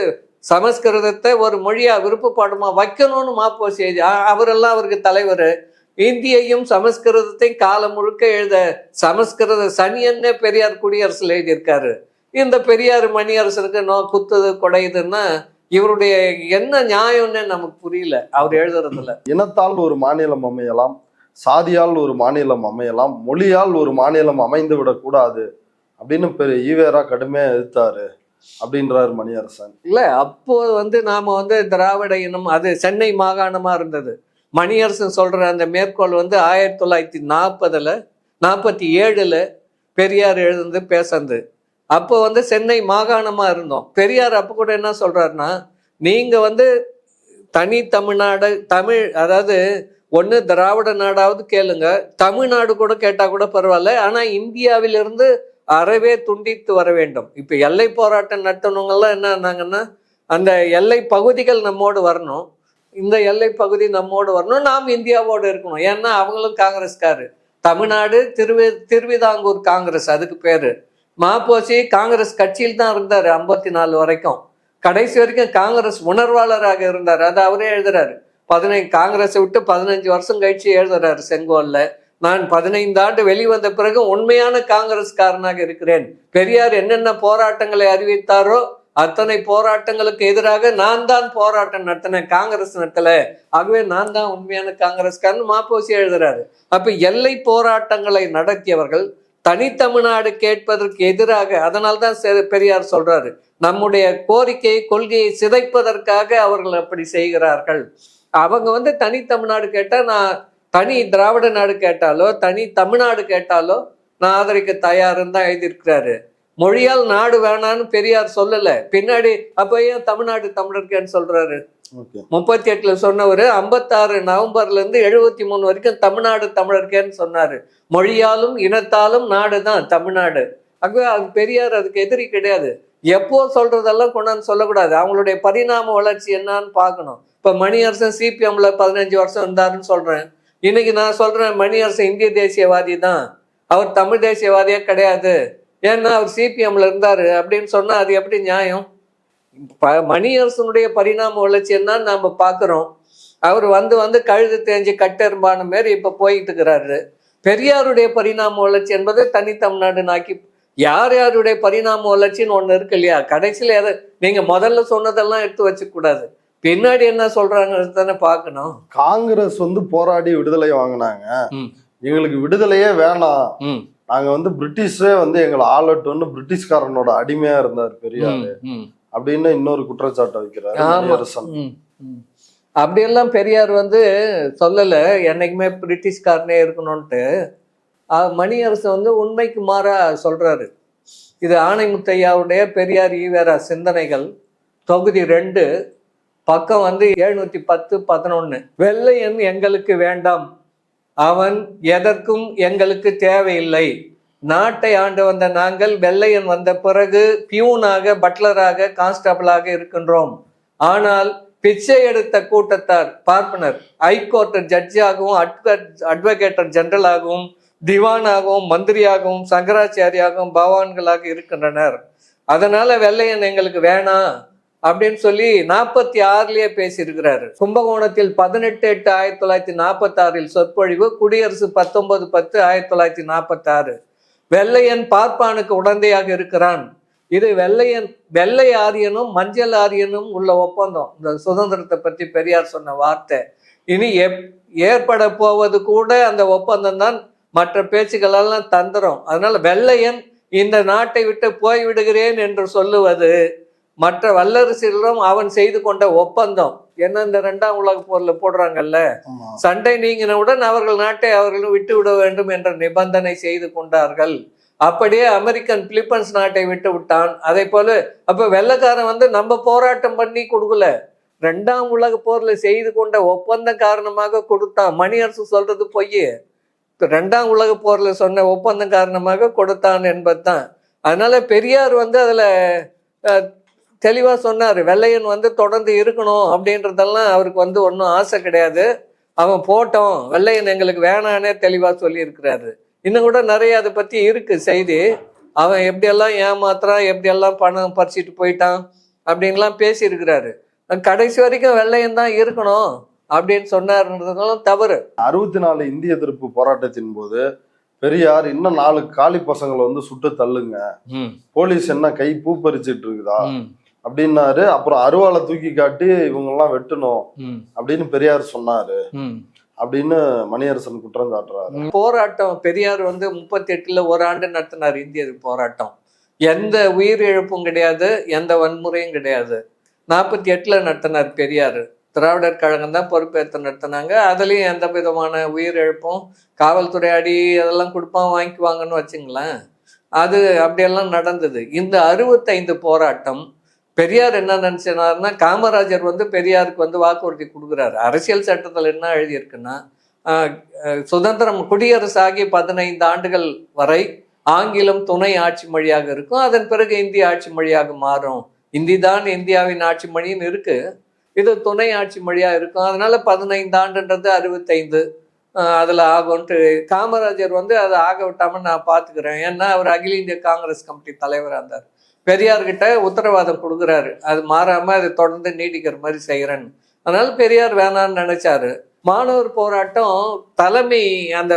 S2: சமஸ்கிருதத்தை ஒரு மொழியா விருப்ப பாடமா வைக்கணும்னு மாப்போசி எழுதி, அவரெல்லாம் அவருக்கு தலைவர். இந்தியையும் சமஸ்கிருதத்தையும் காலம் முழுக்க எழுத சமஸ்கிருத சனியன்னே பெரியார் குடியரசுல எழுதியிருக்காரு. இந்த பெரியார் மணியரசனுக்கு குத்துது கொடையுதுன்னா இவருடைய என்ன நியாயம்னு நமக்கு புரியல அவர் எழுதுறதுல.
S3: இனத்தால் ஒரு மாநிலம் அமையலாம், சாதியால் ஒரு மாநிலம் அமையலாம், மொழியால் ஒரு மாநிலம் அமைந்து விடக்கூடாது அப்படின்னு ஈவேரா கடுமையா எதிர்த்தாரு அப்படின்றார் மணியரசன்.
S2: இல்ல, அப்போ வந்து நாம வந்து திராவிட இனம், அது சென்னை மாகாணமா இருந்தது. மணியரசன் சொல்ற அந்த மேற்கோள் வந்து 1947 பெரியார் எழுந்து பேசந்து. அப்போ வந்து சென்னை மாகாணமா இருந்தோம். பெரியார் அப்போ கூட என்ன சொல்றாருன்னா, நீங்க வந்து தனி தமிழ்நாடு, தமிழ், அதாவது ஒன்று திராவிட நாடாவது கேளுங்க, தமிழ்நாடு கூட கேட்டா கூட பரவாயில்ல, ஆனா இந்தியாவிலிருந்து அறவே துண்டித்து வர வேண்டும். இப்ப எல்லை போராட்டம் நடத்தினவங்கெல்லாம் என்ன ஆனாங்கன்னா, அந்த எல்லை பகுதிகள் நம்மோடு வரணும், இந்த எல்லை பகுதி நம்மோடு வரணும், நாம் இந்தியாவோடு இருக்கணும். ஏன்னா அவங்களும் காங்கிரஸ்காரு. தமிழ்நாடு திருவிதாங்கூர் காங்கிரஸ் அதுக்கு பேரு. மாப்போசி காங்கிரஸ் கட்சியில் தான் இருந்தார் 54 வரைக்கும். கடைசி வரைக்கும் காங்கிரஸ் உணர்வாளராக இருந்தார். அது அவரே எழுதுறாரு. காங்கிரஸை விட்டு 15 வருஷம் கழிச்சு எழுதுறாரு செங்கோல்ல, நான் 15 ஆண்டு வெளிவந்த பிறகு உண்மையான காங்கிரஸ்காரனாக இருக்கிறேன். பெரியார் என்னென்ன போராட்டங்களை அறிவித்தாரோ அத்தனை போராட்டங்களுக்கு எதிராக நான் தான் போராட்டம் நடத்தினேன், காங்கிரஸ் நடத்தல, ஆகவே நான் தான் உண்மையான காங்கிரஸ்காரன் மாப்போசி எழுதுறாரு. அப்ப எல்லை போராட்டங்களை நடத்தியவர்கள் தனித்தமிழ்நாடு கேட்பதற்கு எதிராக, அதனால்தான் பெரியார் சொல்றாரு, நம்முடைய கோரிக்கையை கொள்கையை சிதைப்பதற்காக அவர்கள் அப்படி செய்கிறார்கள். அவங்க வந்து தனி தமிழ்நாடு கேட்டா, நான் தனி திராவிட நாடு கேட்டாலோ தனி தமிழ்நாடு கேட்டாலோ நான் ஆதரிக்க தயாருன்னு தான் எழுதியிருக்கிறாரு. மொழியால் நாடு வேணான்னு பெரியார் சொல்லல. பின்னாடி அப்ப ஏன் தமிழ்நாடு தமிழர்கேன்னு சொல்றாரு? 38 சொன்னவர் 56 நவம்பர்ல இருந்து 73 வரைக்கும் தமிழ்நாடு தமிழர்கேன்னு சொன்னாரு. மொழியாலும் இனத்தாலும் நாடு தான் தமிழ்நாடு. ஆகவே அது பெரியார் அதுக்கு எதிரி கிடையாது. எப்போ சொல்றதெல்லாம் கொண்டாந்து சொல்லக்கூடாது. அவங்களுடைய பரிணாம வளர்ச்சி என்னன்னு பார்க்கணும். இப்ப மணியரசன் சிபிஎம்ல 15 வருஷம் இருந்தாருன்னு சொல்றேன். இன்னைக்கு நான் சொல்றேன் மணியரசன் இந்திய தேசியவாதி தான், அவர் தமிழ் தேசியவாதியே கிடையாது, ஏன்னா அவர் சிபிஎம்ல இருந்தாரு அப்படின்னு சொன்னா அது எப்படி நியாயம்? மணியரசனுடைய பரிணாம வளர்ச்சி என்னன்னு நாம பாக்குறோம். அவர் வந்து கழுது தேஞ்சு கட்டெரும்பான மாரி இப்ப போயிட்டு இருக்கிறாரு. பெரியாருடைய பரிணாம வளர்ச்சி என்பது தனி தமிழ்நாடு நாக்கி, யாருடைய பரிணாம வளர்ச்சின்னு ஒண்ணு இருக்கு இல்லையா? கடைசியில எதை நீங்க முதல்ல சொன்னதெல்லாம் எடுத்து வச்சுக்க கூடாது, பின்னாடி என்ன சொல்றாங்கன்னு தானே பார்க்கணும்.
S3: காங்கிரஸ் வந்து போராடி விடுதலை வாங்கினாங்க, எங்களுக்கு விடுதலையே வேணாம், நாங்க வந்து பிரிட்டிஷே வந்து எங்களை ஆளட்டும்னு பிரிட்டிஷ்காரனோட அடிமையா இருந்தார் பெரியாரு அப்படின்னு இன்னொரு குற்றச்சாட்டை வைக்கிறார் மணியரசன்.
S2: அப்படியெல்லாம் பெரியார் வந்து சொல்லல, என்னைக்குமே பிரிட்டிஷ்காரனே இருக்கணும்ட்டு. மணியரசன் வந்து உண்மைக்கு மாறா சொல்றாரு. இது ஆணைமுத்தையாவுடைய பெரியார் ஈவேரா சிந்தனைகள் தொகுதி 2 பக்கம் வந்து 710-11. வெள்ளையன் எங்களுக்கு வேண்டாம், அவன் எதற்கும் எங்களுக்கு தேவையில்லை, நாட்டை ஆண்டு வந்த நாங்கள் வெள்ளையன் வந்த பிறகு பியூனாக, பட்லராக, கான்ஸ்டபிளாக இருக்கின்றோம். ஆனால் பிச்சை எடுத்த கூட்டத்தார் பார்ப்பனர் ஹைகோர்ட் ஜட்ஜாகவும் அட்வொகேட்டர் ஜெனரலாகவும் திவானாகவும் மந்திரியாகவும் சங்கராச்சாரியாகவும் பவான்களாக இருக்கின்றனர். அதனால வெள்ளையன் எங்களுக்கு வேணாம் அப்படின்னு சொல்லி 46லயே பேசியிருக்கிறாரு. கும்பகோணத்தில் 18/8/1946 சொற்பொழிவு, குடியரசு 19/10/1946. வெள்ளையன் பார்ப்பானுக்கு உடந்தையாக இருக்கிறான். இது வெள்ளை ஆரியனும் மஞ்சள் ஆரியனும் உள்ள ஒப்பந்தம். இந்த சுதந்திரத்தை பற்றி பெரியார் சொன்ன வார்த்தை இனி ஏற்பட போவது கூட அந்த ஒப்பந்தம் தான். மற்ற பேச்சுக்களெல்லாம் தந்திரம். அதனால வெள்ளையன் இந்த நாட்டை விட்டு போய்விடுகிறேன் என்று சொல்லுவது மற்ற வல்லரசுகளும் அவன் செய்து கொண்ட ஒப்பந்தம். என்ன இந்த 2ஆம் உலக போர்ல போடுறாங்கல்ல, சண்டை நீங்கினவுடன் அவர்கள் நாட்டை அவர்களும் விட்டு விட வேண்டும் என்ற நிபந்தனை செய்து கொண்டார்கள். அப்படியே அமெரிக்கன் பிலிப்பைன்ஸ் நாட்டை விட்டு விட்டான். அதே போல அப்ப வெள்ளைக்காரன் வந்து நம்ம போராட்டம் பண்ணி கொடுக்கல, 2ஆம் உலக போர்ல செய்து கொண்ட ஒப்பந்தம் காரணமாக கொடுத்தான். மணியரசு சொல்றது பொய். 2ஆம் உலக போர்ல சொன்ன ஒப்பந்தம் காரணமாக கொடுத்தான் என்பதுதான். அதனால பெரியார் வந்து அதுல தெளிவா சொன்னாரு, வெள்ளையன் வந்து தொடர்ந்து இருக்கணும் அப்படின்றதெல்லாம் அவருக்கு வந்து ஒன்றும் ஆசை கிடையாது. அவன் போட்டோம், வெள்ளையன் எங்களுக்கு வேணானே தெளிவா சொல்லி இருக்கிறாரு. இன்னும் கூட நிறைய அதை பத்தி இருக்கு செய்தி. அவன் எப்படியெல்லாம் ஏமாத்துறான், எப்படியெல்லாம் பணம் பறிச்சிட்டு போயிட்டான் அப்படின்லாம் பேசியிருக்கிறாரு. கடைசி வரைக்கும் வெள்ளையன் தான் இருக்கணும் அப்படின்னு சொன்னாருன்றதுனால தவறு.
S3: 64 இந்திய எதிர்ப்பு போராட்டத்தின் போது பெரியார் இன்னும் 4 காலி பசங்களை வந்து சுட்டு தள்ளுங்க, போலீஸ் என்ன கை பூ பறிச்சிட்டு இருக்குதா அப்படின்னாரு. அப்புறம் அருவாளை தூக்கி காட்டி இவங்க எல்லாம் வெட்டணும் அப்படின்னு பெரியார் சொன்னாரு அப்படின்னு மணியரசன் குற்றம் சாட்டுறாரு.
S2: போராட்டம் பெரியார் வந்து 38ல் ஒரு ஆண்டு நடத்தினார் இந்திய போராட்டம். எந்த உயிரிழப்பும் கிடையாது, எந்த வன்முறையும் கிடையாது. 48ல் நடத்தினார் பெரியார். திராவிடர் கழகம் தான் பொறுப்பேற்று நடத்தினாங்க. அதுலேயும் எந்த விதமான உயிரிழப்பும், காவல்துறை அடி அதெல்லாம் கொடுப்பான் வாங்கிக்குவாங்கன்னு வச்சுங்களேன். அது அப்படியெல்லாம் நடந்தது. இந்த 65 போராட்டம் பெரியார் என்ன நினைச்சினாருன்னா, காமராஜர் வந்து பெரியாருக்கு வந்து வாக்குறுதி கொடுக்குறாரு. அரசியல் சட்டத்தில் என்ன எழுதியிருக்குன்னா, சுதந்திரம் குடியரசு ஆகி 15 ஆண்டுகள் வரை ஆங்கிலம் துணை ஆட்சி மொழியாக இருக்கும், அதன் பிறகு இந்திய ஆட்சி மொழியாக மாறும். இந்தி தான் இந்தியாவின் ஆட்சி மொழின்னு இருக்கு, இது துணை ஆட்சி மொழியா இருக்கும். அதனால 15 ஆண்டுன்றது 65 அதுல ஆகும்ட்டு காமராஜர் வந்து அதை ஆக விட்டாம நான் பாத்துக்கிறேன். ஏன்னா அவர் அகில இந்திய காங்கிரஸ் கமிட்டி தலைவராக இருந்தார். பெரியார்கிட்ட உத்தரவாதம் கொடுக்குறாரு, அது மாறாம அதை தொடர்ந்து நீடிக்கிற மாதிரி செய்யறேன்னு. அதனால பெரியார் வேணான்னு நினைச்சாரு. மாணவர் போராட்டம் தலைமை அந்த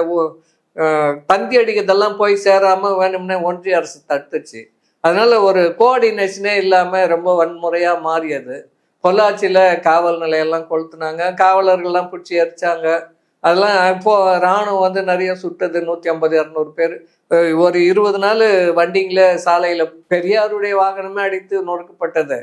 S2: பந்தி அடிக்கிறதெல்லாம் போய் சேராம வேணும்னே ஒன்றிய அரசு தடுத்துச்சு. அதனால ஒரு கோஆர்டினேஷனே இல்லாம ரொம்ப வன்முறையா மாறியது. பொள்ளாச்சியில காவல் நிலையெல்லாம் கொளுத்துனாங்க, காவலர்கள்லாம் பிடிச்சி எரிச்சாங்க. அதெல்லாம் இப்போ இராணுவம் வந்து நிறைய சுட்டது, 150-200 பேர். ஒரு 20 நாள் வண்டிங்கள சாலையில பெரியாருடைய வாகனமே அடித்து நொறுக்கப்பட்டது.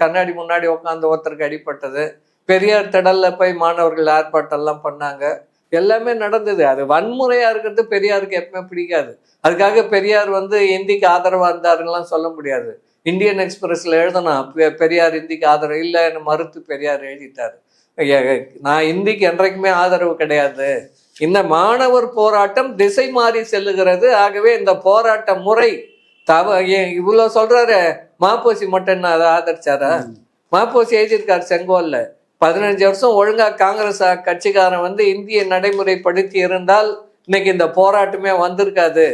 S2: கண்ணாடி முன்னாடி உட்காந்து ஒருத்தருக்கு அடிப்பட்டது. பெரியார் திடல்ல போய் மாணவர்கள் ஆர்ப்பாட்டம்லாம் பண்ணாங்க. எல்லாமே நடந்தது. அது வன்முறையா இருக்கிறது பெரியாருக்கு எப்பவுமே பிடிக்காது. அதுக்காக பெரியார் வந்து இந்திக்கு ஆதரவா இருந்தாருலாம் சொல்ல முடியாது. இந்தியன் எக்ஸ்பிரஸ்ல எழுதணும் பெரியார் இந்திக்கு ஆதரவு இல்லைன்னு மறுத்து பெரியார் எழுதிட்டாரு. நான் இந்திக்கு என்றைக்குமே ஆதரவு கிடையாது. இந்த மாணவர் போராட்டம் திசை மாறி செல்லுகிறது. ஆகவே இந்த போராட்ட முறை இவ்வளவு சொல்றாரு. மாப்போசி மட்டும் என்ன அதை ஆதரிச்சாரா? மாப்போசி எழுதியிருக்காரு செங்கோல்ல, 15 வருஷம் ஒழுங்கா காங்கிரஸ் கட்சிக்காரன் வந்து இந்திய நடைமுறைப்படுத்தி இருந்தால் இன்னைக்கு இந்த போராட்டமே வந்திருக்காது.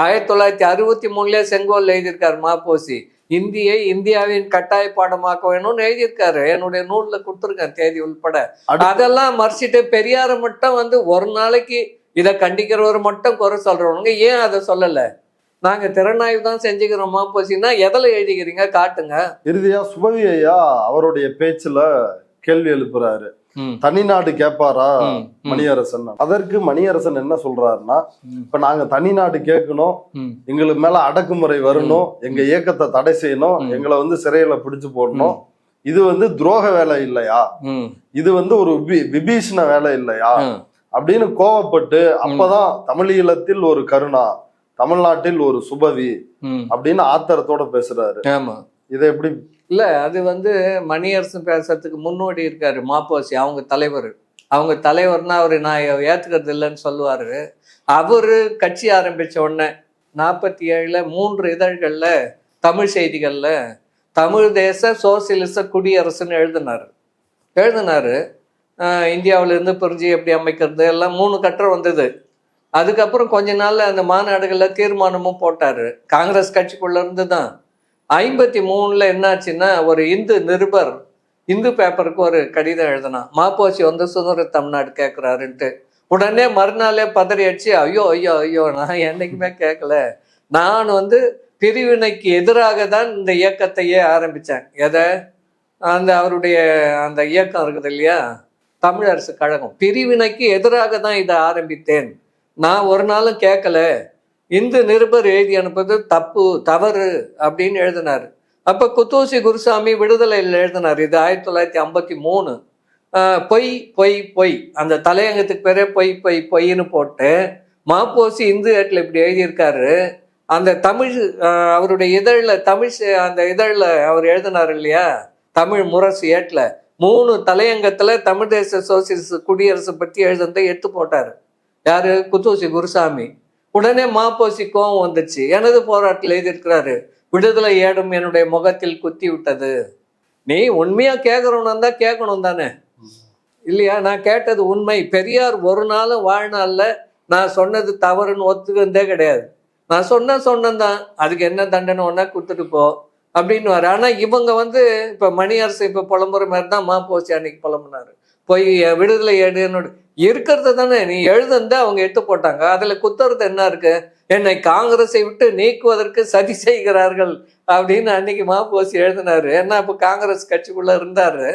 S2: 1963 செங்கோல் எழுதியிருக்காரு மாப்போசி. இந்தியை இந்தியாவின் கட்டாய பாடமாக்க வேணும்னு எழுதியிருக்காரு. என்னுடைய நூல்ல கொடுத்துருக்கேன் தேதி உள்பட. அதெல்லாம் மறைச்சிட்டு பெரியார மட்டும் வந்து ஒரு நாளைக்கு இதை கண்டிக்கிறவர் மட்டும் குறை சொல்றவங்க ஏன் அதை சொல்லல? நாங்க திறனாய்வு தான் செஞ்சுக்கிறோம் மாப்போசின்னா எதில் எழுதிக்கிறீங்க காட்டுங்க.
S3: இறுதியா சுபவி ஐயா அவருடைய பேச்சுல கேள்வி எழுப்புறாரு, தனிநாடு கேட்பாரா மணியரசன். அதற்கு மணியரசன் என்ன சொல்றாருன்னா, இப்ப நாங்க தனிநாடு கேட்கணும், எங்களுக்கு மேல அடக்குமுறை வரணும், எங்க இயக்கத்தை தடை செய்யணும், எங்களை வந்து சிறையில பிடிச்சு போடணும், இது வந்து துரோக வேலை இல்லையா, இது வந்து ஒரு விபீஷண வேலை இல்லையா அப்படின்னு கோவப்பட்டு, அப்பதான் தமிழீழத்தில் ஒரு கருணா, தமிழ்நாட்டில் ஒரு சுபவி அப்படின்னு ஆத்திரத்தோட பேசுறாரு. இதை எப்படி
S2: இல்ல, அது வந்து மணியரசன் பேசுறதுக்கு முன்னோடி இருக்காரு மாப்போசி, அவங்க தலைவர். அவங்க தலைவர்னா அவரு நான் ஏத்துக்கிறது இல்லைன்னு சொல்லுவாரு. அவரு கட்சி ஆரம்பிச்ச உடனே 47ல் 3 இதழ்கள்ல தமிழ் செய்திகள்ல தமிழ் தேச சோசியலிச குடியரசுன்னு எழுதினாரு. இந்தியாவிலிருந்து பிரிஞ்சு எப்படி அமைக்கிறது எல்லாம் 3 கட்டுரை வந்தது. அதுக்கப்புறம் கொஞ்ச நாள்ல அந்த மாநாடுகள்ல தீர்மானமும் போட்டாரு. காங்கிரஸ் கட்சிக்குள்ள இருந்து தான் 53 என்னாச்சுன்னா ஒரு இந்து நிருபர் இந்து பேப்பருக்கு ஒரு கடிதம் எழுதினான், மாப்போசி வந்து சுதந்திர தமிழ்நாடு கேட்குறாருன்ட்டு. உடனே மறுநாளே பதறி அடிச்சு, ஐயோ ஐயோ ஐயோ நான் என்னைக்குமே கேட்கல, நான் வந்து பிரிவினைக்கு எதிராக தான் இந்த இயக்கத்தையே ஆரம்பித்தேன். எதை? அந்த அவருடைய அந்த இயக்கம் இருக்குது இல்லையா, தமிழரசு கழகம், பிரிவினைக்கு எதிராக தான் இதை ஆரம்பித்தேன், நான் ஒரு நாளும் கேட்கல, இந்து நிருபர் எழுதி அனுப்புறது தப்பு தவறு அப்படின்னு எழுதினார். அப்போ குத்தூசி குருசாமி விடுதலையில் எழுதினார், இது 1953. பொய் பொய் பொய், அந்த தலையங்கத்துக்கு பேரே பொய் பொய் பொய்ன்னு போட்டு மாப்போசி இந்து ஏட்டில் இப்படி எழுதியிருக்காரு. அந்த தமிழ் அவருடைய இதழில் அந்த இதழில் அவர் எழுதினார் இல்லையா, தமிழ் முரசு ஏட்டில் 3 தலையங்கத்தில் தமிழ் தேச சோசியலிச குடியரசு பற்றி எழுதுனதை எடுத்து போட்டார். யாரு? குத்தூசி குருசாமி. உடனே மாப்போசி கோவம் வந்துச்சு, எனது போராட்டத்தில் எழுதியிருக்கிறாரு, விடுதலை ஏடும் என்னுடைய முகத்தில் குத்தி விட்டது. நீ உண்மையா கேட்கறவனா இருந்தா கேட்கணும் தானே, இல்லையா? நான் கேட்டது உண்மை. பெரியார் ஒரு நாளும் வாழ்நாள்ல நான் சொன்னது தவறுன்னு ஒத்துக்கிறதே கிடையாது. நான் சொன்னதான், அதுக்கு என்ன தண்டனை ஒன்னா கொடுத்துட்டு போ அப்படின்னு வர. ஆனா இவங்க வந்து இப்ப மணியரசு இப்ப புலம்புற மாதிரி தான் மாப்போசி அன்னைக்கு புலம்புனாரு, போய் விடுதலை ஏடு இருக்கிறத தானே நீ எழுதுந்த அவங்க எடுத்து போட்டாங்க, அதுல குத்துறது என்ன இருக்கு, என்னை காங்கிரஸை விட்டு நீக்குவதற்கு சதி செய்கிறார்கள் அப்படின்னு அன்னைக்கு மாப்போசி எழுதினாரு. ஏன்னா இப்ப காங்கிரஸ் கட்சிக்குள்ள இருந்தாரு,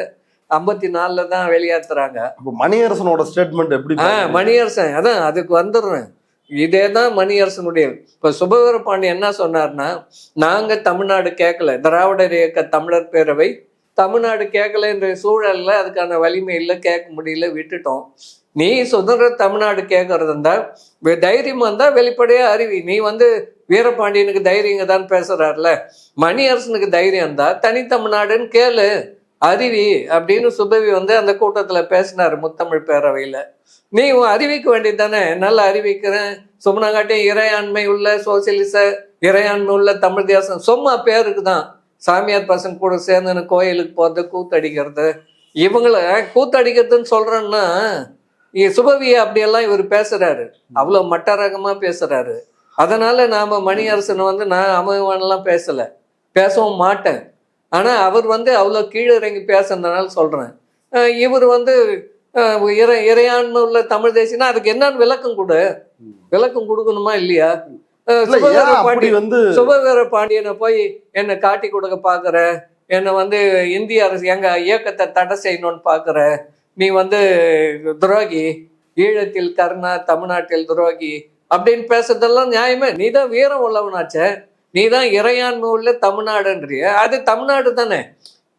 S2: 54 தான் வெளியேற்றுறாங்க.
S3: மணியரசனோட ஸ்டேட்மெண்ட் எப்படி?
S2: மணியரசன் அதான் அதுக்கு வந்துடுறேன். இதே தான் மணியரசனுடைய. இப்ப சுபவீர பாண்டியன் என்ன சொன்னார்னா, நாங்க தமிழ்நாடு கேட்கல, திராவிடர் இயக்க தமிழர் பேரவை தமிழ்நாடு கேட்கல என்ற சூழல்ல அதுக்கான வலிமை இல்லை, கேட்க முடியல, விட்டுட்டோம். நீ சுதந்திர தமிழ்நாடு கேட்கறது இருந்தா தைரியமா இருந்தா வெளிப்படையா அறிவி. நீ வந்து வீரபாண்டியனுக்கு தைரியங்க தான் பேசுறாருல, மணியரசனுக்கு தைரியம் இருந்தா தனித்தமிழ்நாடுன்னு கேளு, அறிவி அப்படின்னு சுபவி வந்து அந்த கூட்டத்துல பேசினாரு முத்தமிழ் பேரவையில. நீ அறிவிக்க வேண்டியது தானே, நல்லா அறிவிக்கிறேன், சுமனங்காட்டி இறையாண்மை உள்ள சோசியலிச இறையாண்மை உள்ள தமிழ் தேசம் சும்மா பேருக்கு தான். சாமியார் பசங்க கூட சேர்ந்து கோயிலுக்கு போறது, கூத்தடிக்கிறது, இவங்கள கூத்தடிக்கிறதுன்னு சொல்றேன்னா சுபவியை அப்படியெல்லாம் இவர் பேசுறாரு, அவ்வளவு மட்டரகமா பேசுறாரு. அதனால நாம மணியரசனை வந்து நான் அமைவானெல்லாம் பேசல, பேசவும் மாட்டேன். ஆனா அவர் வந்து அவ்வளவு கீழே இறங்கி பேசுறதுனால சொல்றேன். இவர் வந்து இறையாண்மை உள்ள தமிழ் தேசியம்னா அதுக்கு என்னன்னு விளக்கம் கொடுக்கணுமா இல்லையா? சுபவீர பாண்டியனை போய் என்னை காட்டி கொடுக்க பாக்குற, என்னை வந்து இந்திய அரசு எங்க இயக்கத்தை தடை செய்யணும்னு பாக்குற, நீ வந்து துரோகி, ஈழத்தில் கருணா தமிழ்நாட்டில் துரோகி அப்படின்னு பேசுறதெல்லாம் நியாயமே? நீ தான் வீரம் உள்ளவனாச்சே, நீ தான் இறையாண்மை உள்ள தமிழ்நாடுன்றிய, அது தமிழ்நாடு தானே.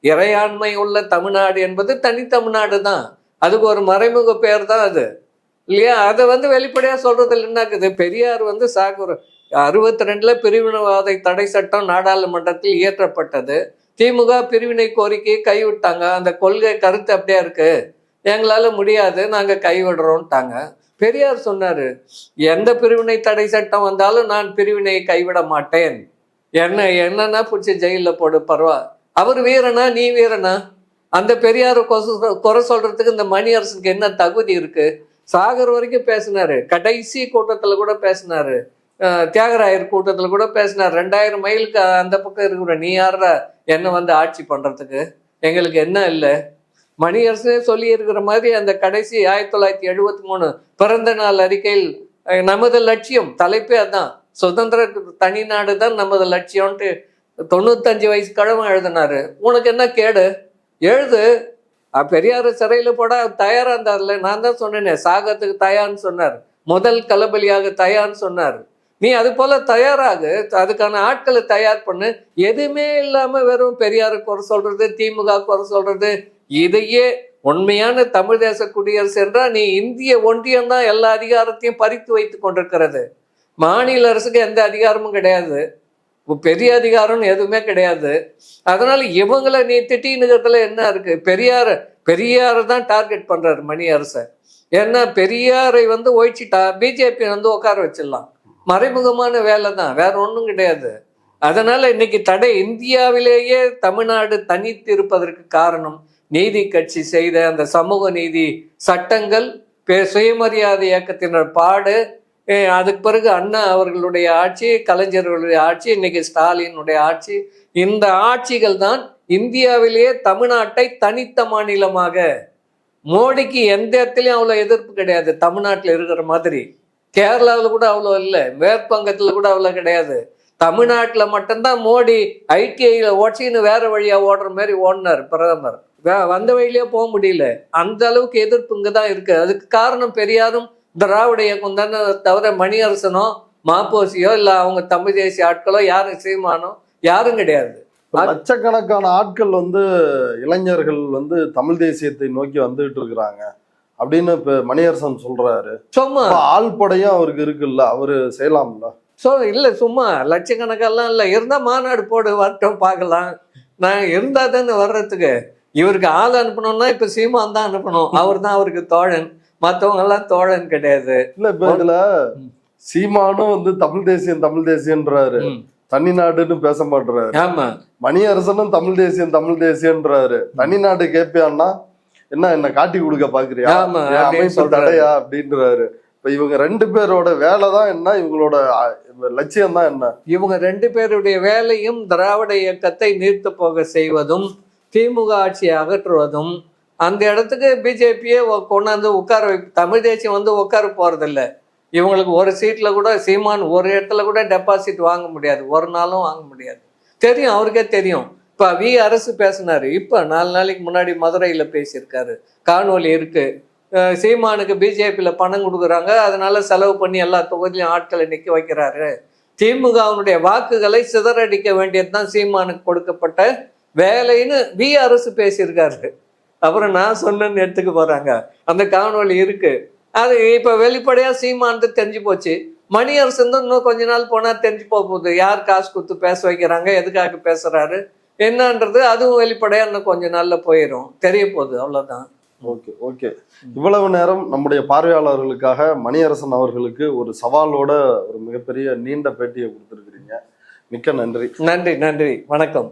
S2: இறையாண்மை உள்ள தமிழ்நாடு என்பது தனி தமிழ்நாடு தான், அதுக்கு ஒரு மறைமுக பெயர் தான் அது, இல்லையா? அதை வந்து வெளிப்படையா சொல்றதுல என்னாக்குது? பெரியார் வந்து 62 பிரிவினைவாத தடை சட்டம் நாடாளுமன்றத்தில் இயற்றப்பட்டது. திமுக பிரிவினை கோரிக்கையை கைவிட்டாங்க. அந்த கொள்கை கருத்து அப்படியே இருக்கு, எங்களால முடியாது, நாங்க கைவிடுறோம்ட்டாங்க. பெரியார் சொன்னாரு, எந்த பிரிவினை தடை சட்டம் வந்தாலும் நான் பிரிவினையை கைவிட மாட்டேன், என்னன்னா பிடிச்சி ஜெயில போடு பரவா. அவர் வீரனா நீ வீரனா? அந்த பெரியார குறை சொல்றதுக்கு இந்த மணியரசனுக்கு என்ன தகுதி இருக்கு? சாகர் வரைக்கும் பேசினாரு, கடைசி கூட்டத்துல கூட பேசினாரு, தியாகராயர் கூட்டத்துல கூட பேசினார். 2000 மைலுக்கு அந்த பக்கம் இருக்கிற நீ யாரா என்ன வந்து ஆட்சி பண்றதுக்கு? எங்களுக்கு என்ன இல்லை? மணியரசே சொல்லி இருக்கிற மாதிரி அந்த கடைசி 1973 பிறந்த நாள் அறிக்கையில் நமது லட்சியம், தலைப்பே அதான், சுதந்திர தனிநாடு தான் நமது லட்சியம்ட்டு 95 வயசு கிழமை எழுதினாரு. உனக்கு என்ன கேடு? எழுது. பெரியார சிறையில போட தயாரா இருந்தார்ல, நான் தான் சொன்னேனே, சாகத்துக்கு தயார்னு சொன்னார், முதல் களபலியாக தயார்னு சொன்னார். நீ அது போல தயாராகு, அதுக்கான ஆட்களை தயார் பண்ணு. எதுவுமே இல்லாம வெறும் பெரியாரை குறை சொல்றது, திமுக குறை சொல்றது, இதையே உண்மையான தமிழ் தேச குடியரசு என்றால் நீ இந்திய ஒன்றியம் தான் எல்லா அதிகாரத்தையும் பறித்து வைத்து கொண்டிருக்கிறது. மாநில அரசுக்கு எந்த அதிகாரமும் கிடையாது, பெரிய அதிகாரம்னு எதுவுமே கிடையாது. அதனால இவங்களை நீ திட்டினுக்கிறதுல என்ன இருக்கு? பெரியாரை தான் டார்கெட் பண்றாரு மணியரச. ஏன்னா பெரியாரை வந்து ஒழிச்சிட்டா பிஜேபி வந்து உட்கார வச்சிடலாம், மறைமுகமான வேலை தான், வேற ஒன்றும் கிடையாது. அதனால இன்னைக்கு தடை இந்தியாவிலேயே தமிழ்நாடு தனித்து இருப்பதற்கு காரணம் நீதி கட்சி செய்த அந்த சமூக நீதி சட்டங்கள், சுயமரியாதை இயக்கத்தினர் பாடு, அதுக்கு பிறகு அண்ணா அவர்களுடைய ஆட்சி, கலைஞர்களுடைய ஆட்சி, இன்னைக்கு ஸ்டாலினுடைய ஆட்சி. இந்த ஆட்சிகள் தான் இந்தியாவிலேயே தமிழ்நாட்டை தனித்த மாநிலமாக, மோடிக்கு எந்த இடத்துலையும் அவ்வளோ எதிர்ப்பு கிடையாது தமிழ்நாட்டில் இருக்கிற மாதிரி. கேரளாவில் கூட அவ்வளோ இல்லை, மேற்குவங்கத்தில் கூட அவ்வளோ கிடையாது. தமிழ்நாட்டில் மட்டும்தான் மோடி ஐடிஐல ஓடிச்சின்னு வேற வழியா ஓடுற மாதிரி ஓடினார் பிரதமர். வந்த வழியிலேயே போக முடியல. அந்த அளவுக்கு எதிர்ப்பு இங்கே தான் இருக்கு. அதுக்கு காரணம் பெரியாரும் திராவிட இயக்கம் தானே தவிர மணியரசனோ மாப்போசியோ இல்லை அவங்க தமிழ் தேசிய ஆட்களோ யாரும் சீமானோ யாரும் கிடையாது.
S3: லட்சக்கணக்கான ஆட்கள் இளைஞர்கள் தமிழ் தேசியத்தை நோக்கி வந்துட்டு இருக்கிறாங்க அப்படின்னு இப்ப மணியரசன் சொல்றாரு.
S2: சும்மா
S3: ஆள் படையும் அவருக்கு இருக்குல்ல, அவரு செய்யலாம்ல.
S2: இல்லை சும்மா லட்சக்கணக்கெல்லாம் இல்லை, இருந்தா மாநாடு போடு வரட்டும் பார்க்கலாம். நான் இருந்தா தானே வர்றதுக்கு. இவருக்கு ஆள் அனுப்பணும்னா இப்ப சீமான் தான் அனுப்பணும். அவர் தான் அவருக்கு தோழன், மற்றவங்க எல்லாம் தோழன் கிடையாது.
S3: இல்ல இப்ப இதுல சீமானும் தமிழ் தேசியன்றாரு, தனிநாடுன்னு பேச மாட்டாரு.
S2: ஆமா,
S3: மணியரசனும் தமிழ் தேசியன்றாரு. தனிநாடு கேட்பியான்னா என்ன காட்டி கொடுக்க பாக்குறியா, அமைப்பு தடையா அப்படின்றாரு. இப்ப இவங்க ரெண்டு பேரோட வேலை தான் என்ன, இவங்களோட லட்சியம் தான் என்ன?
S2: இவங்க ரெண்டு பேருடைய வேலையும் திராவிட இயக்கத்தை நீர்த்து போக செய்வதும், திமுக ஆட்சியை அகற்றுவதும், அந்த இடத்துக்கு பிஜேபியே கொண்டாந்து உட்கார தமிழ் தேசியம் உட்கார போறதில்ல. இவங்களுக்கு ஒரு சீட்ல கூட சீமான் ஒரு இடத்துல கூட டெபாசிட் வாங்க முடியாது, ஒரு நாளும் வாங்க முடியாது. தெரியும், அவருக்கே தெரியும். இப்ப அரசு பேசினாரு, இப்ப 4 நாளைக்கு முன்னாடி மதுரையில பேசியிருக்காரு, காணொலி இருக்கு. சீமானுக்கு பிஜேபியில பணம் கொடுக்குறாங்க, அதனால செலவு பண்ணி எல்லா தொகுதியிலும் ஆட்களை நிக்க வைக்கிறாரு. திமுகவினுடைய வாக்குகளை சிதறடிக்க வேண்டியதுதான் சீமானுக்கு கொடுக்கப்பட்ட வேலைன்னு அரசு பேசியிருக்காரு. அப்புறம் நான் சொன்னேன்னு எடுத்துக்க போறாங்க. அந்த காணொலி இருக்கு. அது இப்ப வெளிப்படையா சீமான் தெரிஞ்சு போச்சு. மணியரசன் இன்னும் கொஞ்ச நாள் போனா தெரிஞ்சு போகுது, யார் காசு கொடுத்து பேச வைக்கிறாங்க, எதுக்காக பேசுறாரு என்னன்றது. அதுவும் வெளிப்படையா இன்னும் கொஞ்ச நாள்ல போயிடும், தெரிய போகுது. அவ்வளவுதான்.
S3: ஓகே. இவ்வளவு நேரம் நம்முடைய பார்வையாளர்களுக்காக மணியரசன் அவர்களுக்கு ஒரு சவாலோட ஒரு மிகப்பெரிய நீண்ட பேட்டியை கொடுத்திருக்கிறீங்க. மிக்க நன்றி.
S2: நன்றி, வணக்கம்.